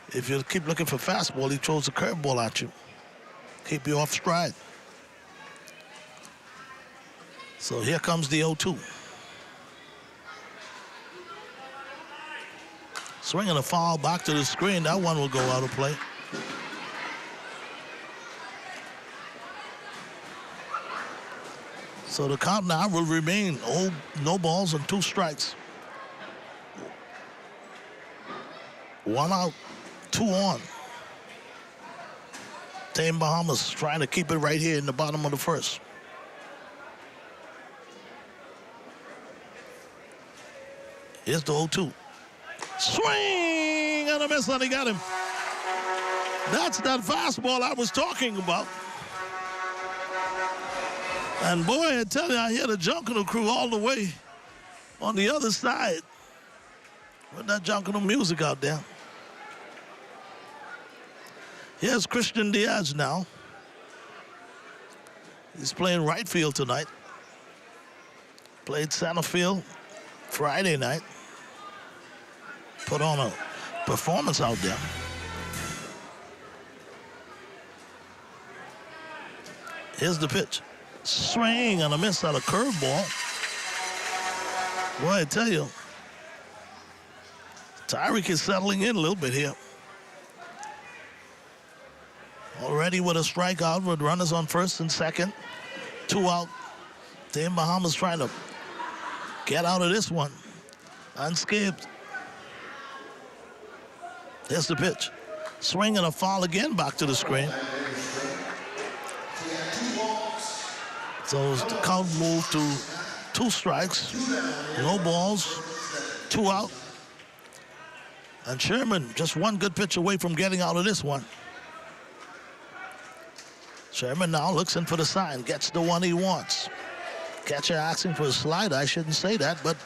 if you keep looking for fastball, he throws a curveball at you. Keep you off stride. So here comes the 0-2. Swinging a foul back to the screen. That one will go out of play. So the count now will remain no balls and 2 strikes. 1 out, 2 on. Team Bahamas trying to keep it right here in the bottom of the first. Here's the 0-2. Swing and a miss, and he got him. That's that fastball I was talking about. And boy, I tell you, I hear the Junkanoo crew all the way on the other side with that Junkanoo music out there. Here's Christian Diaz now. He's playing right field tonight. Played center field Friday night. Put on a performance out there. Here's the pitch. Swing and a miss out of curveball. Boy, I tell you, Tyreek is settling in a little bit here. Already with a strikeout with runners on first and second. 2 out. Team Bahamas trying to get out of this one unscathed. Here's the pitch. Swing and a foul again back to the screen. So the count moved to 2 strikes, no balls, 2 out. And Sherman just one good pitch away from getting out of this one. Sherman now looks in for the sign, gets the one he wants. Catcher asking for a slider. I shouldn't say that, but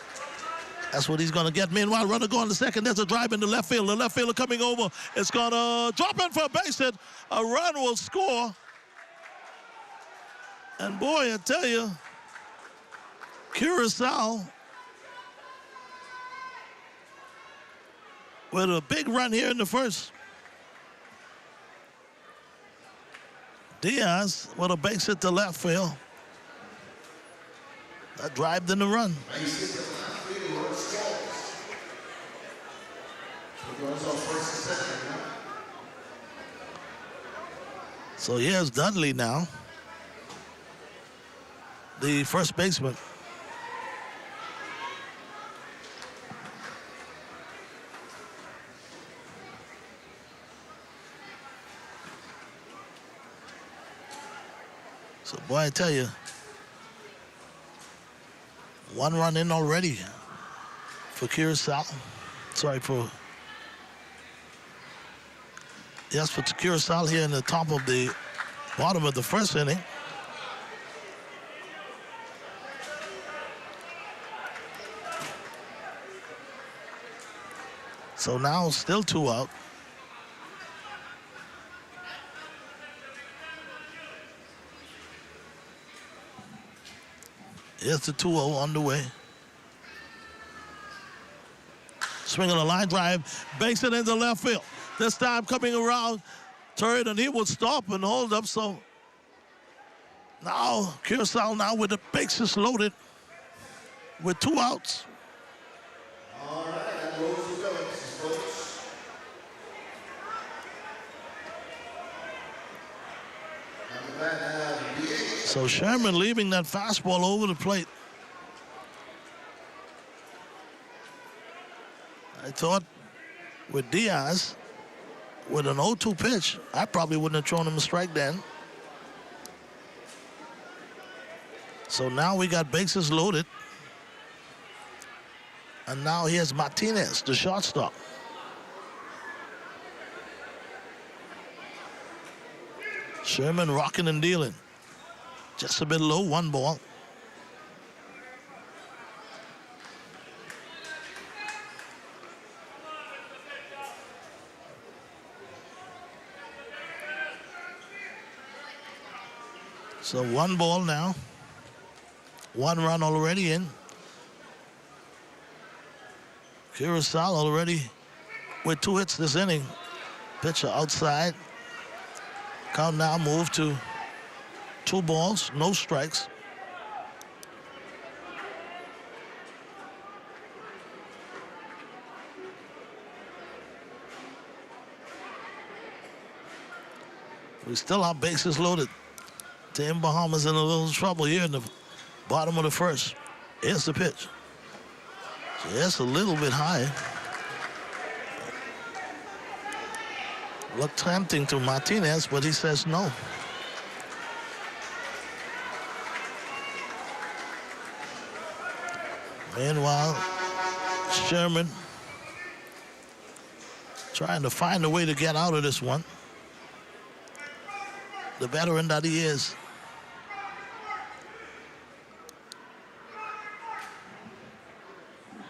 that's what he's going to get. Meanwhile, runner going to second. There's a drive into left field. The left fielder coming over. It's going to drop in for a base hit. A run will score. And boy, I tell you, Curacao with a big run here in the first. Diaz with a base hit to left field. That drive in the run. So here's Dudley now, the first baseman. So boy, I tell you, one run in already for Curacao. Sorry for, yes, for Curacao here in the top of the bottom of the first inning. So now still 2 out. Here's the 2-0 on the way. Swing on a line drive, banks it into left field. This time coming around, turn, and he will stop and hold up. So now Curacao now with the bases loaded with 2 outs. All right, that goes to Phillips, folks. So Sherman leaving that fastball over the plate. I thought with Diaz, with an 0-2 pitch, I probably wouldn't have thrown him a strike then. So now we got bases loaded. And now here's Martinez, the shortstop. Sherman rocking and dealing. Just a bit low, 1 ball. So 1 ball now. 1 run already in. Curacao already with 2 hits this inning. Pitcher outside. Count now moved to 2 balls, no strikes. We still have bases loaded. Team Bahamas in a little trouble here in the bottom of the first. Here's the pitch. So that's a little bit high. Looked tempting to Martinez, but he says no. Meanwhile, Sherman trying to find a way to get out of this one. The veteran that he is.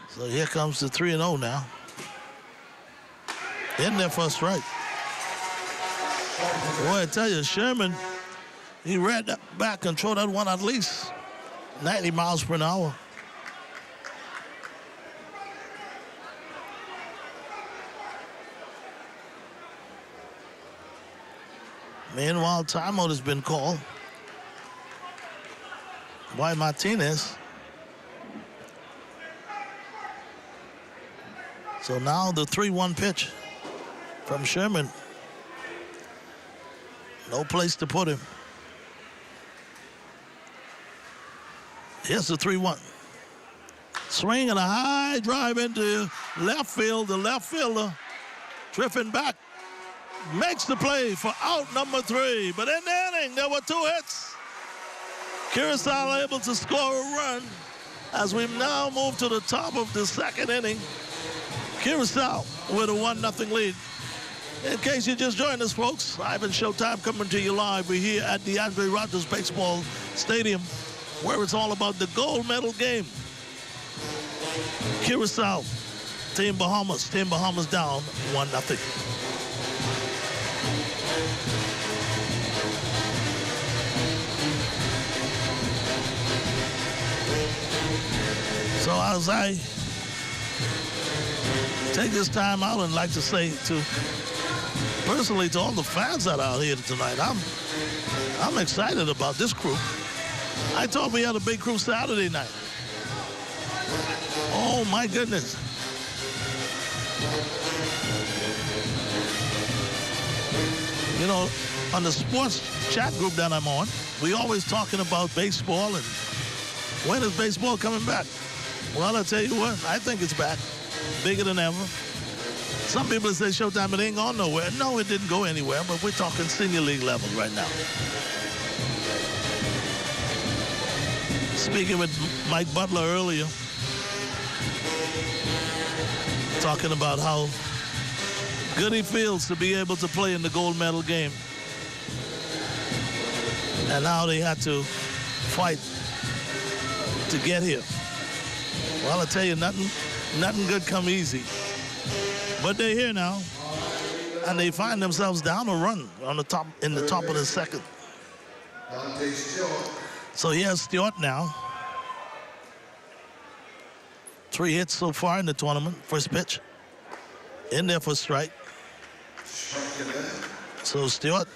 So here comes the 3-0 now. In there for a strike. Boy, I tell you, Sherman, he read that back and threw that one at least 90 miles per hour. Meanwhile, timeout has been called by Martinez. So now the 3-1 pitch from Sherman. No place to put him. Here's the 3-1. Swing and a high drive into left field. The left fielder drifting back. Makes the play for out number 3. But in the inning, there were 2 hits. Curacao able to score a run as we now move to the top of the second inning. Curacao with a 1-0 lead. In case you just joined us, folks, Ivan Showtime coming to you live. We're here at the Andre Rogers Baseball Stadium, where it's all about the gold medal game. Curacao, Team Bahamas. Team Bahamas down 1-0. So as I take this time out and like to say personally to all the fans that are out here tonight, I'm excited about this crew. I thought we had a big crew Saturday night. Oh my goodness. You know, on the sports chat group that I'm on, we always talking about baseball and when is baseball coming back? Well, I'll tell you what, I think it's back, bigger than ever. Some people say Showtime, it ain't gone nowhere. No, it didn't go anywhere, but we're talking senior league level right now. Speaking with Mike Butler earlier, talking about how good he feels to be able to play in the gold medal game and how they had to fight to get here. Well, I tell you, nothing good come easy. But they're here now, and they find themselves down a run on the top in the top of the second. So here's Stewart now. 3 hits so far in the tournament. First pitch, in there for strike. So Stewart,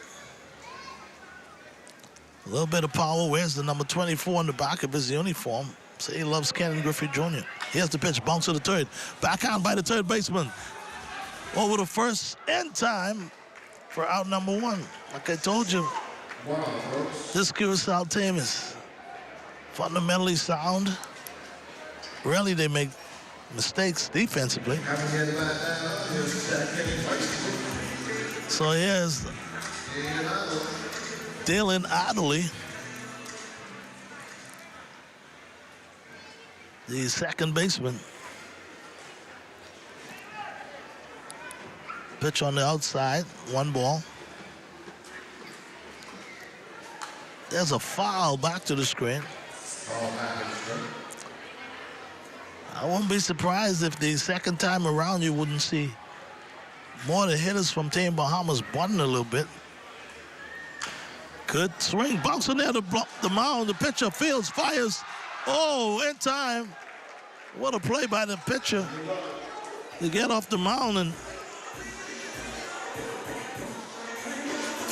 a little bit of power. Where's the number 24 on the back of his uniform? Say he loves Ken Griffey Jr. Here's the pitch, bounce to the third. Backhand by the third baseman. Over the first in time for out number 1. Like I told you, this Curacao team is fundamentally sound. Rarely they make mistakes defensively. So here's Dalen Adderley, the second baseman. Pitch on the outside, 1 ball. There's a foul back to the screen. I wouldn't be surprised if the second time around you wouldn't see more of the hitters from Team Bahamas bunting a little bit. Good swing, bouncing there to block the mound. The pitcher fields, fires. Oh, in time. What a play by the pitcher to get off the mound and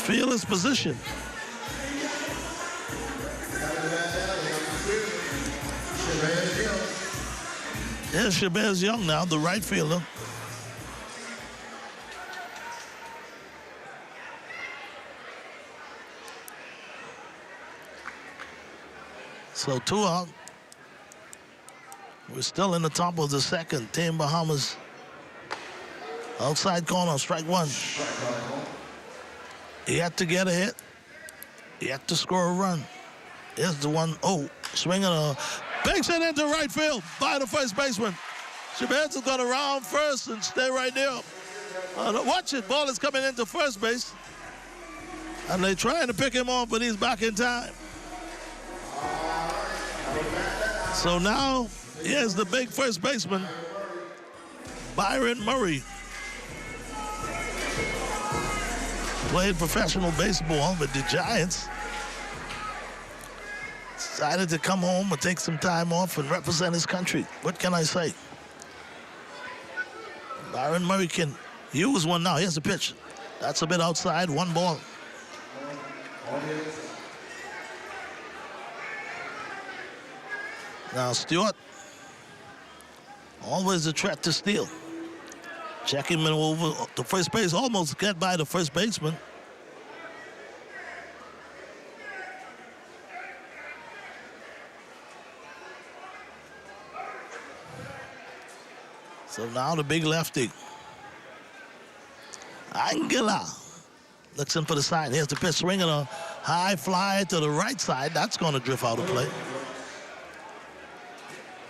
feel his position. There's Shabazz Young now, the right fielder. So 2 out. We're still in the top of the second. Team Bahamas outside corner, strike 1. He had to get a hit. He had to score a run. Here's the 1-0. Swinging a big hit into right field by the first baseman. Shabazz is going to round first and stay right there. Watch it. Ball is coming into first base. And they're trying to pick him off, but he's back in time. So now, here's the big first baseman, Byron Murray. Played professional baseball with the Giants. Decided to come home and take some time off and represent his country. What can I say? Byron Murray can use one now. Here's the pitch. That's a bit outside, 1 ball. Now Stewart, always a threat to steal. Checking him over to first base, almost get by the first baseman. So now the big lefty, Angela, looks in for the side. Here's the pitch, swinging a high fly to the right side. That's going to drift out of play.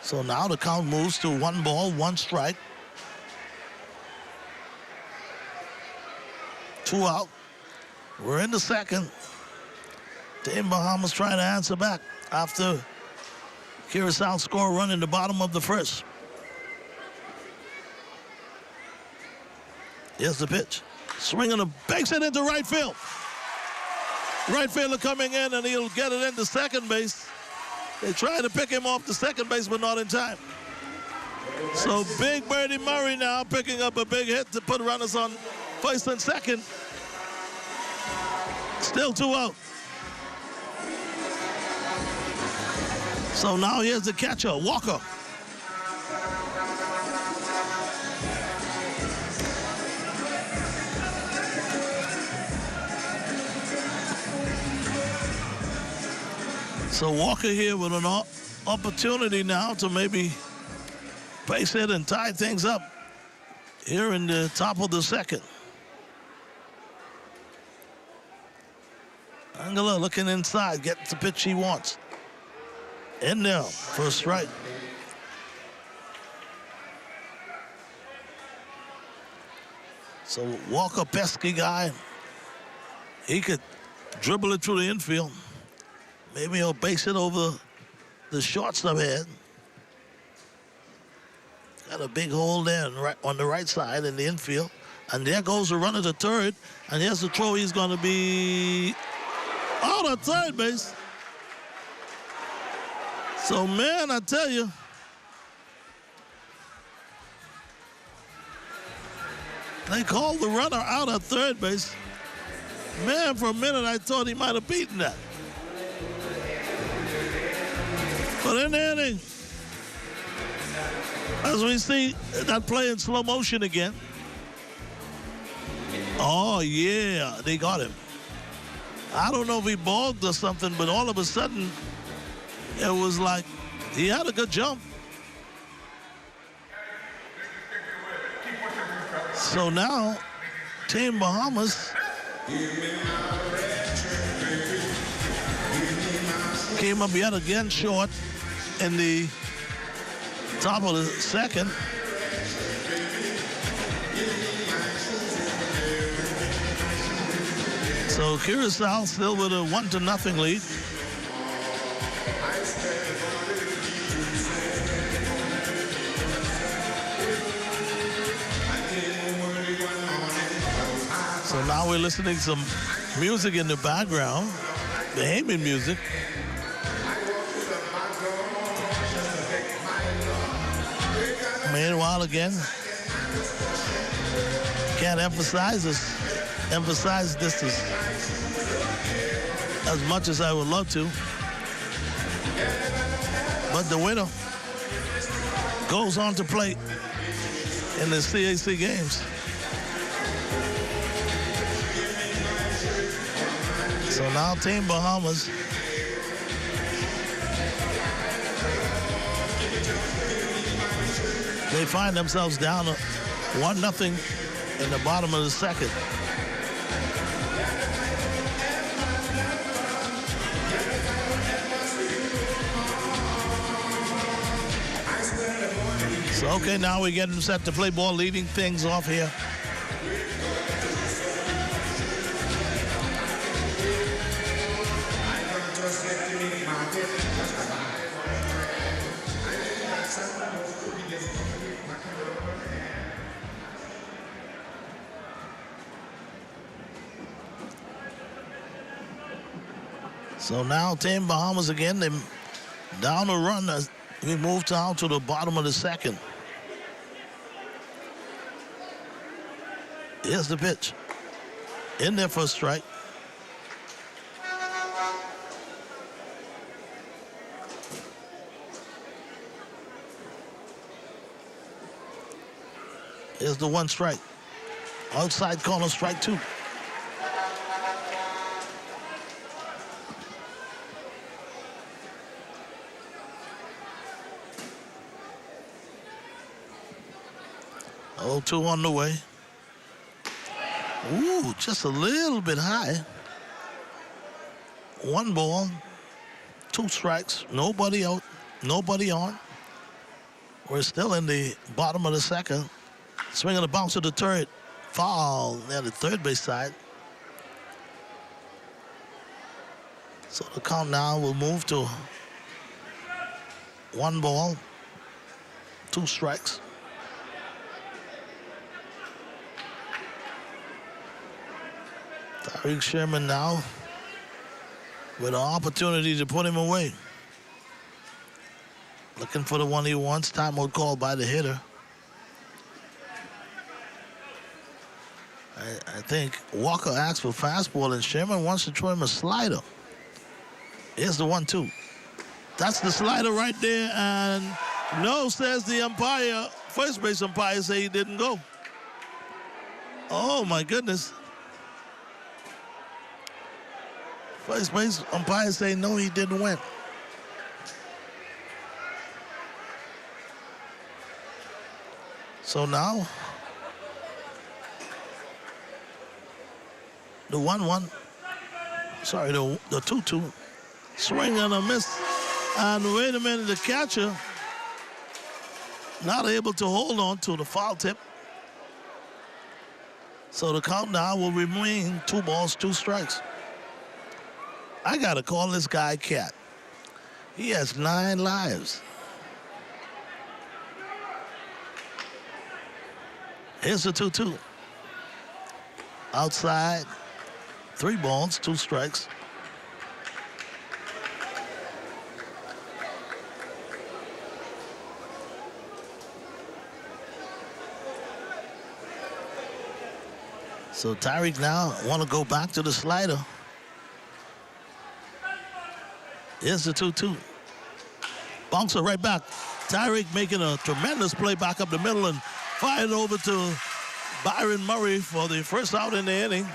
So now the count moves to 1 ball, 1 strike. 2 out. We're in the second. Team Bahamas trying to answer back after Curacao score run in the bottom of the first. Here's the pitch. Swinging a base it into right field. Right fielder coming in, and he'll get it into second base. They try to pick him off the second base, but not in time. So Big Birdie Murray now picking up a big hit to put runners on first and second. Still 2 out. So now here's the catcher, Walker. So Walker here with an opportunity now to maybe base it and tie things up here in the top of the second. Angela looking inside, gets the pitch he wants. In there for a strike. So Walker, pesky guy. He could dribble it through the infield. Maybe he'll base it over the shortstop head. Got a big hole there on the right side in the infield. And there goes the runner to third. And here's the throw. He's going to be out of third base. So, man, I tell you, they called the runner out at third base. Man, for a minute, I thought he might have beaten that. But in the inning, as we see that play in slow motion again. Oh, yeah, they got him. I don't know if he balked or something, but all of a sudden, it was like he had a good jump. So now, Team Bahamas came up yet again short in the top of the second. So Curacao still with a 1-0 lead. So now we're listening to some music in the background, the Heyman music. Meanwhile, again, can't emphasize this as much as I would love to. But the winner goes on to play in the CAC games. So now Team Bahamas they find themselves down 1-0 in the bottom of the second. So, okay, now we're getting set to play ball, leading things off here. So now Team Bahamas again, they're down a run as we move down to the bottom of the second. Here's the pitch. In there for a strike. Here's the 1 strike. Outside corner, strike 2. Oh, 2 on the way. Ooh, just a little bit high. 1 ball, 2 strikes, nobody out, nobody on. We're still in the bottom of the second. Swinging a bounce to the third. foul near the third base side. So the count now will move to 1 ball, 2 strikes. Tariq Sherman now with an opportunity to put him away. Looking for the one he wants. Timeout called by the hitter. I think Walker asked for fastball, and Sherman wants to throw him a slider. Here's the 1-2. That's the slider right there, and no, says the umpire. First base umpire say he didn't go. Oh, my goodness. First base umpire say no, he didn't win. So now, the 1-1, sorry, the 2-2, swing and a miss. And wait a minute, the catcher not able to hold on to the foul tip. So the count now will remain 2 balls, 2 strikes. I got to call this guy Cat. He has 9 lives. Here's the 2-2. Outside, 3 balls, 2 strikes. So Tyreek now want to go back to the slider. Here's the 2-2. Bouncer right back. Tyreek making a tremendous play back up the middle and fired over to Byron Murray for the first out in the inning.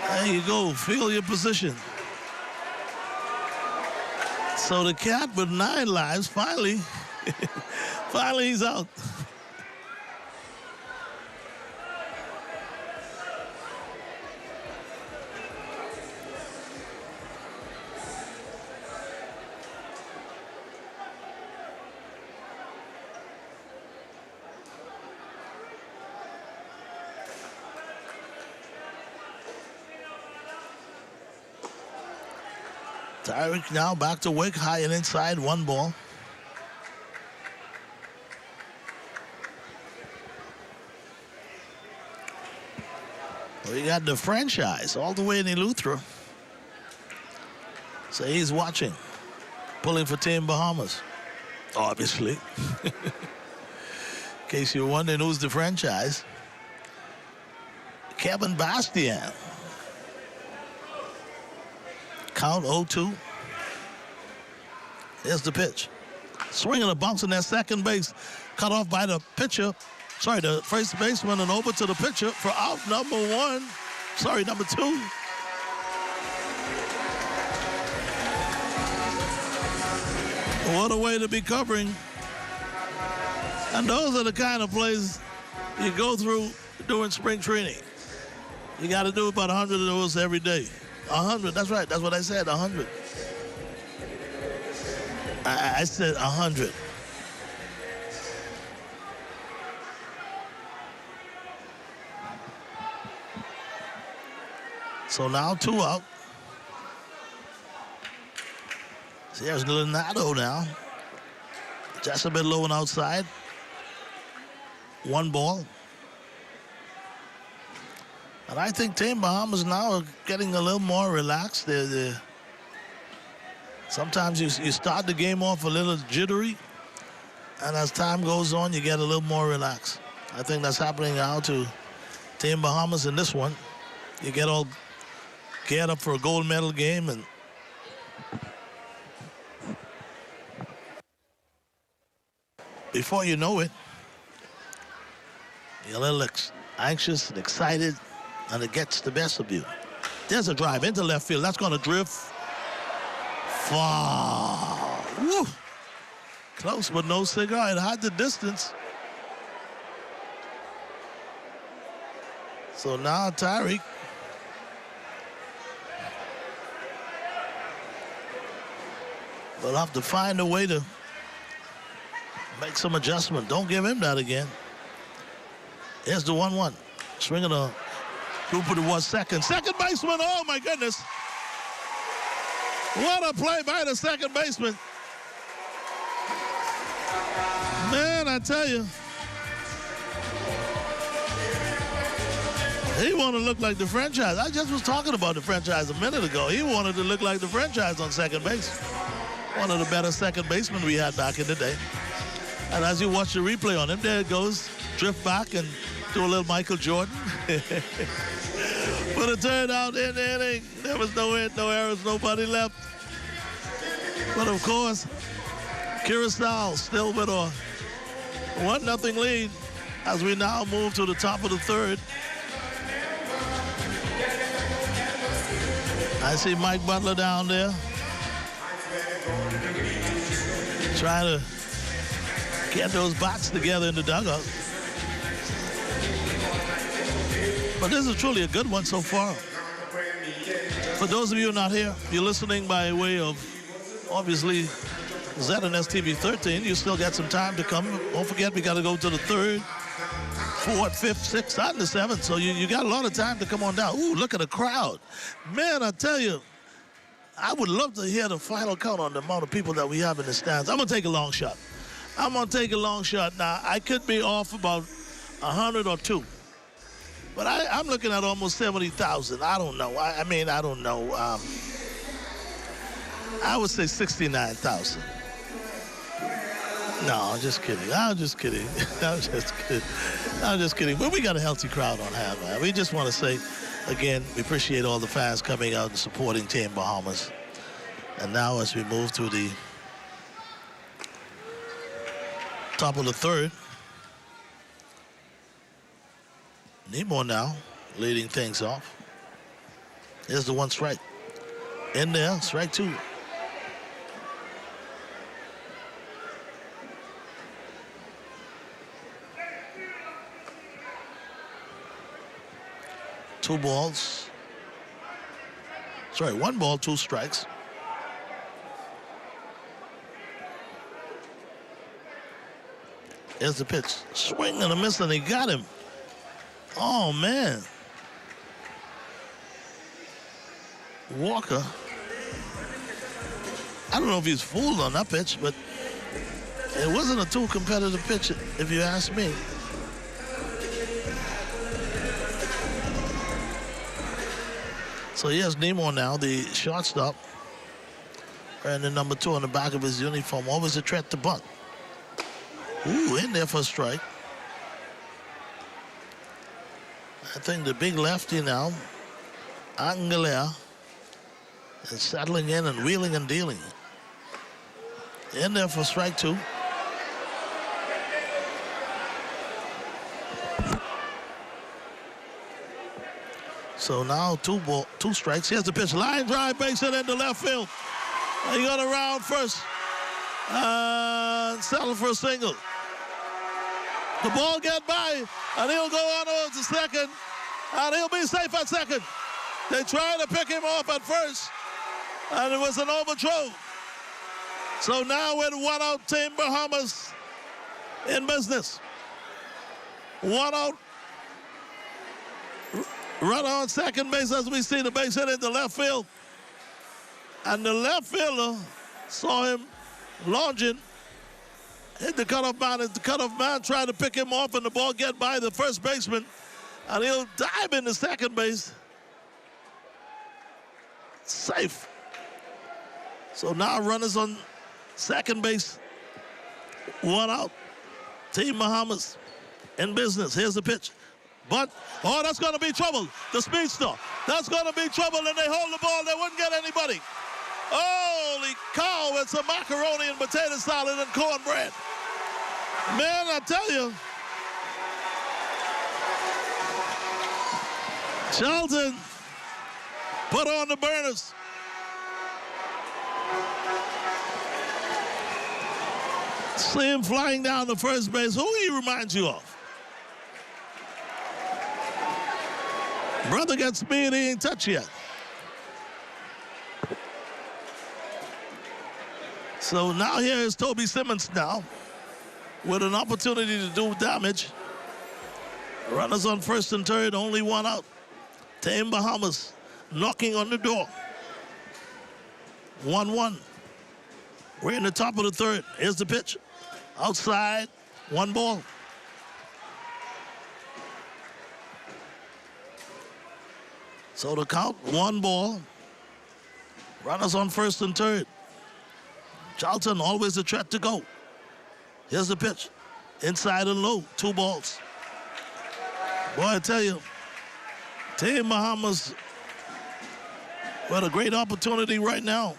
There you go. Feel your position. So the Cat with 9 lives, finally he's out. Tyreek now back to Wick, high and inside, 1 ball. We got the franchise all the way in Eleuthera. So he's watching, pulling for Team Bahamas, obviously. In case you're wondering who's the franchise. Kevin Bastian. Count 0-2. Here's the pitch. Swinging a bounce in that second base. Cut off by the pitcher. Sorry, the first baseman, and over to the pitcher for out number 1. Sorry, number 2. What a way to be covering. And those are the kind of plays you go through during spring training. You got to do about 100 of those every day. 100, that's right. That's what I said, 100. I said 100. So now 2 out. So here's Leonardo now. Just a bit low and outside. 1 ball. And I think Team Bahamas now are getting a little more relaxed. Sometimes you start the game off a little jittery, and as time goes on, you get a little more relaxed. I think that's happening now to Team Bahamas in this one. You get all geared up for a gold medal game, and before you know it, you're a little anxious and excited, and it gets the best of you. There's a drive into left field. That's going to drift far. Woo. Close, but no cigar. It had the distance. So now Tyreek will have to find a way to make some adjustment. Don't give him that again. Here's the 1-1. Swinging a group of the one second. Second baseman, oh my goodness. What a play by the second baseman. Man, I tell you. He wanted to look like the franchise. I just was talking about the franchise a minute ago. He wanted to look like the franchise on second base. One of the better second basemen we had back in the day. And as you watch the replay on him, there it goes. Drift back and do a little Michael Jordan. But it turned out in the inning, there was no hit, no errors, nobody left. But of course, Curacao still with a 1-0 lead as we now move to the top of the third. I see Mike Butler down there trying to get those bats together in the dugout. But this is truly a good one so far. For those of you who are not here, you're listening by way of, obviously, ZNS TV 13. You still got some time to come. Don't forget, we got to go to the third, fourth, fifth, sixth, and the seventh. So you got a lot of time to come on down. Ooh, look at the crowd. Man, I tell you, I would love to hear the final count on the amount of people that we have in the stands. I'm going to take a long shot. Now, I could be off about 100 or 2. But I'm looking at almost 70,000. I don't know. I don't know. I would say 69,000. No, I'm just kidding. I'm just kidding. But we got a healthy crowd on hand, man. We just want to say, again, we appreciate all the fans coming out and supporting Team Bahamas. And now as we move to the top of the third, Nemo now leading things off. Here's the 1 strike. In there, strike 2. Two balls. Sorry, 1 ball, 2 strikes. Here's the pitch. Swing and a miss, and he got him. Oh, man. Walker. I don't know if he's fooled on that pitch, but it wasn't a too competitive pitch, if you ask me. So here's Nemo now, the shortstop. And the number 2 on the back of his uniform. Always a threat to bunt. Ooh, in there for a strike. I think the big lefty now, Angelea, is settling in and wheeling and dealing. In there for strike 2. So now 2 strikes. Here's the pitch. Line drive, base hit into left field. He got around first. Settle for a single. The ball get by, and he'll go on over to second, and he'll be safe at second. They tried to pick him off at first, and it was an overthrow. So now with 1 out, Team Bahamas in business. 1 out. Run on second base as we see the base hit into left field. And the left fielder saw him lunging, hit the cutoff man, and the cutoff man tried to pick him off, and the ball get by the first baseman, and he'll dive into second base. Safe. So now runners on second base. 1 out. Team Bahamas in business. Here's the pitch. But, oh, that's going to be trouble. The speedster. That's going to be trouble, and they hold the ball. They wouldn't get anybody. Holy cow, it's a macaroni and potato salad and cornbread. Man, I tell you. Charlton put on the burners. See him flying down the first base. Who he reminds you of? Brother got speed, he ain't touched yet. So now here is Toby Simmons now with an opportunity to do damage. Runners on first and third, only one out. Tame Bahamas knocking on the door. 1-1. We're in the top of the third. Here's the pitch. Outside, 1 ball. So the count, 1 ball. Runners on first and third. Charlton always a threat to go. Here's the pitch. Inside and low, 2 balls. Boy, I tell you, Tame Bahamas with a great opportunity right now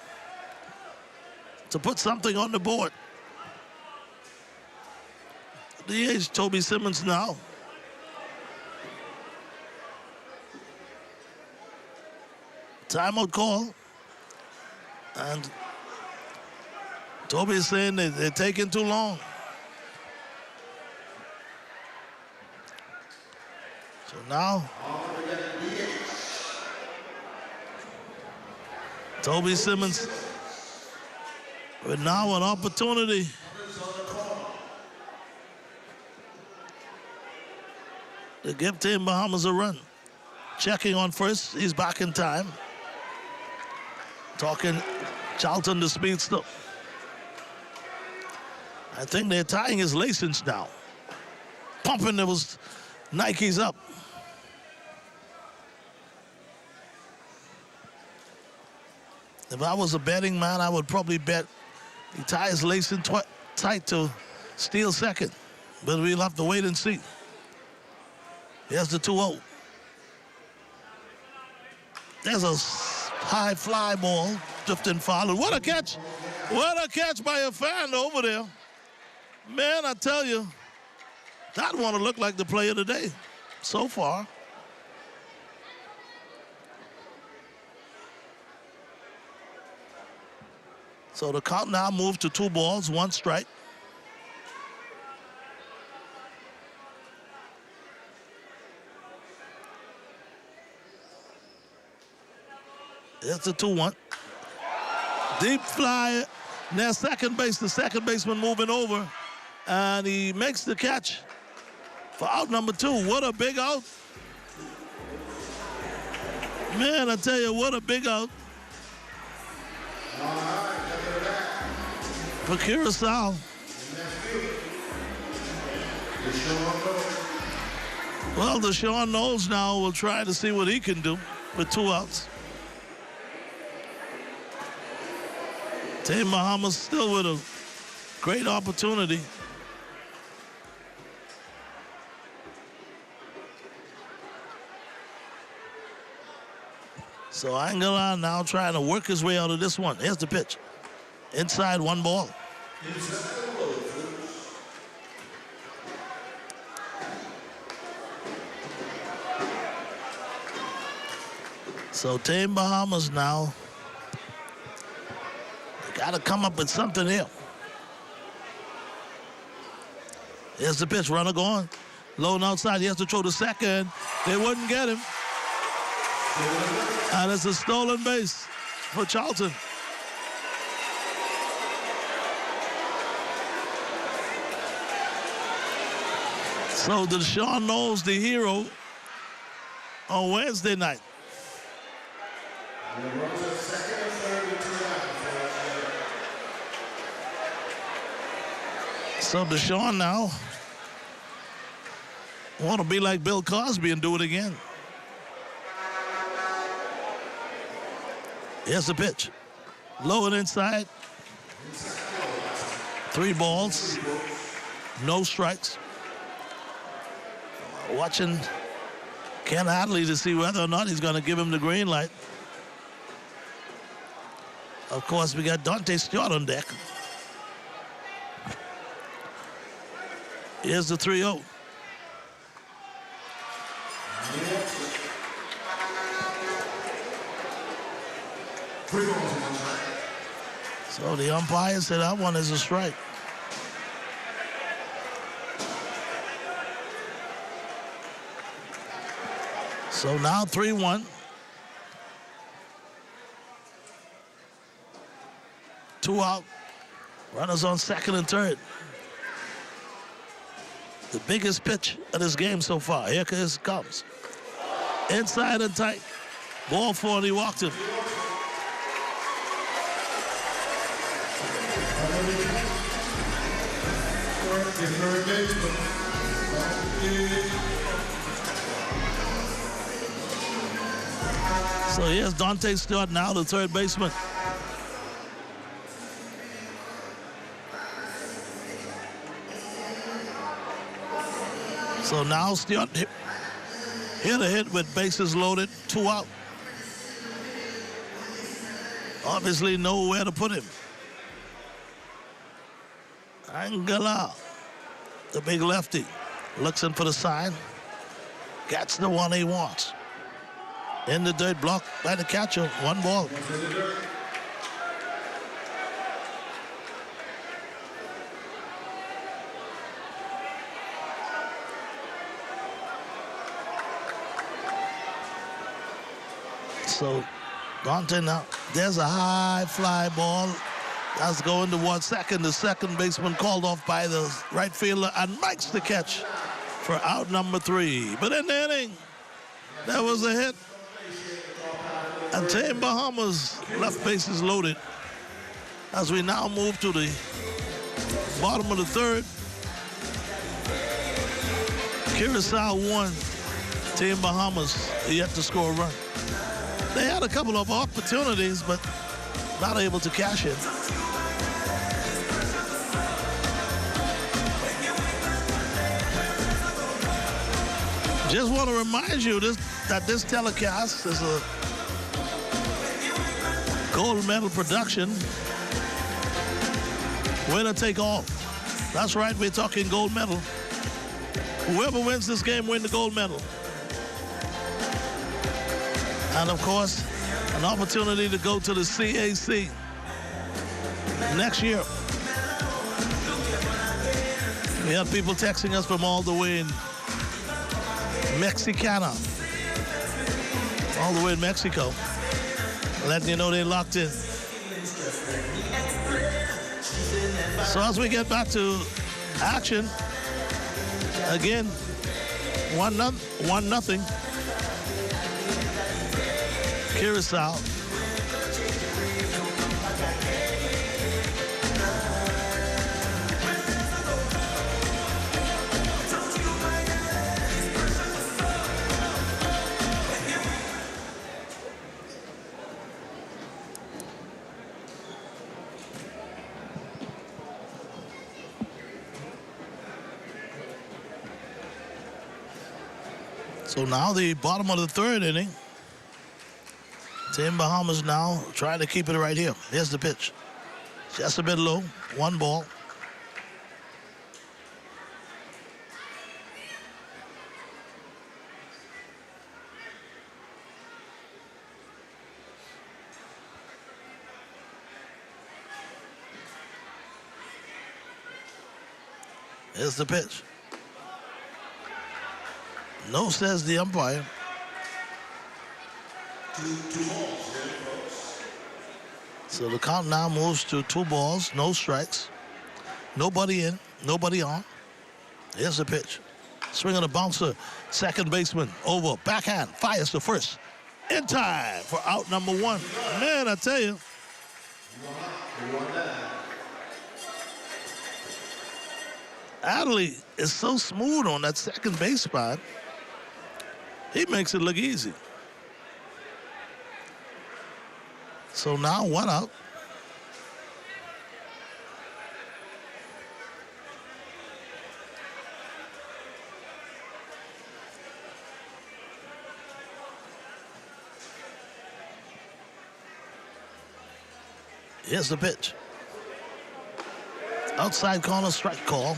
to put something on the board. DH Toby Simmons now. Timeout call. And Toby is saying that they're taking too long. So now, Toby Simmons with now an opportunity to give Team Bahamas a run. Checking on first, he's back in time. Talking Charlton the speedster. I think they're tying his license now. Pumping those Nikes up. If I was a betting man, I would probably bet he ties his license tight to steal second. But we'll have to wait and see. Here's the 2-0. There's a high fly ball, drifting foul. What a catch! What a catch by a fan over there. Man, I tell you, that one to look like the play of the day so far. So the count now moved to 2 balls, 1 strike. It's a 2-1. Deep fly near second base. The second baseman moving over. And he makes the catch for out number 2. What a big out. Man, I tell you, what a big out. For Curacao. Well, Deshaun Knowles now will try to see what he can do with 2 outs. Team Bahamas still with a great opportunity. So Angela now trying to work his way out of this one. Here's the pitch. Inside, 1 ball. So Team Bahamas now got to come up with something here. Here's the pitch, runner going. Low and outside, he has to throw to second. They wouldn't get him. And it's a stolen base for Charlton. So Deshaun Knowles, the hero, on Wednesday night. So Deshaun now want to be like Bill Cosby and do it again. Here's the pitch. Low and inside. 3 balls. No strikes. Watching Ken Hadley to see whether or not he's going to give him the green light. Of course, we got Dante Stewart on deck. Here's the 3-0. So the umpire said that one is a strike. So now 3-1. 2 out. Runners on second and third. The biggest pitch of this game so far. Here it comes. Inside and tight. Ball 4, and he walked him. So here's Dante Stewart now, the third baseman. So now Stewart hit a hit with bases loaded, 2 out. Obviously nowhere to put him. Angela, the big lefty, looks in for the sign. Gets the one he wants. In the dirt, blocked by the catcher, 1 ball. So Dante now, there's a high fly ball. That's going towards second. The second baseman called off by the right fielder and makes the catch for out number 3. But in the inning, there was a hit. And Team Bahamas left bases loaded as we now move to the bottom of the 3rd. Curacao 1, Team Bahamas yet to score a run. They had a couple of opportunities, but not able to cash in. Just want to remind you that this telecast is a gold medal production. Winner take all. That's right, we're talking gold medal. Whoever wins this game wins the gold medal. And of course, an opportunity to go to the CAC next year. We have people texting us from all the way in Mexicana, all the way in Mexico, letting you know they're locked in. So as we get back to action, again, 1-0. Curacao. So now the bottom of the 3rd inning. Team Bahamas now trying to keep it right here. Here's the pitch. Just a bit low. 1 ball. Here's the pitch. No, says the umpire. So the count now moves to 2 balls, no strikes. Nobody in, nobody on. Here's the pitch. Swing on the bouncer, second baseman, over, backhand, fires to first. In time for out number 1. Man, I tell you. Adley is so smooth on that second base spot. He makes it look easy. So now 1 out. Here's the pitch. Outside corner strike call.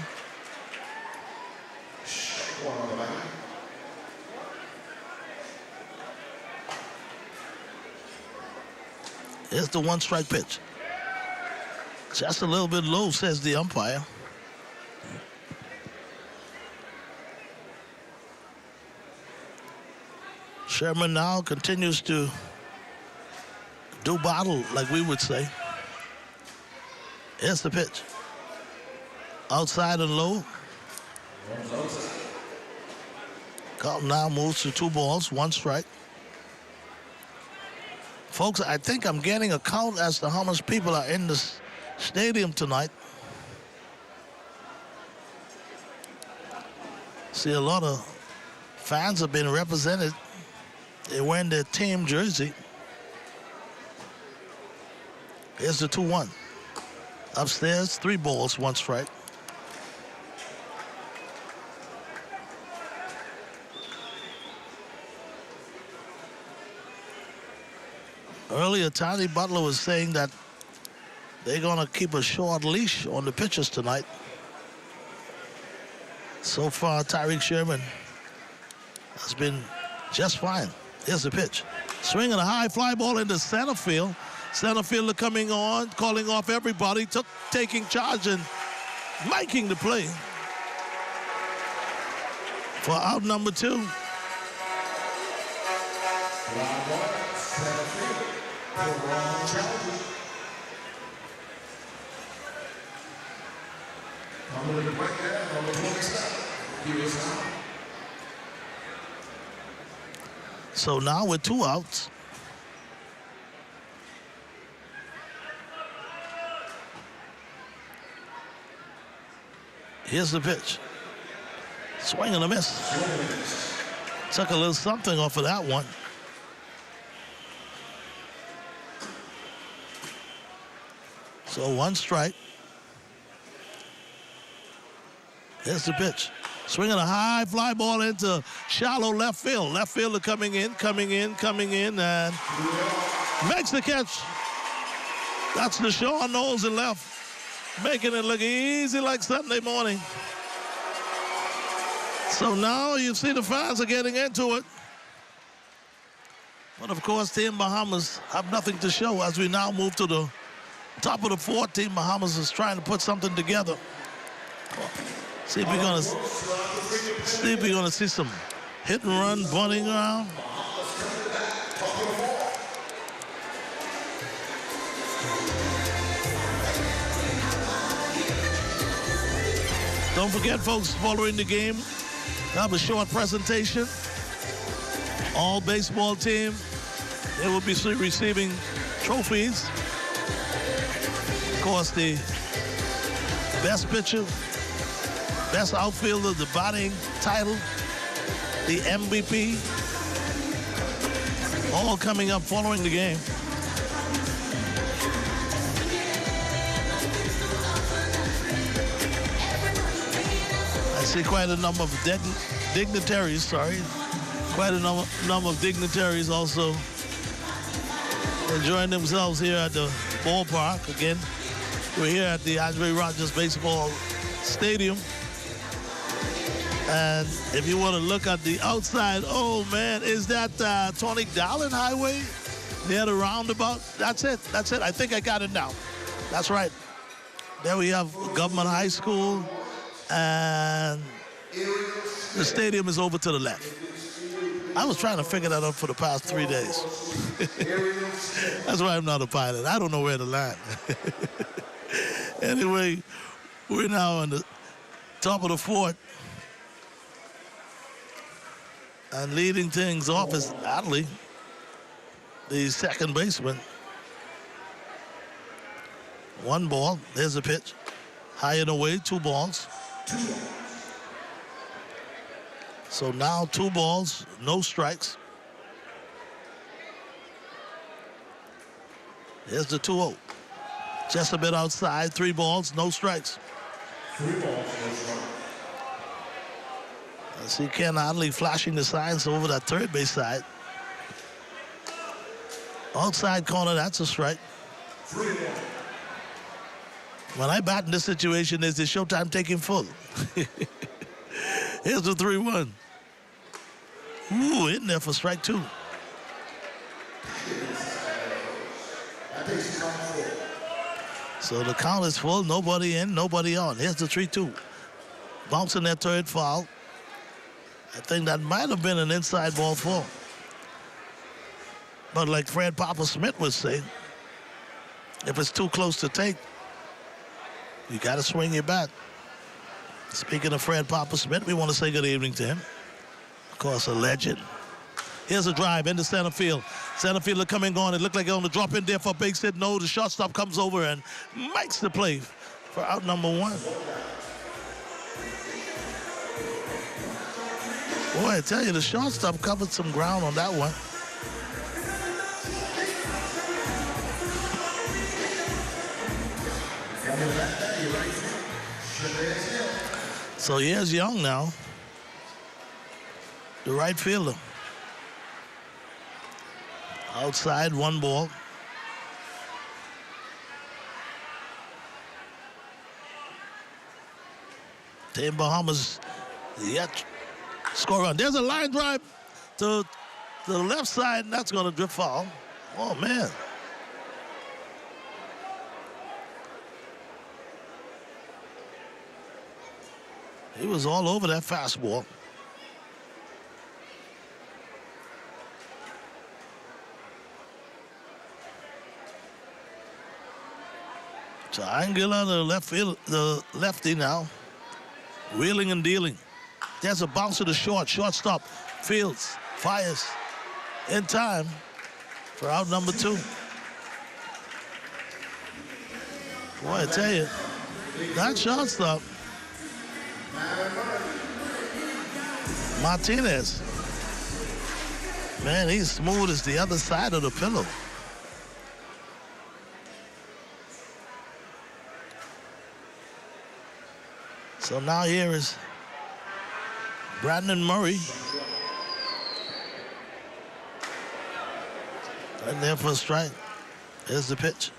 Here's the 1-strike pitch. Just a little bit low, says the umpire. Sherman now continues to do battle, like we would say. Here's the pitch. Outside and low. Count now moves to 2 balls, 1 strike. Folks, I think I'm getting a count as to how much people are in this stadium tonight. See, a lot of fans have been represented. They're wearing their team jersey. Here's the 2-1. Upstairs, 3 balls, 1 strike. Earlier, Tiny Butler was saying that they're going to keep a short leash on the pitchers tonight. So far, Tyreek Sherman has been just fine. Here's the pitch. Swinging a high fly ball into center field. Center fielder coming on, calling off everybody, taking charge and making the play for out number 2. So now with 2 outs. Here's the pitch. Swing and a miss. Took a little something off of that one. So 1 strike. Here's the pitch. Swinging a high fly ball into shallow left field. Left fielder coming in, and makes the catch. That's the Deshaun Knowles in left, making it look easy like Sunday morning. So now you see the fans are getting into it. But of course, Team Bahamas have nothing to show as we now move to the top of the 4th. Team Bahamas is trying to put something together. See if we're gonna see some hit and run bunting around. Don't forget, folks, following the game, I have a short presentation. All baseball team, they will be receiving trophies. Of course, the best pitcher, best outfielder, the batting title, the MVP, all coming up following the game. I see quite a number of dignitaries, quite a number of dignitaries also enjoying themselves here at the ballpark. Again, we're here at the Andre Rogers Baseball Stadium. And if you want to look at the outside, oh man, is that Tony Dolan Highway near the roundabout? That's it. I think I got it now. That's right. There we have Government High School, and the stadium is over to the left. I was trying to figure that out for the past 3 days. That's why I'm not a pilot. I don't know where to land. Anyway, we're now on the top of the 4th. And leading things off is Adley, the second baseman. 1 ball. There's a pitch. High and away, 2 balls. So now 2 balls, no strikes. Here's the 2-0. Just a bit outside, 3 balls, no strikes. 3 balls, no strikes. I see Ken Adley flashing the signs over that third base side. Outside corner, that's a strike. 3 balls. When I bat in this situation, is the showtime taking full? Here's the 3-1. Ooh, in there for strike 2. So the count is full, nobody in, nobody on. Here's the 3-2. Bouncing that third foul. I think that might have been an inside ball 4. But like Fred Papa Smith would say, if it's too close to take, you got to swing your bat. Speaking of Fred Papa Smith, we want to say good evening to him. Of course, a legend. Here's a drive into center field. Center fielder coming on. It looked like they're on the drop in there for a base hit. No, the shortstop comes over and makes the play for out number 1. Boy, I tell you, the shortstop covered some ground on that one. So here's Young now, the right fielder. Outside, 1 ball. Team Bahamas yet score run. There's a line drive to the left side, and that's going to drift foul. Oh, man. He was all over that fastball. Triangular, the left field, the lefty now, wheeling and dealing. There's a bounce to the shortstop. Fields, fires, in time for out number 2. Boy, I tell you, that shortstop, Martinez, man, he's smooth as the other side of the pillow. So now here is Brandon Murray. Right there for a strike. Here's the pitch.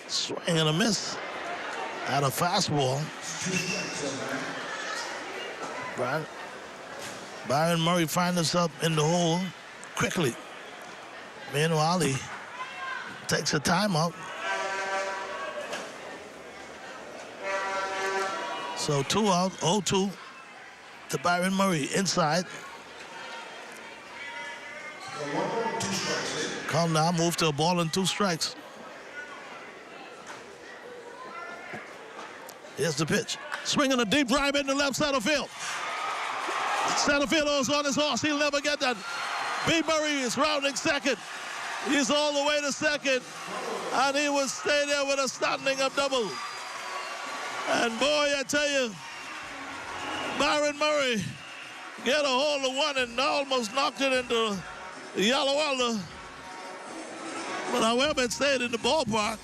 Swing and a miss. Out of fastball. Byron Murray finds himself in the hole quickly. Meanwhile, he takes a timeout. So 2 out, 0-2 to Byron Murray inside. Come now, move to a ball and 2 strikes. Here's the pitch. Swinging a deep drive into left center field. Center fielder is on his horse. He'll never get that. B. Murray is rounding second. He's all the way to second. And he will stay there with a standing up double. And boy, I tell you, Byron Murray get a hold of one and almost knocked it into the yellow welder. But however, it stayed in the ballpark.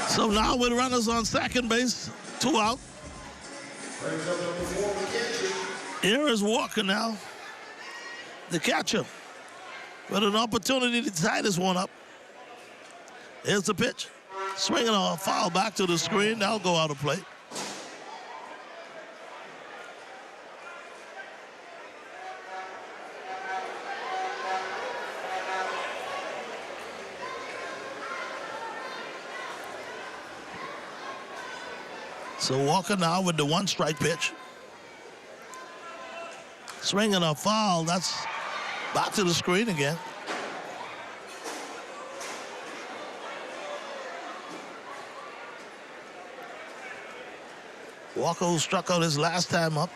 So now with runners on second base, 2 out. Here is Walker now, the catcher, with an opportunity to tie this one up. Here's the pitch. Swinging a foul back to the screen. That'll go out of play. So Walker now with the 1-strike pitch. Swinging a foul. That's back to the screen again. Walker, who struck out his last time up.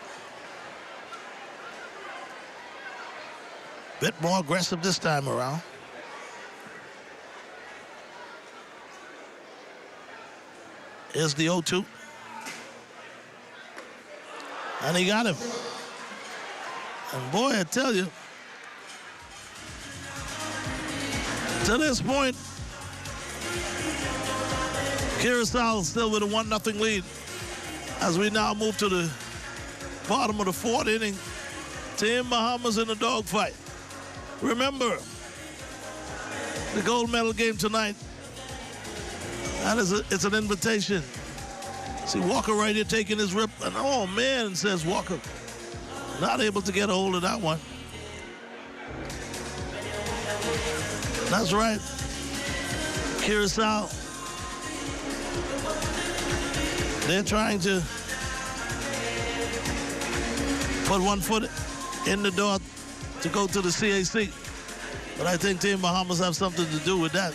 Bit more aggressive this time around. Here's the 0-2. And he got him. And boy, I tell you, to this point, Curacao still with a 1-0 lead. As we now move to the bottom of the 4th inning, Team Bahamas in a dogfight. Remember, the gold medal game tonight, it's an invitation. See Walker right here taking his rip, and oh man, says Walker. Not able to get a hold of that one. That's right. Curacao. They're trying to put one foot in the door to go to the CAC. But I think Team Bahamas have something to do with that.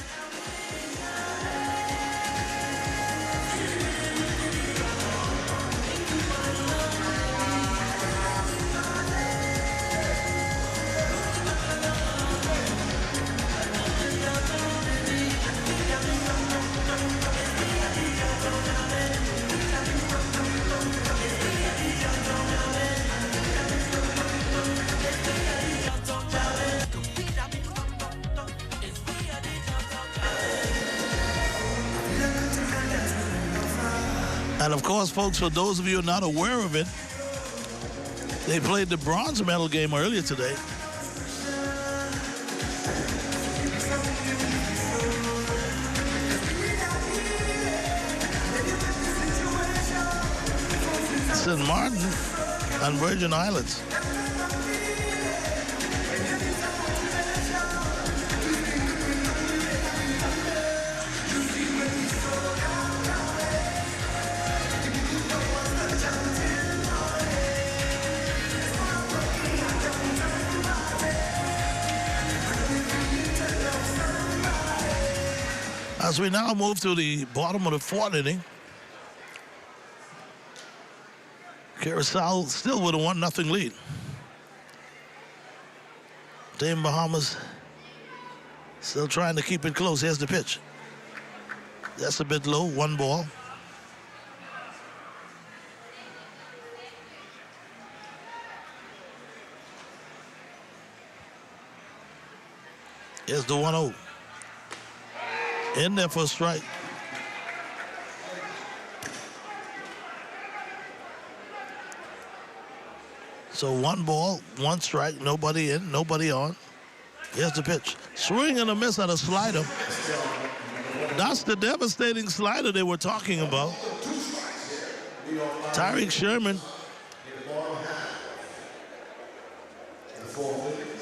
And of course, folks, for those of you not aware of it, they played the bronze medal game earlier today. St. Martin and Virgin Islands. As we now move to the bottom of the fourth inning, Curacao still with a 1-0 lead. Team Bahamas still trying to keep it close. Here's the pitch. That's a bit low, 1 ball. Here's the 1-0. In there for a strike. So 1 ball, 1 strike, nobody in, nobody on. Here's the pitch. Swing and a miss at a slider. That's the devastating slider they were talking about. Tyreek Sherman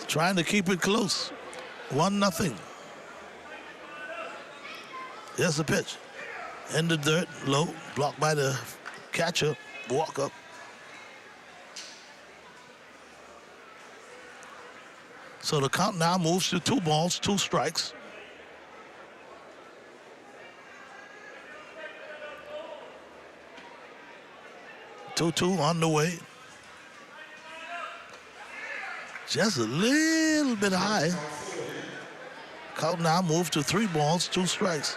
trying to keep it close. 1-0. Here's the pitch. In the dirt, low, blocked by the catcher, walk up. So the count now moves to 2 balls, 2 strikes. Two on the way. Just a little bit high. Count now moves to 3 balls, 2 strikes.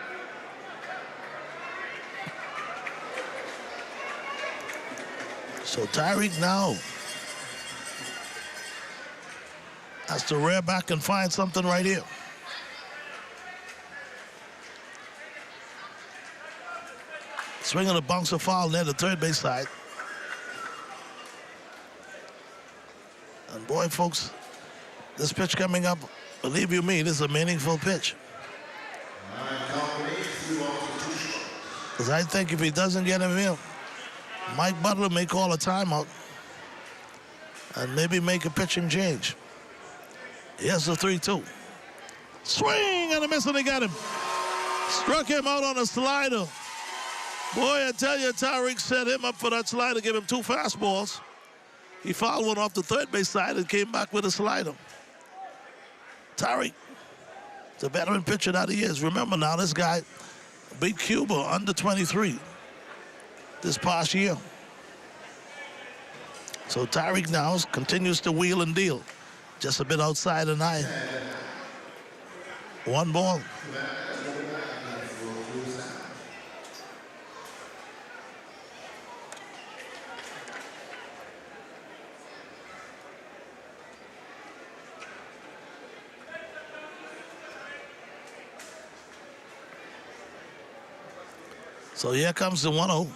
So Tyreek now has to rear back and find something right here. Swinging a bouncer foul near the third base side. And boy, folks, this pitch coming up, believe you me, this is a meaningful pitch. Because I think if he doesn't get him here, Mike Butler may call a timeout and maybe make a pitching change. Here's the 3-2. Swing and a miss, and they got him. Struck him out on a slider. Boy, I tell you, Tyreek set him up for that slider, give him 2 fastballs. He fouled one off the third base side and came back with a slider. Tyreek, the veteran pitcher that he is. Remember now, this guy beat Cuba under 23 this past year. So Tyreek now continues to wheel and deal. Just a bit outside the 9. 1 ball. So here comes the 1-0.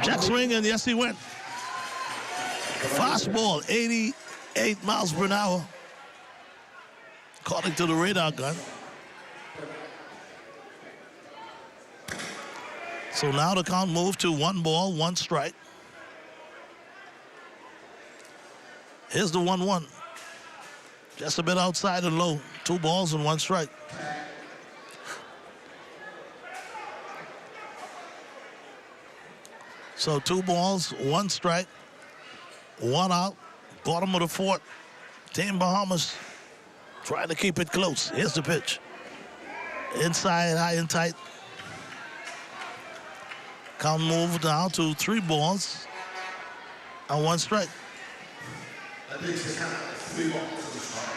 Check swing, and yes, he went. Fastball, 88 miles per hour, according to the radar gun. So now the count moved to 1 ball, 1 strike. Here's the 1-1. Just a bit outside and low. 2 balls and 1 strike. So 2 balls, 1 strike, 1 out. bottom of the fourth. Team Bahamas trying to keep it close. Here's the pitch. Inside, high and tight. Count moved now to 3 balls and 1 strike. That makes the count 3 balls to the strike.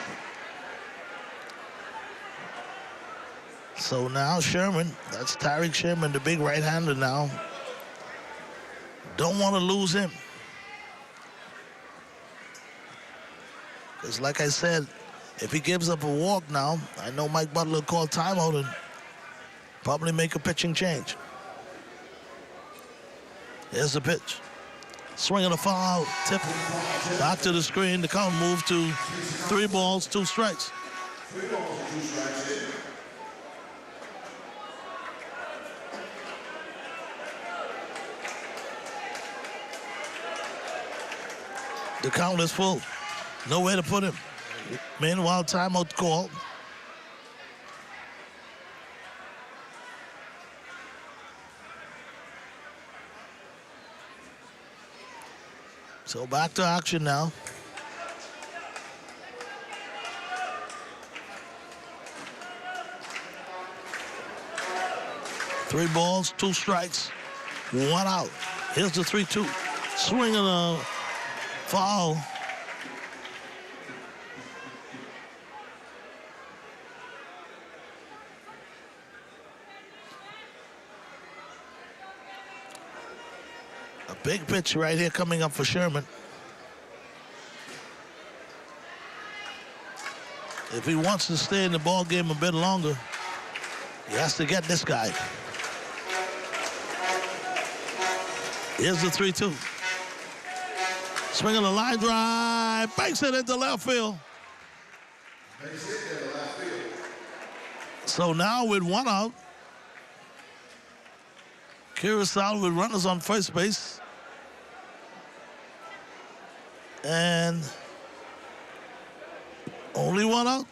So now Sherman, that's Tyreek Sherman, the big right-hander now. Don't want to lose him. Because like I said, if he gives up a walk now, I know Mike Butler called timeout and probably make a pitching change. Here's the pitch. Swing and a foul, tip back to the screen. The count moved to 3 balls, 2 strikes. 3 balls, 2 strikes here. The count is full. Nowhere to put him. Meanwhile, timeout call. So back to action now. Three balls, 2 strikes, 1 out. Here's the 3-2. Swing and a foul. A big pitch right here coming up for Sherman. If he wants to stay in the ball game a bit longer, he has to get this guy. Here's the 3-2. Swinging a line drive, banks it into left field. So now with 1 out, Curacao with runners on first base. And only 1 out.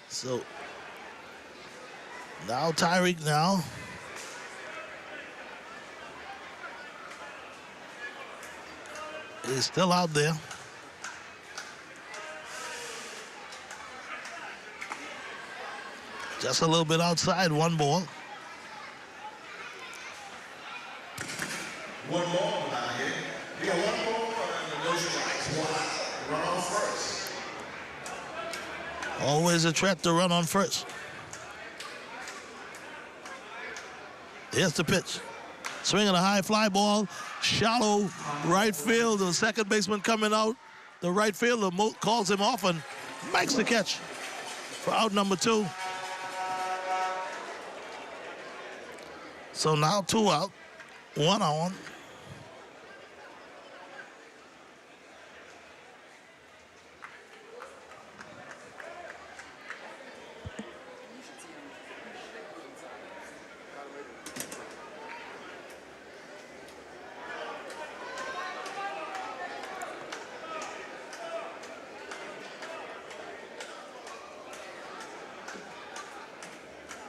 So now Tyreek now. He's still out there. Just a little bit outside, 1 ball. 1 ball out here. You got 1 ball and no strikes. 1 out. Run on first. Always a threat to run on first. Here's the pitch. Swinging a high fly ball, shallow right field. The second baseman coming out. The right fielder calls him off and makes the catch for out number 2. So now 2 out, 1 on.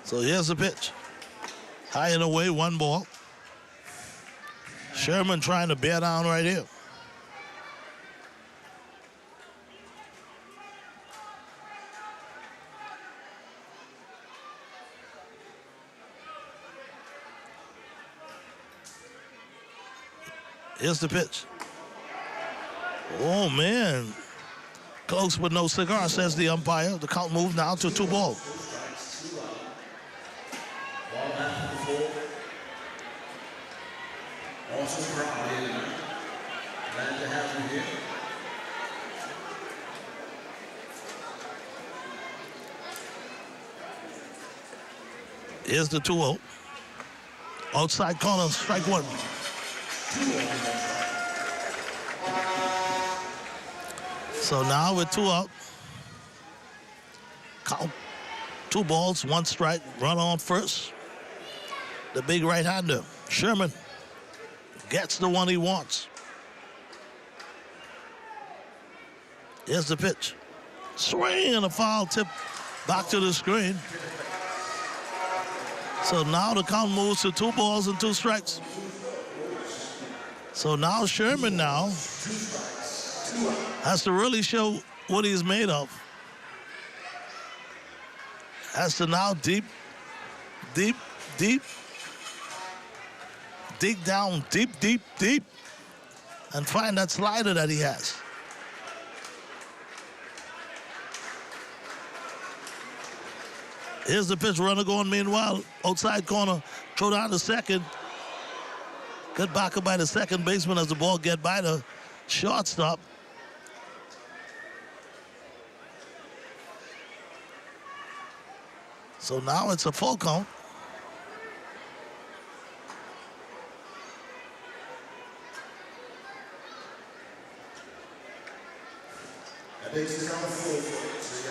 So here's the pitch. High and away, 1 ball. Sherman trying to bear down right here. Here's the pitch. Oh, man. Close but no cigar, says the umpire. The count moved now to 2 balls. Here's the 2-0. Outside corner, strike 1. So now with 2 out. Count 2 balls, 1 strike, run on first. The big right-hander, Sherman, gets the one he wants. Here's the pitch. Swing and a foul tip back to the screen. So now the count moves to 2 balls and 2 strikes. So now Sherman now has to really show what he's made of. Has to now dig down deep, and find that slider that he has. Here's the pitch, runner going meanwhile. Outside corner, throw down to second. Good back up by the second baseman as the ball get by the shortstop. So now it's a full count.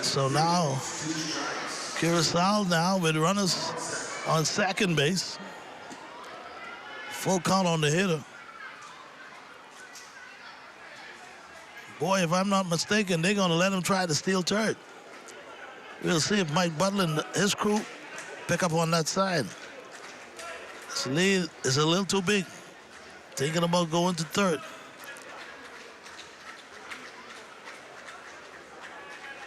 So now Curacao now with runners on second base. Full count on the hitter. Boy, if I'm not mistaken, they're going to let him try to steal third. We'll see if Mike Butler and his crew pick up on that side. This lead is a little too big. Thinking about going to third.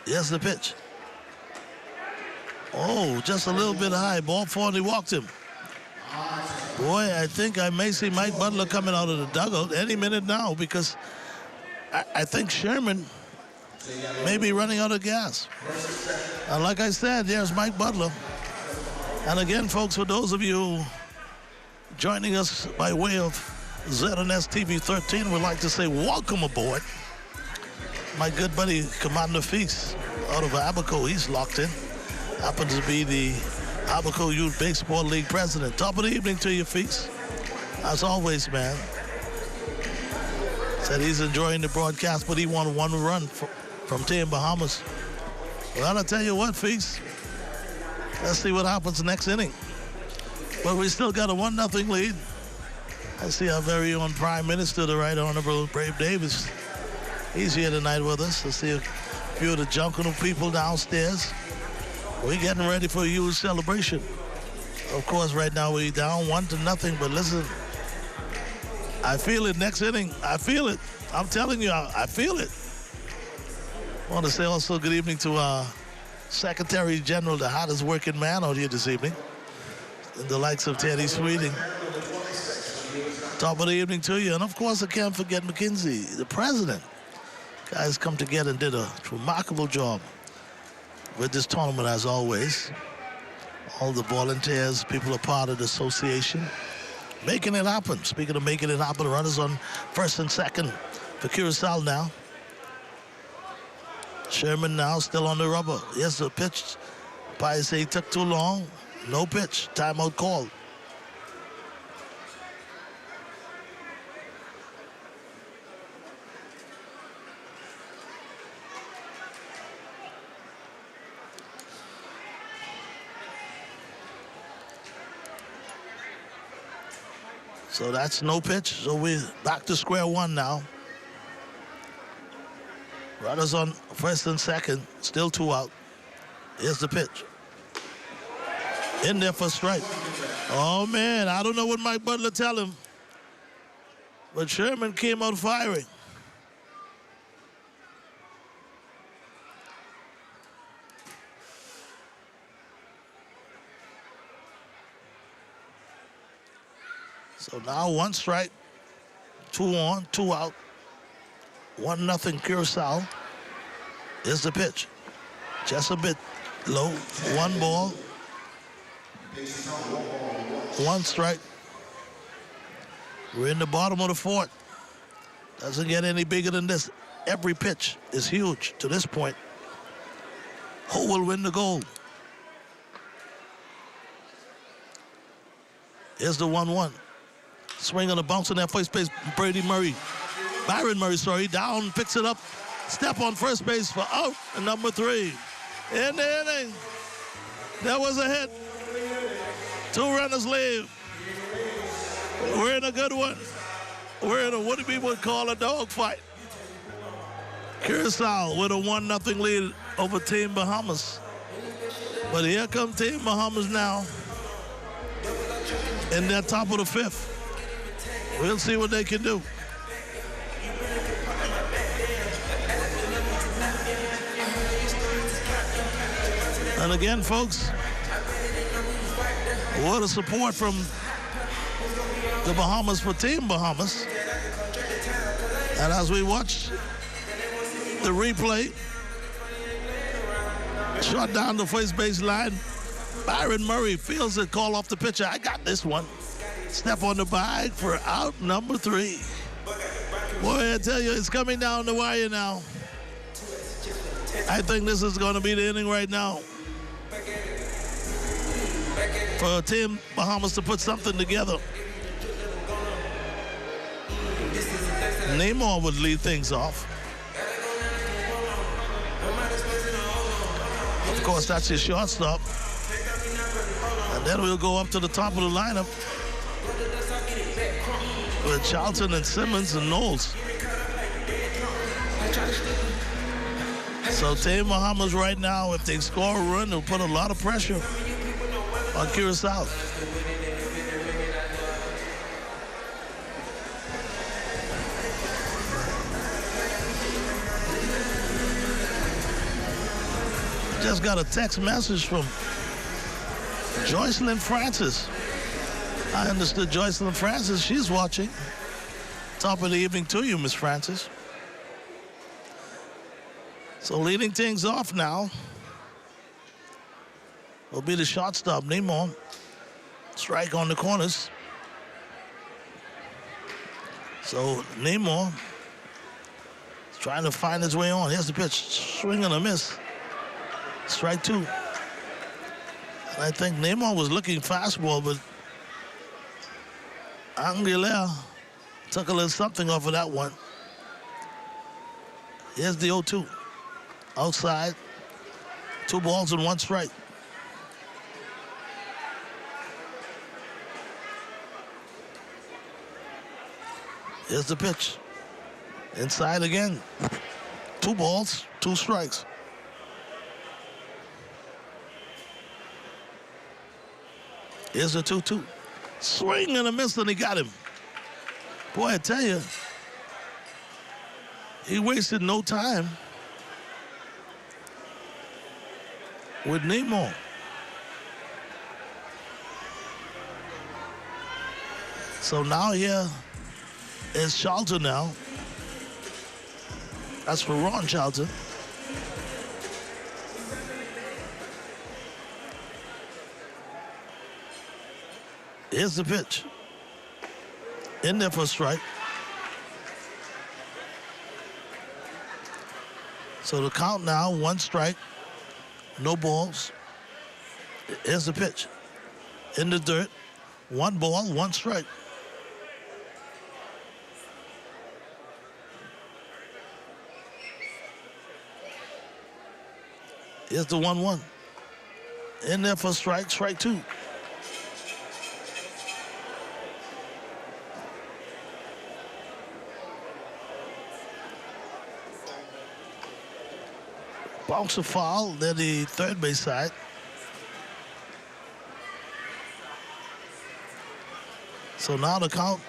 Here's the pitch. Oh, just a little bit high. Ball 4, and he walked him. Boy, I think I may see Mike Butler coming out of the dugout any minute now because I think Sherman may be running out of gas. And like I said, there's Mike Butler. And again, folks, for those of you joining us by way of ZNS TV 13, we'd like to say welcome aboard. My good buddy, Commander Feast, out of Abaco, he's locked in. Happens to be the Abaco Youth Baseball League president. Top of the evening to you, Feast. As always, man. Said he's enjoying the broadcast, but he won 1 run from Team Bahamas. Well, I'll tell you what, Feast. Let's see what happens next inning. But we still got a 1-0 lead. I see our very own Prime Minister, the Right Honorable Brave Davis. He's here tonight with us. I see a few of the jungle people downstairs. We're getting ready for a huge celebration. Of course, right now we're down 1-0, but listen, I feel it next inning. I feel it. I'm telling you, I feel it. I want to say also good evening to our Secretary General, the hottest working man out here this evening, and the likes of Teddy Sweeting. Top of the evening to you. And of course, I can't forget McKinsey, the president. Guys come together and did a remarkable job with this tournament, as always. All the volunteers, people are part of the association, making it happen. Speaking of making it happen, runners on first and second for Curacao now. Sherman now still on the rubber. Yes, the pitch. Pai say he took too long. No pitch. Timeout called. So that's no pitch. So we're back to square one now. Runners on first and second. Still 2 out. Here's the pitch. In there for strike. Oh, man. I don't know what Mike Butler tell him. But Sherman came out firing. So now 1 strike, 2 on, 2 out, 1-0 Curacao. Here's the pitch. Just a bit low. 1 ball, 1 strike. We're in the bottom of the 4th. Doesn't get any bigger than this. Every pitch is huge to this point. Who will win the gold? Here's the 1-1. Swing on the bounce in that first base, Byron Murray, sorry, down, picks it up, step on first base for out, and number 3. In the inning, there was a hit. 2 runners leave. We're in a good one. We're in a what we would call a dogfight. Curacao with a 1-0 lead over Team Bahamas. But here come Team Bahamas now in their top of the fifth. We'll see what they can do. And again, folks, what a support from the Bahamas for Team Bahamas. And as we watch the replay, shot down the first baseline, Byron Murray feels it, call off the pitcher. I got this one. Step on the bag for out number 3. Boy, I tell you, it's coming down the wire now. I think this is going to be the inning right now for Team Bahamas to put something together. Namor would lead things off. Of course, that's his shortstop. And then we'll go up to the top of the lineup with Charlton and Simmons and Knowles. So Team Bahamas right now, if they score a run, they'll put a lot of pressure on Curacao. Just got a text message from Joycelyn Francis. I understood Joycelyn Francis, she's watching. Top of the evening to you, Miss Francis. So leading things off now will be the shortstop, Namor. Strike on the corners. So Namor is trying to find his way on. Here's the pitch, swing and a miss. Strike 2. And I think Namor was looking fastball, but Aguilera took a little something off of that one. Here's the 0-2. Outside, 2 balls and 1 strike. Here's the pitch. Inside again. 2 balls, 2 strikes. Here's the 2-2. Swing and a miss, and he got him. Boy, I tell you, he wasted no time with Namor. So now here is Charlton now. That's for Ron Charlton. Here's the pitch. In there for a strike. So the count now, 1 strike, no balls. Here's the pitch. In the dirt, 1 ball, 1 strike. Here's the 1-1. In there for strike, strike 2. Bounce a foul, they're the third base side. So now the count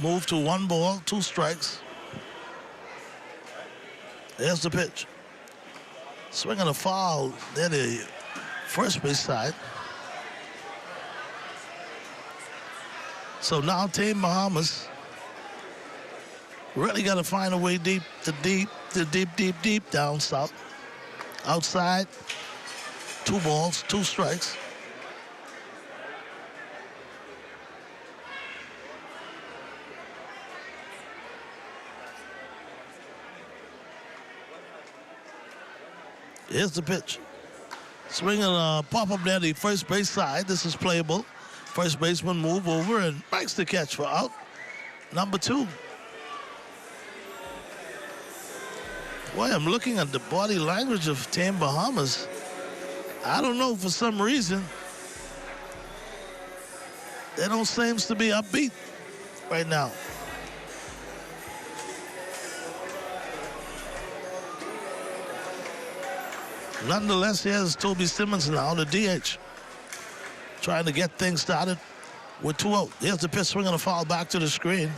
moved to 1 ball, 2 strikes. There's the pitch. Swinging a foul, they're the first base side. So now Team Bahamas really got to find a way deep down south. Outside, 2 balls, 2 strikes. Here's the pitch. Swinging a pop-up there, the first base side. This is playable. First baseman move over and makes the catch for out number 2. Boy, I'm looking at the body language of Team Bahamas. I don't know, for some reason, they don't seem to be upbeat right now. Nonetheless, here's Toby Simmons now, the DH. Trying to get things started with 2 out. Here's the pitch swing and a foul back to the screen.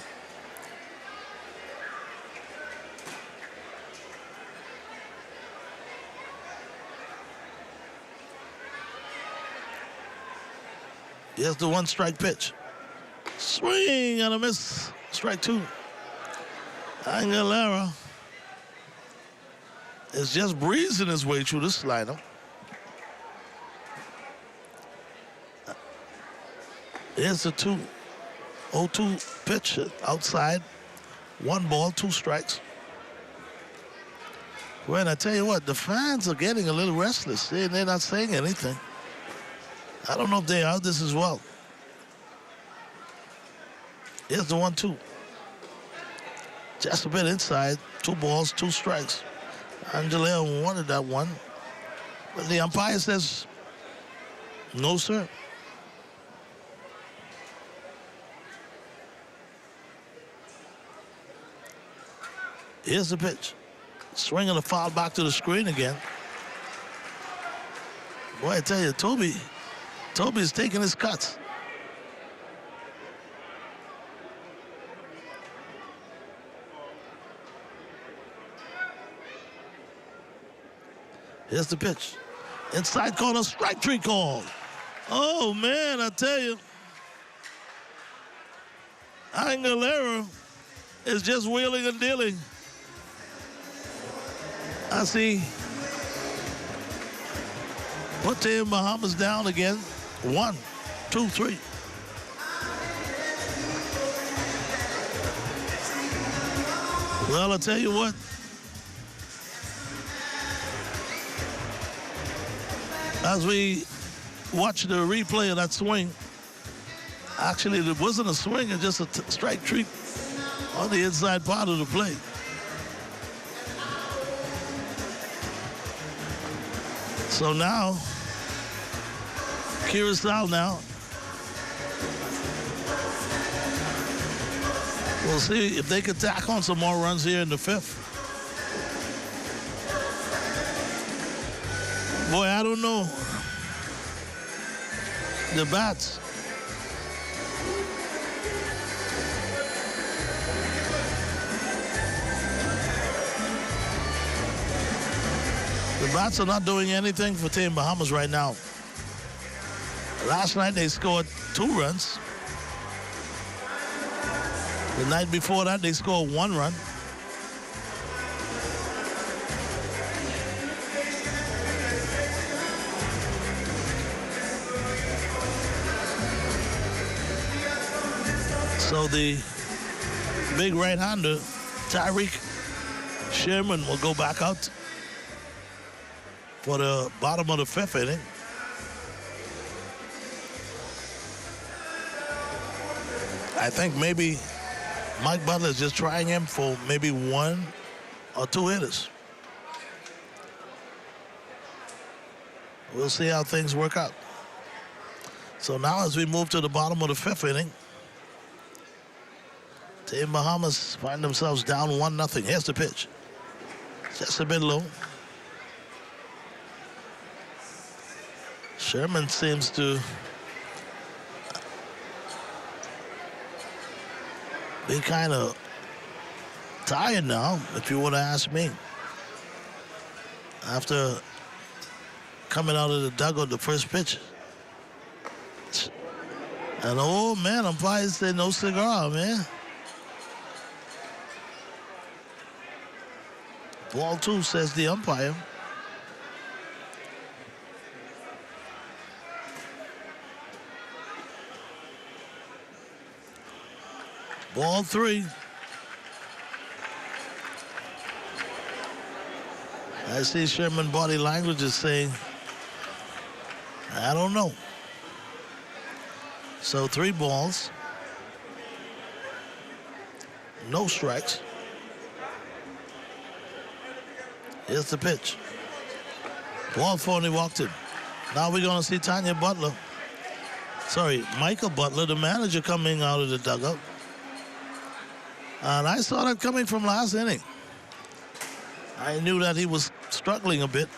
Here's the 1-strike pitch. Swing and a miss. Strike 2. Aguilera is just breezing his way through this lineup. Here's the 2-0-2 pitch outside. 1 ball, 2 strikes. Well, I tell you what, the fans are getting a little restless. They're not saying anything. I don't know if they are this as well. Here's the 1-2. Just a bit inside. 2 balls, 2 strikes. Angela wanted that one. But the umpire says, no, sir. Here's the pitch. Swinging the foul back to the screen again. Boy, I tell you, Toby's taking his cuts. Here's the pitch. Inside corner, strike 3 call. Oh, man, I tell you. Aguilera is just wheeling and dealing. I see. Put Tim Bahamas down again. 1, 2, 3. Well, I'll tell you what. As we watch the replay of that swing, actually, it wasn't a swing, it's just a strike 3 on the inside part of the plate. So now, Curacao now. We'll see if they can tack on some more runs here in the 5th. Boy, I don't know. The bats. The bats are not doing anything for Team Bahamas right now. Last night they scored 2 runs. The night before that they scored 1 run. So the big right-hander, Tyreek Sherman, will go back out for the bottom of the 5th inning. I think maybe Mike Butler is just trying him for maybe 1 or 2 hitters. We'll see how things work out. So now as we move to the bottom of the 5th inning, Team Bahamas find themselves down 1-0. Here's the pitch. Just a bit low. Sherman seems to be kind of tired now, if you would ask me. After coming out of the dugout the first pitch. And oh man, umpires say no cigar, man. Ball 2, says the umpire. Ball 3. I see Sherman body language is saying, I don't know. So 3 balls. No strikes. Here's the pitch. Ball 4 and he walked it. Now we're going to see Michael Butler, the manager, coming out of the dugout. And I saw that coming from last inning. I knew that he was struggling a bit.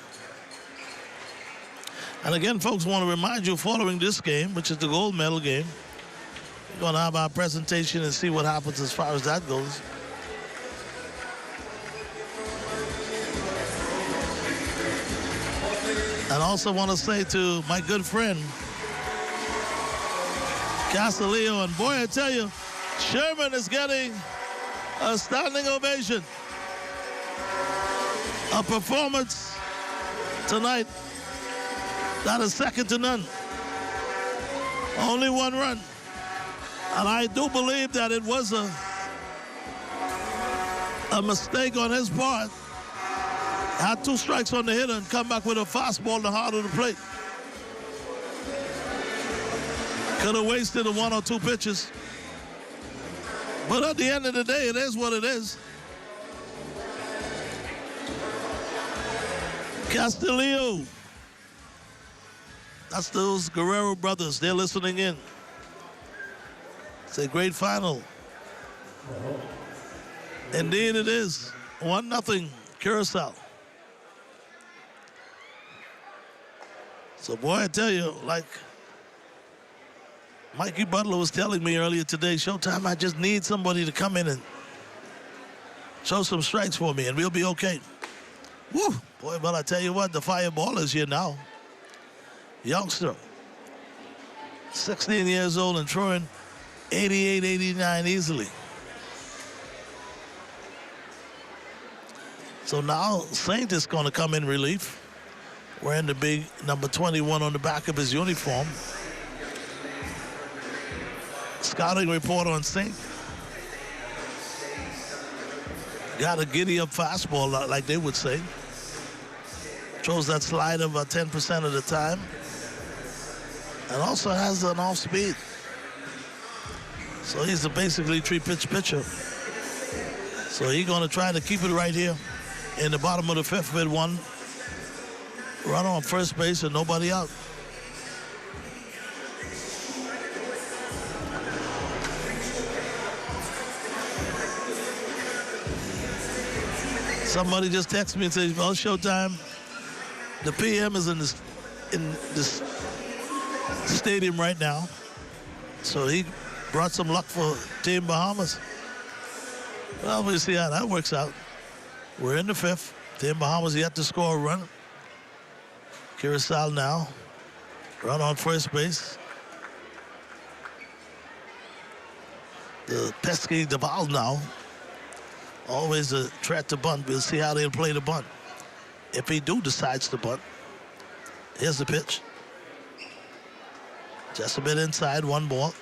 And again, folks, want to remind you, following this game, which is the gold medal game, we're going to have our presentation and see what happens as far as that goes. And also want to say to my good friend, Castillo, and boy, I tell you, Sherman is getting a standing ovation. A performance tonight that is second to none. Only one run. And I do believe that it was a mistake on his part. Had 2 strikes on the hitter and come back with a fastball in the heart of the plate. Could have wasted 1 or 2 pitches. But at the end of the day, it is what it is. Castillo. That's those Guerrero brothers. They're listening in. It's a great final. Indeed it is. 1-0 Curacao. So boy, I tell you, like Mikey Butler was telling me earlier today, Showtime, I just need somebody to come in and show some strikes for me and we'll be okay. Woo! Boy, but I tell you what, the fireball is here now. Youngster, 16 years old and throwing 88, 89 easily. So now Saint is going to come in relief, wearing the big number 21 on the back of his uniform. Scouting report on Saint. Got a giddy-up fastball, like they would say. Throws that slider about 10% of the time. And also has an off-speed. So he's a basically 3-pitch pitcher. So he's going to try to keep it right here in the bottom of the 5th with 1 run on first base and nobody out. Somebody just texted me and says, well, Showtime, the PM is in this stadium right now. So he brought some luck for Team Bahamas. Well, we'll see how that works out. We're in the 5th. Team Bahamas yet to score a run. Curacao now. Run on first base. The pesky Duval now. Always a threat to bunt. We'll see how they'll play the bunt. If he decides to bunt. Here's the pitch. Just a bit inside, 1 ball.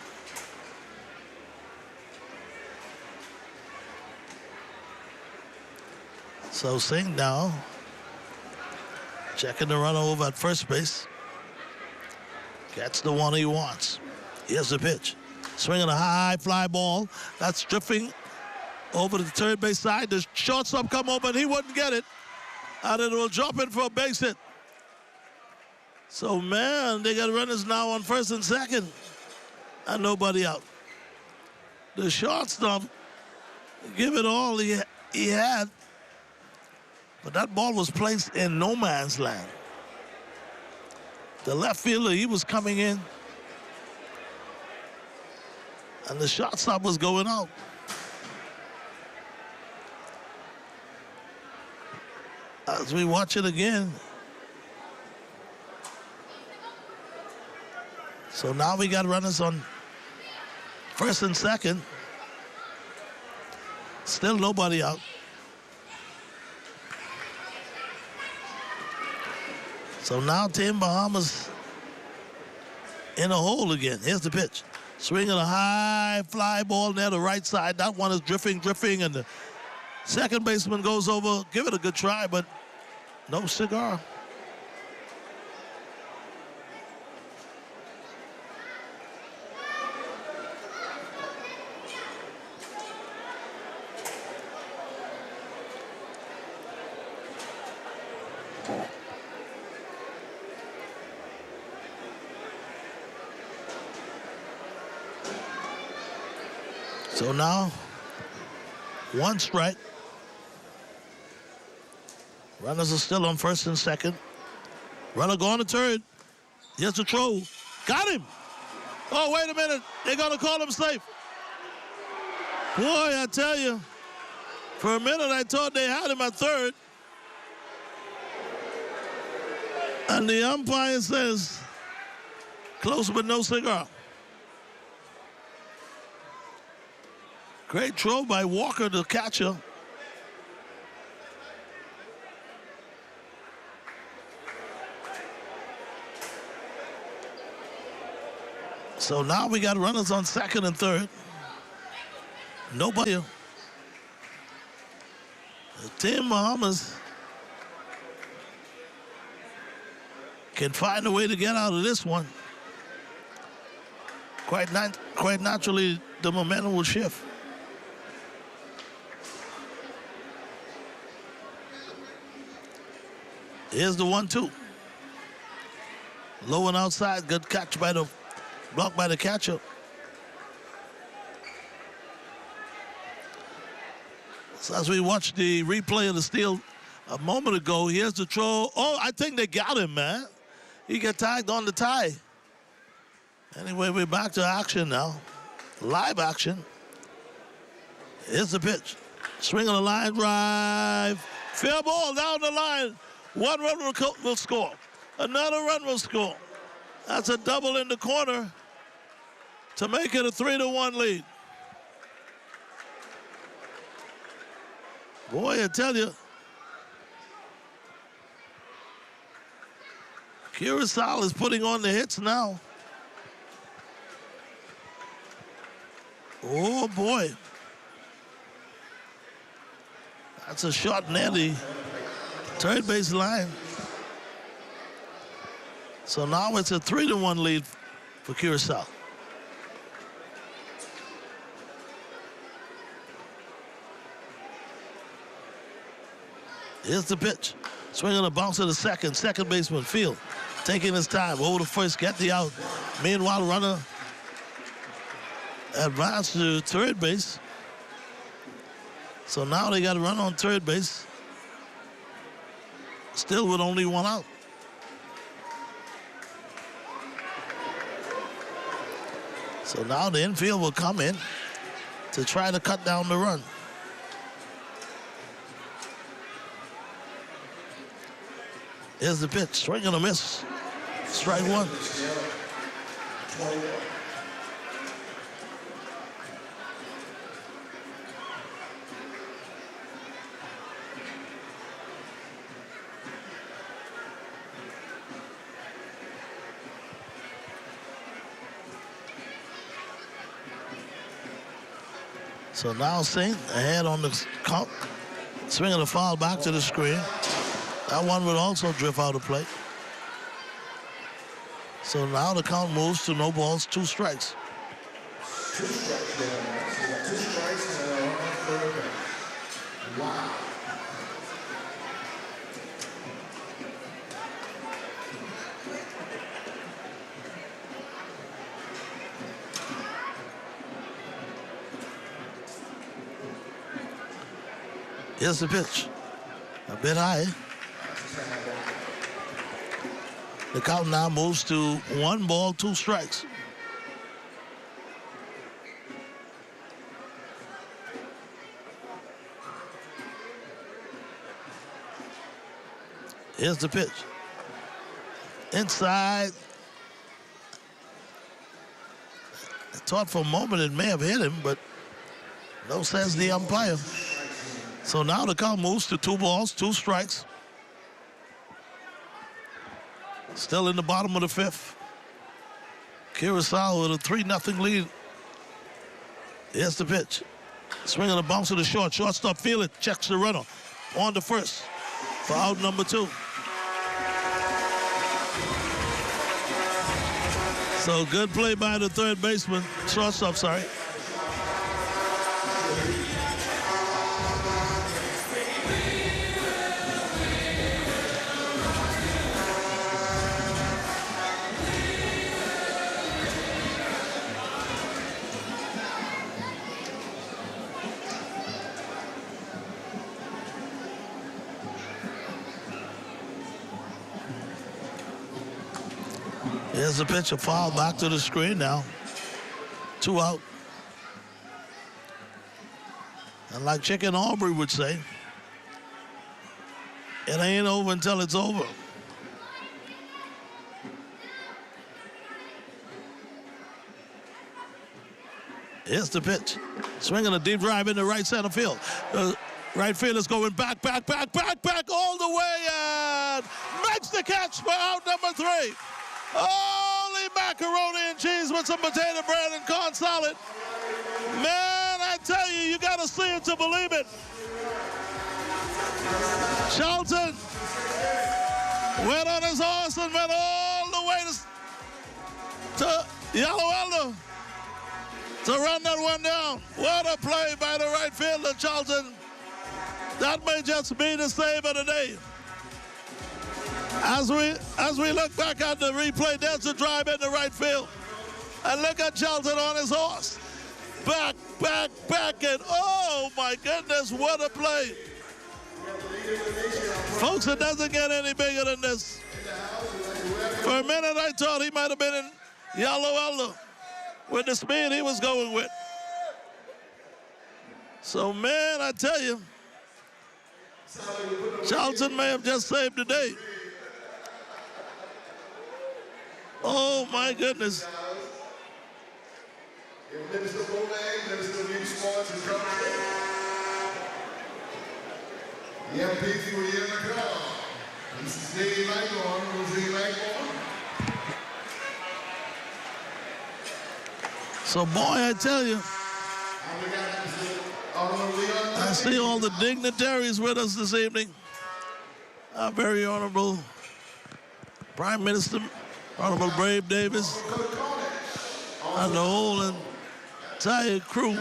So Singh now checking the runner over at first base. Gets the one he wants. Here's the pitch. Swinging a high fly ball. That's drifting over to the third base side. The shortstop come over and he wouldn't get it. And it will drop in for a base hit. So, man, they got runners now on first and second. And nobody out. The shortstop give it all he had. But that ball was placed in no man's land. The left fielder, he was coming in. And the shortstop was going out. As we watch it again. So now we got runners on first and second. Still nobody out. So now Team Bahamas in a hole again. Here's the pitch. Swinging a high fly ball near the right side. That one is drifting, and the second baseman goes over. Give it a good try, but no cigar. So now, 1 strike. Runners are still on first and second. Runner going to third. Here's the throw. Got him. Oh, wait a minute. They're going to call him safe. Boy, I tell you, for a minute I thought they had him at third. And the umpire says, close but no cigar. Great throw by Walker, the catcher. So now we got runners on second and third. Nobody. Team Bahamas can find a way to get out of this one. Quite naturally, the momentum will shift. Here's the 1-2. Low and outside, good catch by the block by the catcher. So as we watch the replay of the steal a moment ago, here's the throw. Oh, I think they got him, man. He got tagged on the tie. Anyway, we're back to action now. Live action. Here's the pitch. Swing on the line drive. Fair ball down the line. One run will score. Another run will score. That's a double in the corner to make it a 3-1 lead. Boy, I tell you, Curacao is putting on the hits now. Oh, boy. That's a shot near the third base line. So now it's a 3-1 lead for Curacao. Here's the pitch. Swing on a bounce to the second. Second baseman, Field, taking his time. Over the first, get the out. Meanwhile, runner advanced to third base. So now they got to run on third base. Still with only one out. So now the infield will come in to try to cut down the run. Here's the pitch. Swing and a miss. Strike one. So now Saint ahead on the count. Swinging the foul back to the screen. That one would also drift out of play. So now the count moves to no balls, 2 strikes. 2 strikes there. So you got 2 strikes and a run third base. Wow. Here's the pitch. A bit high. The count now moves to 1 ball, 2 strikes. Here's the pitch. Inside. I thought for a moment it may have hit him, but no, says the umpire. So now the count moves to 2 balls, 2 strikes. Still in the bottom of the 5th. Curacao with a 3-0 lead. Here's the pitch. Swing on the bounce to the short. Shortstop field it. Checks the runner on the first for out number 2. So good play by the third baseman. Shortstop, sorry. Here's the pitch, a foul back to the screen now. 2 out. And like Chicken Aubrey would say, it ain't over until it's over. Here's the pitch. Swinging a deep drive into right center field. Right field is going back all the way and makes the catch for out number 3. Holy macaroni and cheese with some potato bread and corn salad. Man, I tell you, you got to see it to believe it. Charlton went on his horse and went all the way to Yellow Elder to run that one down. What a play by the right fielder, Charlton. That may just be the save of the day. As we look back at the replay, there's a drive in the right field. And look at Charlton on his horse. Back, and oh my goodness, what a play. Folks, it doesn't get any bigger than this. For a minute, I thought he might have been in Yellow Elder with the speed he was going with. So, man, I tell you, Charlton may have just saved the day. Oh, my goodness. So, boy, I tell you, I see all the dignitaries with us this evening. Our very honorable Prime Minister, Honorable Brave Davis, and the whole entire crew.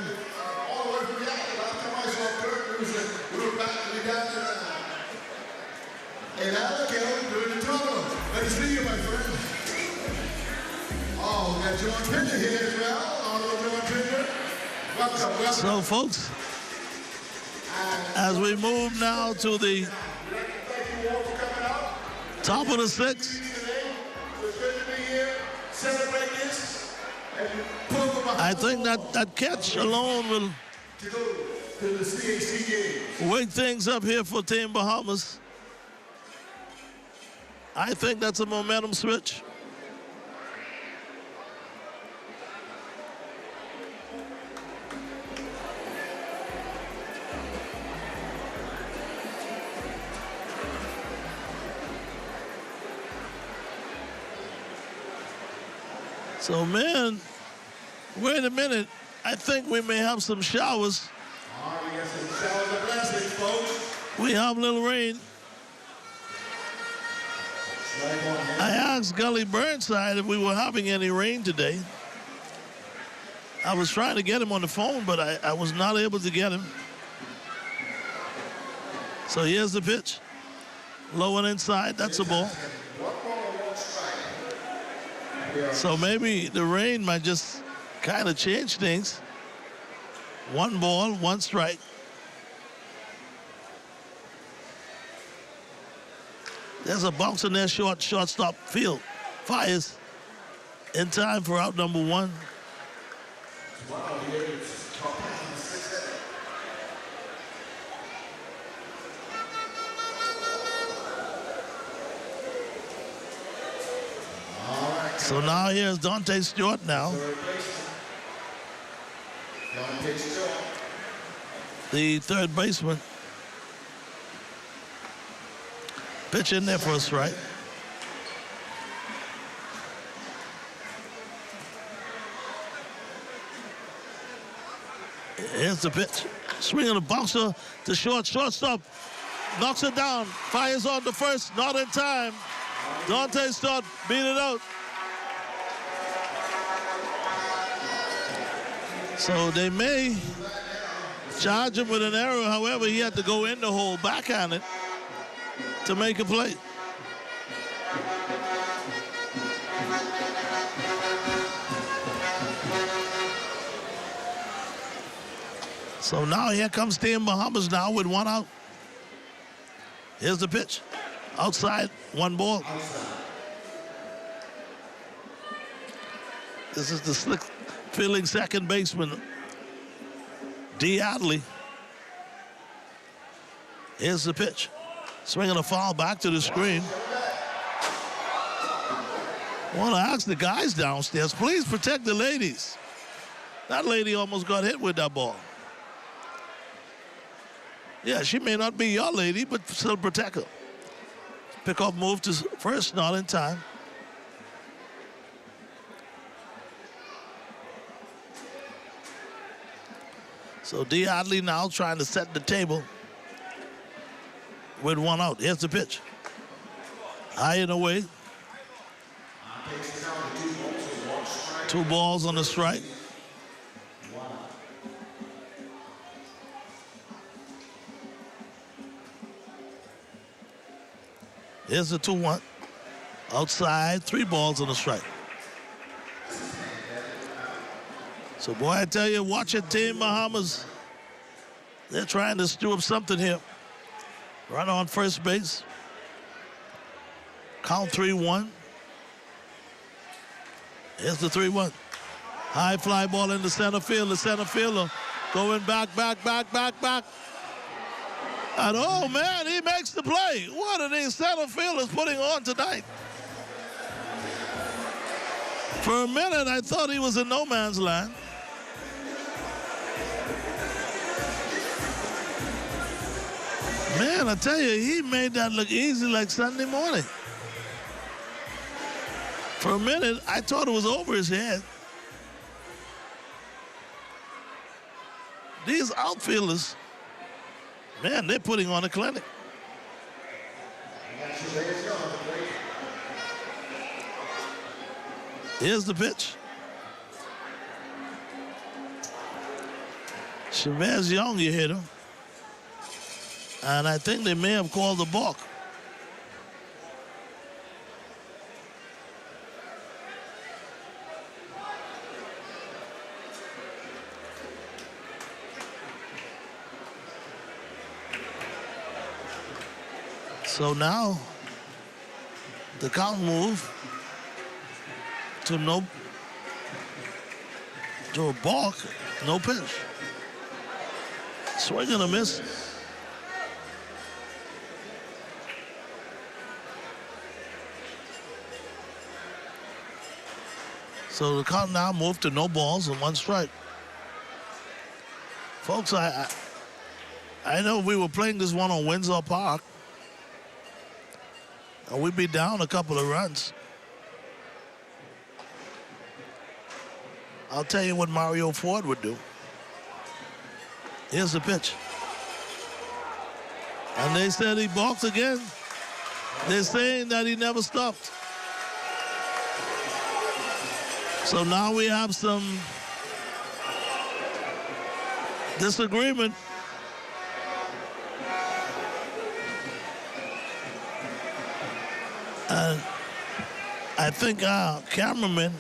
And Alabama doing the tournament. Let me see you, my friend. Oh, we got John Pinder here as well. Honorable John Pinder. Welcome. So, folks, as we move now to the top of the 6th, I think that catch alone will wake things up here for Team Bahamas. I think that's a momentum switch. So, man, wait a minute. I think we may have some showers. We got some showers of blessings, folks. We have a little rain. I asked Gully Burnside if we were having any rain today. I was trying to get him on the phone, but I was not able to get him. So here's the pitch. Low and inside, that's a ball. So maybe the rain might just kind of change things. 1 ball, 1 strike. There's a bounce in there, shortstop field. Fires in time for out number 1. So now here's Dante Stewart now. The third baseman. Pitch in there for a strike. Here's the pitch. Swinging a bouncer to shortstop. Knocks it down. Fires on the first. Not in time. Dante Stewart beat it out. So they may charge him with an error. However, he had to go in the hole, backhand it, to make a play. So now here comes Team Bahamas now with 1 out. Here's the pitch. Outside, 1 ball. This is the slick fielding second baseman, D. Adley. Here's the pitch. Swinging a foul back to the screen. I want to ask the guys downstairs, please protect the ladies. That lady almost got hit with that ball. Yeah, she may not be your lady, but still protect her. Pickoff move to first, not in time. So D. Adley now trying to set the table with one out. Here's the pitch. High and away. 2 balls on the strike. Here's the 2-1. Outside, 3 balls on the strike. So, boy, I tell you, watching Team Bahamas, they're trying to stew up something here. Runner on first base. Count 3-1. Here's the 3-1. High fly ball into center field. The center fielder going back. And, oh, man, he makes the play. What are these center fielders putting on tonight? For a minute, I thought he was in no man's land. Man, I tell you, he made that look easy like Sunday morning. For a minute, I thought it was over his head. These outfielders, man, they're putting on a clinic. Here's the pitch. Chavez Young, you hit him. And I think they may have called the balk. So now the count move to a balk, no pitch. Swing and a miss. So the count now moved to no balls and 1 strike. Folks, I know we were playing this one on Windsor Park. And we'd be down a couple of runs. I'll tell you what Mario Ford would do. Here's the pitch. And they said he balked again. They're saying that he never stopped. So now we have some disagreement. And I think our cameraman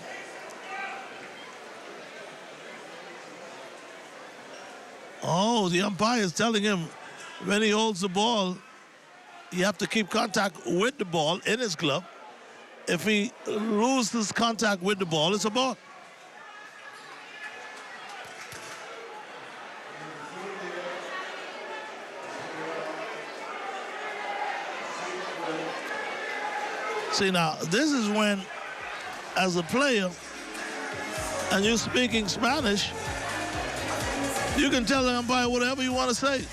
the umpire is telling him when he holds the ball, you have to keep contact with the ball in his glove. If he loses contact with the ball, it's a ball. See, now, this is when, as a player, and you're speaking Spanish, you can tell the umpire whatever you want to say.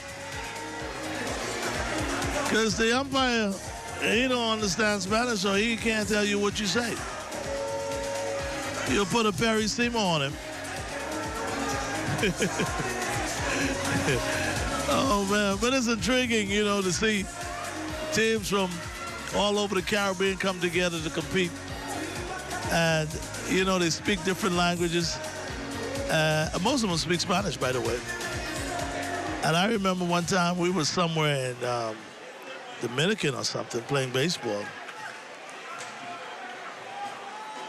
Because the umpire, he don't understand Spanish, so he can't tell you what you say. You'll put a Perisima on him. Oh, man. But it's intriguing, you know, to see teams from all over the Caribbean come together to compete. And, you know, they speak different languages. Most of them speak Spanish, by the way. And I remember one time we were somewhere in Dominican or something playing baseball.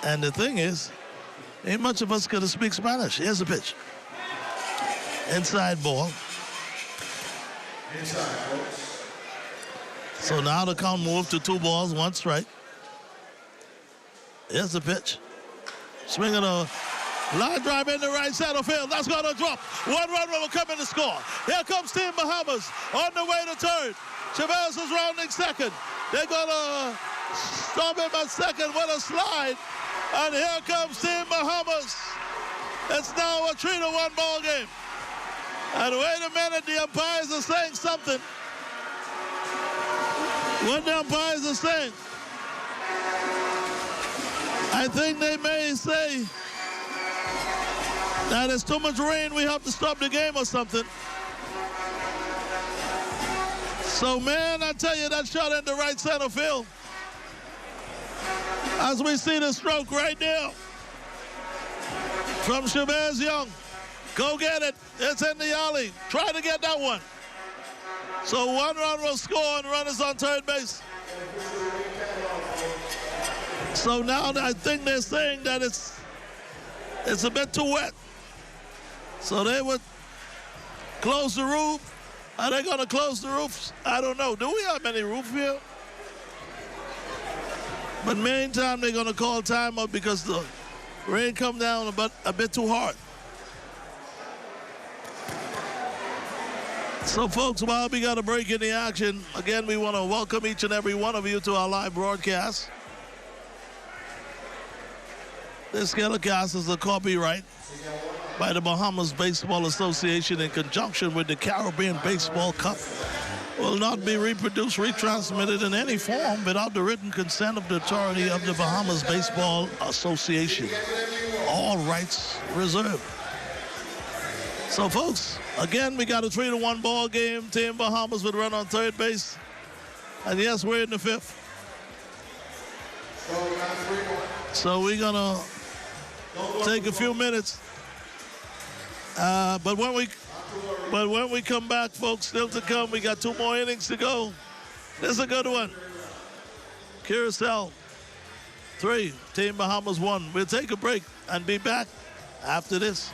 And the thing is, ain't much of us gonna speak Spanish. Here's the pitch. Inside ball. Inside, folks. So now the count moved to 2 balls, 1 strike. Here's the pitch. Swinging a line drive in the right center field. That's going to drop. One run will come in to score. Here comes Team Bahamas on the way to third. Chavez is rounding second. They're going to stop him at second with a slide. And here comes Team Bahamas. It's now a 3-1 ball game. And wait a minute, the umpires are saying something. What the umpires are saying? I think they may say that it's too much rain, we have to stop the game or something. So, man, I tell you, that shot in the right center field. As we see the stroke right now from Chavez Young. Go get it. It's in the alley. Try to get that one. So one run will score and runners on third base. So now I think they're saying that it's a bit too wet. So they would close the roof. Are they going to close the roofs? I don't know. Do we have any roof here? But meantime, they're going to call timeout because the rain come down a bit too hard. So, folks, while we got a break in the action, again, we want to welcome each and every one of you to our live broadcast. This telecast is a copyright by the Bahamas Baseball Association in conjunction with the Caribbean Baseball Cup. Will not be reproduced, retransmitted in any form without the written consent of the authority of the Bahamas Baseball Association. All rights reserved. So, folks, again, we got a 3-1 ball game. Team Bahamas would run on third base. And yes, we're in the fifth. So we're going to take a few minutes. But when we come back, folks, still to come, we got 2 more innings to go. This is a good one. Curacao, 3. Team Bahamas, 1. We'll take a break and be back after this.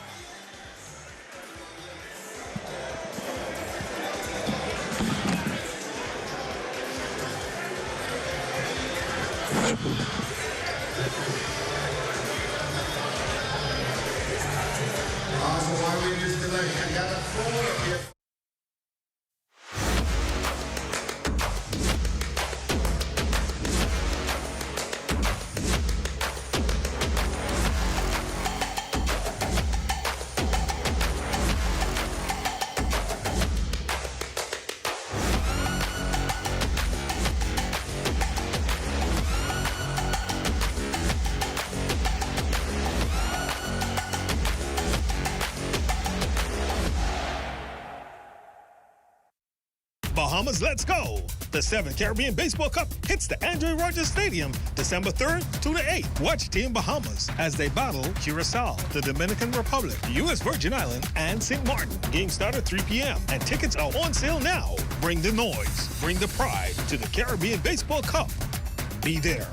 Why we just delay? I got a forward here. Bahamas, let's go! The 7th Caribbean Baseball Cup hits the Andre Rogers Stadium December 3rd to the 8th. Watch Team Bahamas as they battle Curacao, the Dominican Republic, U.S. Virgin Island, and St. Martin. Game start at 3 p.m. and tickets are on sale now. Bring the noise, bring the pride to the Caribbean Baseball Cup. Be there.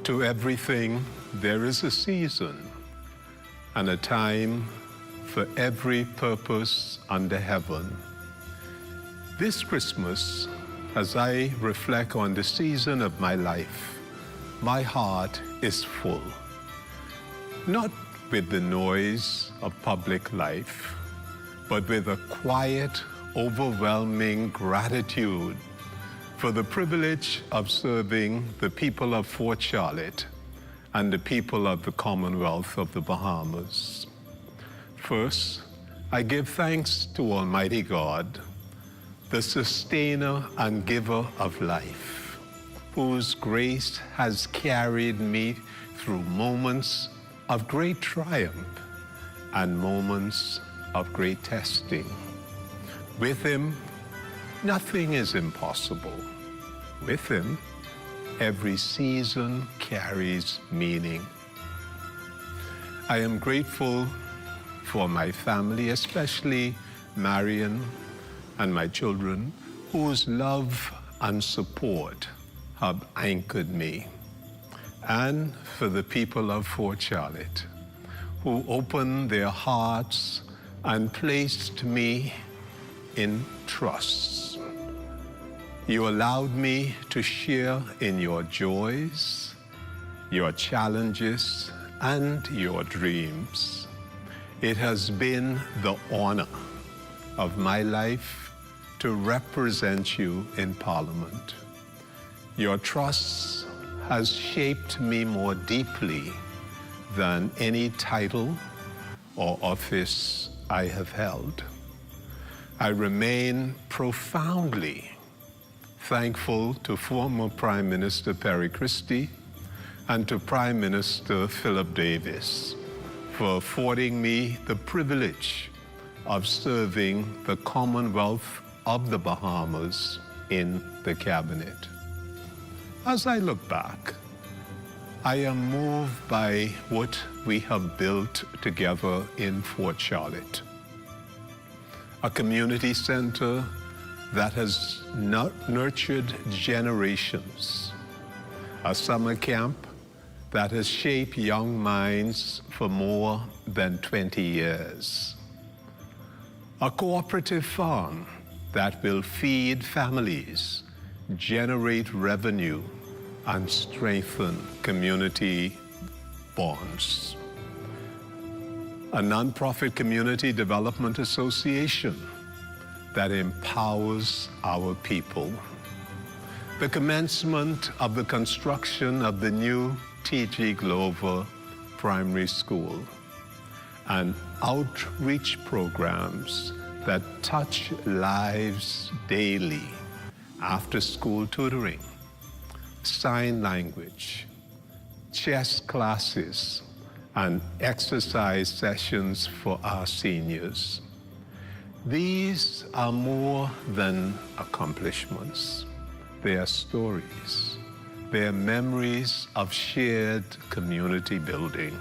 To everything, there is a season and a time for every purpose under heaven. This Christmas, as I reflect on the season of my life, my heart is full. Not with the noise of public life, but with a quiet, overwhelming gratitude for the privilege of serving the people of Fort Charlotte and the people of the Commonwealth of the Bahamas. First, I give thanks to Almighty God the sustainer and giver of life, whose grace has carried me through moments of great triumph and moments of great testing. With him, nothing is impossible. With him, every season carries meaning. I am grateful for my family, especially Marion and my children, whose love and support have anchored me, and for the people of Fort Charlotte, who opened their hearts and placed me in trust. You allowed me to share in your joys, your challenges, and your dreams. It has been the honor of my life to represent you in Parliament. Your trust has shaped me more deeply than any title or office I have held. I remain profoundly thankful to former Prime Minister Perry Christie and to Prime Minister Philip Davis for affording me the privilege of serving the Commonwealth of the Bahamas in the Cabinet. As I look back, I am moved by what we have built together in Fort Charlotte. A community center that has nurtured generations. A summer camp that has shaped young minds for more than 20 years. A cooperative farm that will feed families, generate revenue, and strengthen community bonds. A nonprofit community development association that empowers our people. The commencement of the construction of the new T.G. Glover Primary School, and outreach programs that touch lives daily, after-school tutoring, sign language, chess classes, and exercise sessions for our seniors. These are more than accomplishments. They are stories. They are memories of shared community building.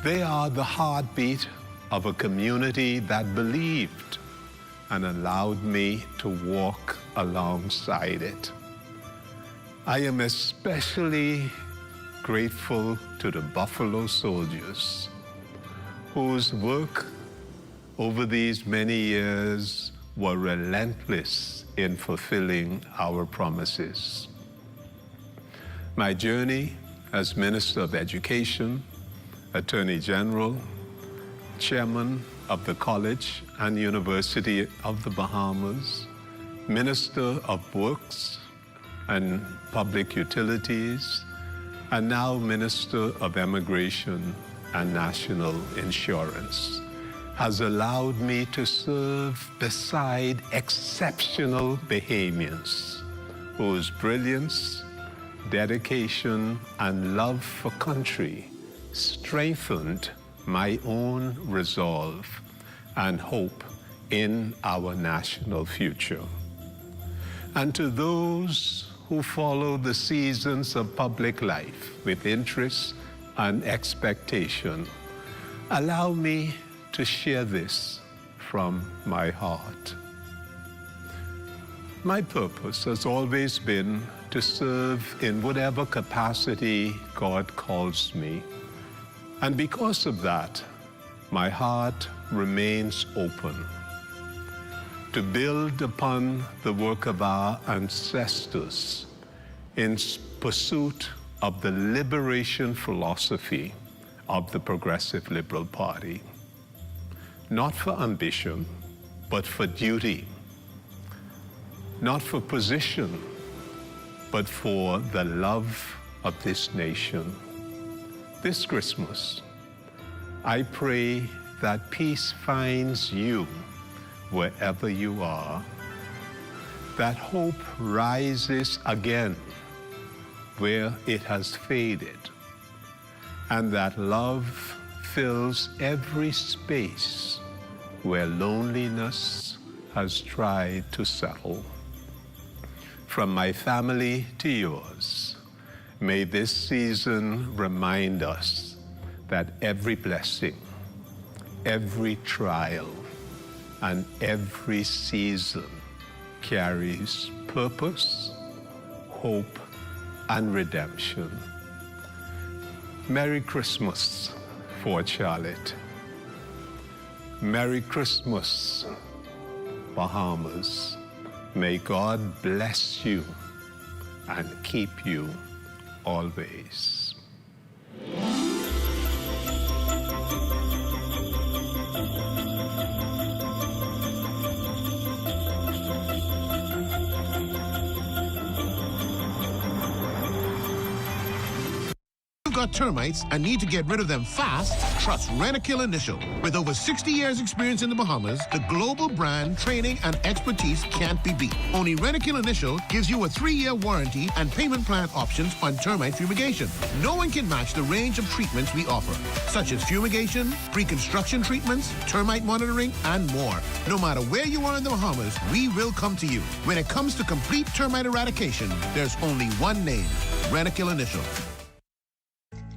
They are the heartbeat of a community that believed and allowed me to walk alongside it. I am especially grateful to the Buffalo Soldiers, whose work over these many years were relentless in fulfilling our promises. My journey as Minister of Education, Attorney General, Chairman of the College and University of the Bahamas, Minister of Works and Public Utilities, and now Minister of Immigration and National Insurance, has allowed me to serve beside exceptional Bahamians whose brilliance, dedication, and love for country strengthened my own resolve and hope in our national future. And to those who follow the seasons of public life with interest and expectation, allow me to share this from my heart. My purpose has always been to serve in whatever capacity God calls me. And because of that, my heart remains open to build upon the work of our ancestors in pursuit of the liberation philosophy of the Progressive Liberal Party. Not for ambition, but for duty. Not for position, but for the love of this nation. This Christmas, I pray that peace finds you wherever you are, that hope rises again where it has faded, and that love fills every space where loneliness has tried to settle. From my family to yours, may this season remind us that every blessing, every trial, and every season carries purpose, hope, and redemption. Merry Christmas, Fort Charlotte. Merry Christmas, Bahamas. May God bless you and keep you always. Got termites and need to get rid of them fast, trust Rentokil Initial. With over 60 years experience in the Bahamas, the global brand, training, and expertise can't be beat. Only Rentokil Initial gives you a 3-year warranty and payment plan options on termite fumigation. No one can match the range of treatments we offer, such as fumigation, pre-construction treatments, termite monitoring, and more. No matter where you are in the Bahamas, we will come to you. When it comes to complete termite eradication, there's only one name, Rentokil Initial.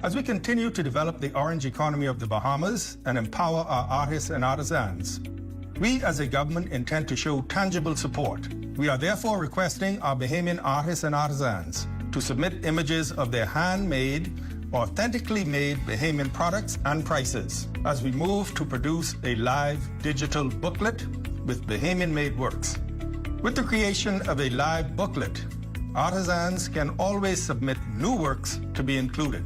As we continue to develop the orange economy of the Bahamas and empower our artists and artisans, we as a government intend to show tangible support. We are therefore requesting our Bahamian artists and artisans to submit images of their handmade, authentically made Bahamian products and prices as we move to produce a live digital booklet with Bahamian-made works. With the creation of a live booklet, artisans can always submit new works to be included.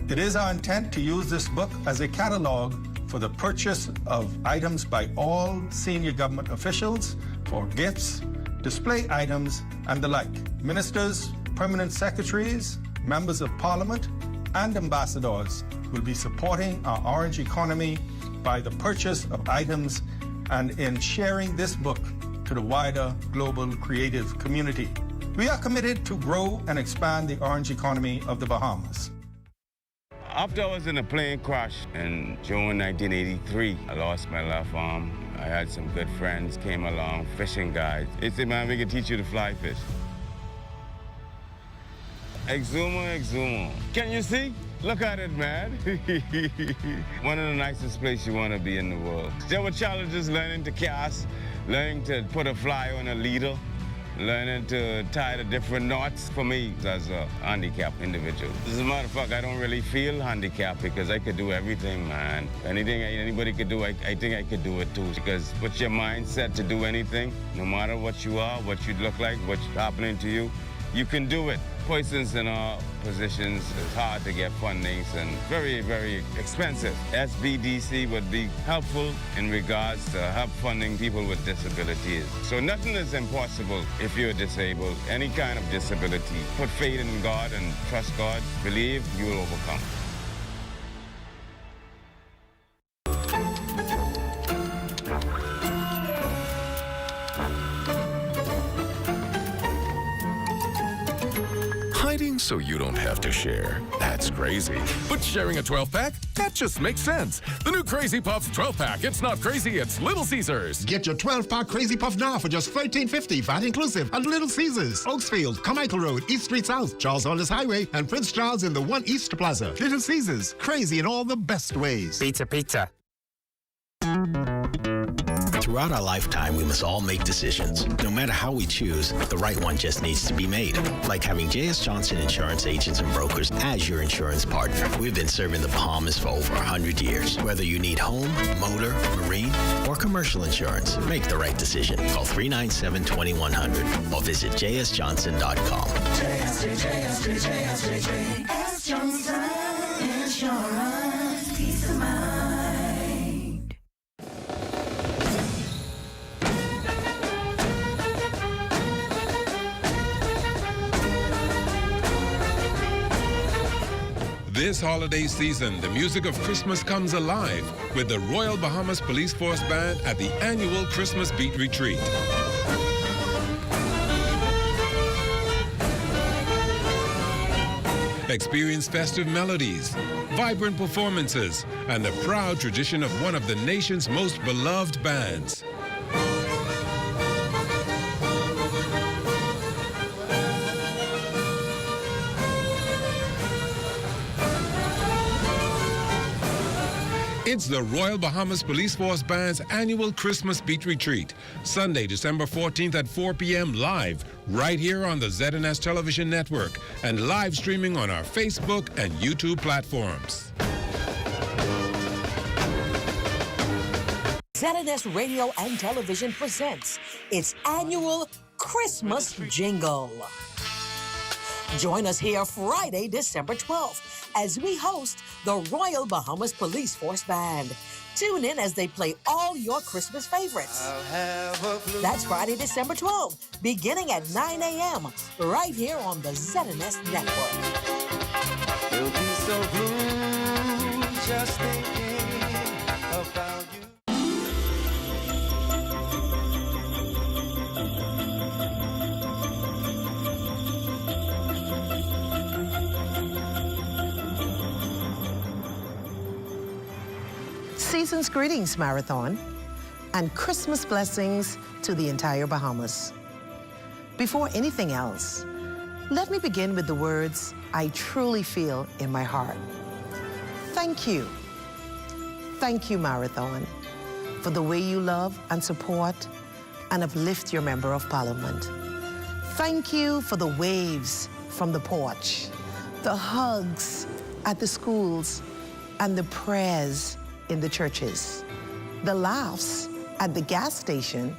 It is our intent to use this book as a catalog for the purchase of items by all senior government officials for gifts, display items, and the like. Ministers, permanent secretaries, members of parliament, and ambassadors will be supporting our orange economy by the purchase of items and in sharing this book to the wider global creative community. We are committed to grow and expand the orange economy of the Bahamas. After I was in a plane crash in June 1983, I lost my left arm. I had some good friends came along, fishing guides. They said, man, we can teach you to fly fish. Exuma, exuma. Can you see? Look at it, man. One of the nicest places you want to be in the world. There were challenges learning to cast, learning to put a fly on a leader, learning to tie the different knots for me as a handicapped individual. As a matter of fact, I don't really feel handicapped because I could do everything, man. Anything anybody could do, I think I could do it too. Because what's your mindset to do anything, no matter what you are, what you look like, what's happening to you, you can do it. Persons in our positions, it's hard to get fundings and very, very expensive. SBDC would be helpful in regards to help funding people with disabilities. So nothing is impossible if you're disabled, any kind of disability. Put faith in God and trust God, believe you will overcome. Hiding so you don't have to share. That's crazy. But sharing a 12-pack? That just makes sense. The new Crazy Puffs 12-pack. It's not crazy, it's Little Caesars. Get your 12-pack Crazy Puff now for just $13.50, VAT inclusive, at Little Caesars, Oaksfield, Carmichael Road, East Street South, Charles Hollis Highway, and Prince Charles in the 1 East Plaza. Little Caesars, crazy in all the best ways. Pizza, pizza. Throughout our lifetime, we must all make decisions. No matter how we choose, the right one just needs to be made. Like having J.S. Johnson Insurance Agents and Brokers as your insurance partner. We've been serving the Bahamas for over 100 years. Whether you need home, motor, marine, or commercial insurance, make the right decision. Call 397-2100 or visit jsjohnson.com. JS Johnson Insurance, peace of mind. This holiday season, the music of Christmas comes alive with the Royal Bahamas Police Force Band at the annual Christmas Beat Retreat. Experience festive melodies, vibrant performances, and the proud tradition of one of the nation's most beloved bands. It's the Royal Bahamas Police Force Band's annual Christmas Beat Retreat, Sunday, December 14th at 4 p.m. live, right here on the ZNS television network and live streaming on our Facebook and YouTube platforms. ZNS Radio and Television presents its annual Christmas Jingle. Join us here Friday, December 12th, as we host the Royal Bahamas Police Force Band. Tune in as they play all your Christmas favorites. That's Friday, December 12th, beginning at 9 a.m., right here on the ZNS Network. You'll be so blue just thinking about you. Season's greetings, Marathon, and Christmas blessings to the entire Bahamas. Before anything else, let me begin with the words I truly feel in my heart. Thank you. Thank you, Marathon, for the way you love and support and uplift your Member of Parliament. Thank you for the waves from the porch, the hugs at the schools, and the prayers in the churches, the laughs at the gas station,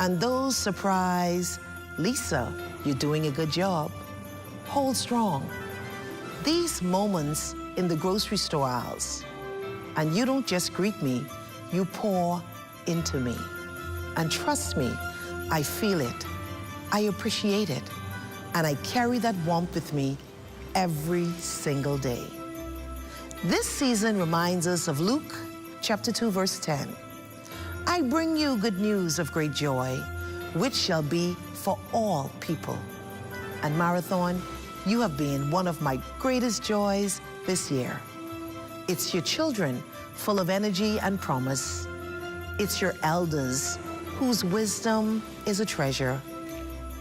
and those surprise, Lisa, you're doing a good job. Hold strong. These moments in the grocery store aisles, and you don't just greet me, you pour into me. And trust me, I feel it, I appreciate it, and I carry that warmth with me every single day. This season reminds us of Luke chapter 2, verse 10. I bring you good news of great joy, which shall be for all people. And Marathon, you have been one of my greatest joys this year. It's your children full of energy and promise. It's your elders whose wisdom is a treasure.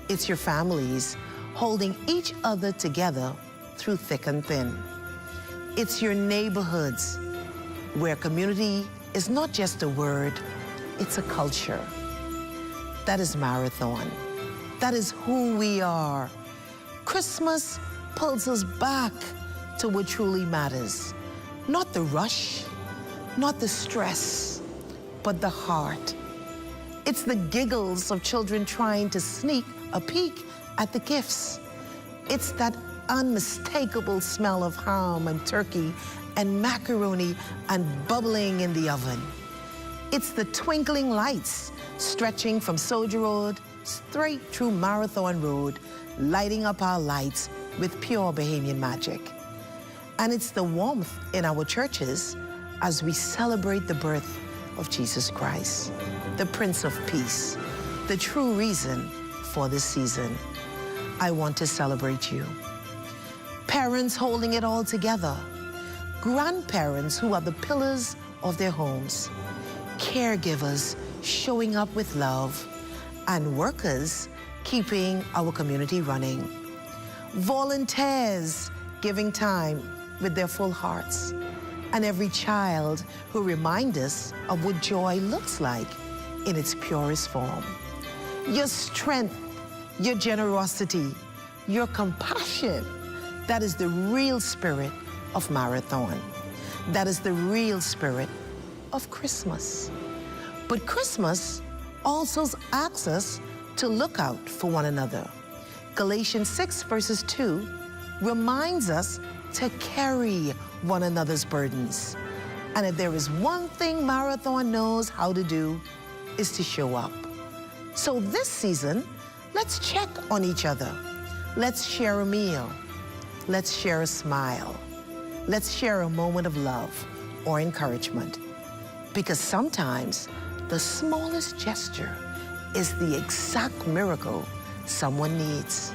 It's your families holding each other together through thick and thin. It's your neighborhoods where community is not just a word, it's a culture. That is Marathon. That is who we are. Christmas pulls us back to what truly matters. Not the rush, not the stress, but the heart. It's the giggles of children trying to sneak a peek at the gifts. It's that unmistakable smell of ham and turkey and macaroni and bubbling in the oven. It's the twinkling lights stretching from Soldier Road straight through Marathon Road, lighting up our lights with pure Bahamian magic. And it's the warmth in our churches as we celebrate the birth of Jesus Christ, the Prince of Peace, the true reason for this season. I want to celebrate you. Parents holding it all together, grandparents who are the pillars of their homes, caregivers showing up with love, and workers keeping our community running. Volunteers giving time with their full hearts, and every child who reminds us of what joy looks like in its purest form. Your strength, your generosity, your compassion, that is the real spirit of Marathon. That is the real spirit of Christmas. But Christmas also asks us to look out for one another. Galatians 6 verses 2 reminds us to carry one another's burdens. And if there is one thing Marathon knows how to do, is to show up. So this season, let's check on each other. Let's share a meal. Let's share a smile. Let's share a moment of love or encouragement. Because sometimes the smallest gesture is the exact miracle someone needs.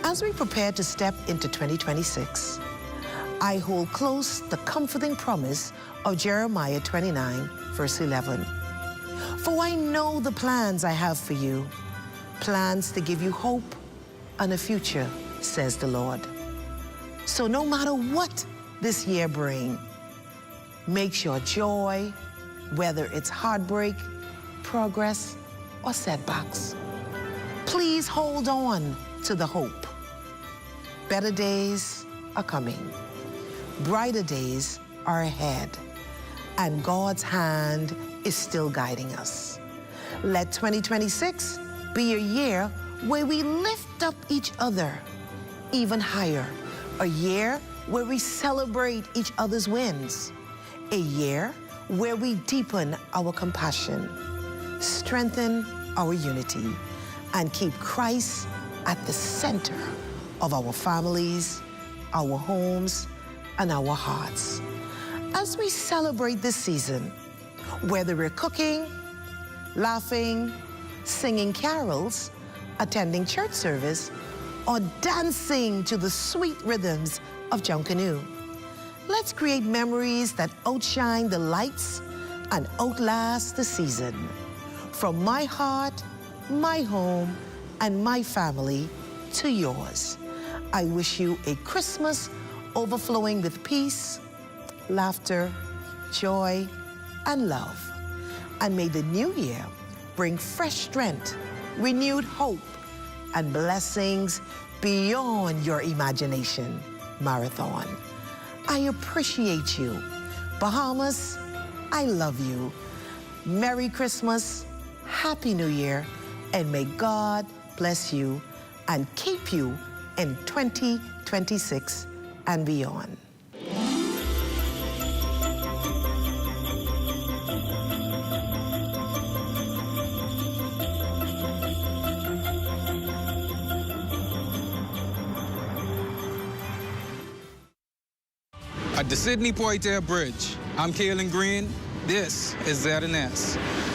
As we prepare to step into 2026, I hold close the comforting promise of Jeremiah 29, verse 11. For I know the plans I have for you, plans to give you hope and a future, says the Lord. So no matter what this year brings, make sure joy, whether it's heartbreak, progress, or setbacks. Please hold on to the hope. Better days are coming. Brighter days are ahead. And God's hand is still guiding us. Let 2026 be a year where we lift up each other even higher. A year where we celebrate each other's wins. A year where we deepen our compassion, strengthen our unity, and keep Christ at the center of our families, our homes, and our hearts. As we celebrate this season, whether we're cooking, laughing, singing carols, attending church service, or dancing to the sweet rhythms of Junkanoo, let's create memories that outshine the lights and outlast the season. From my heart, my home, and my family to yours, I wish you a Christmas overflowing with peace, laughter, joy, and love. And may the new year bring fresh strength, renewed hope, and blessings beyond your imagination. Marathon. I appreciate you. Bahamas, I love you. Merry Christmas, Happy New Year, and may God bless you and keep you in 2026 and beyond. At the Sydney Poitier Bridge, I'm Kaylin Green. This is ZNS.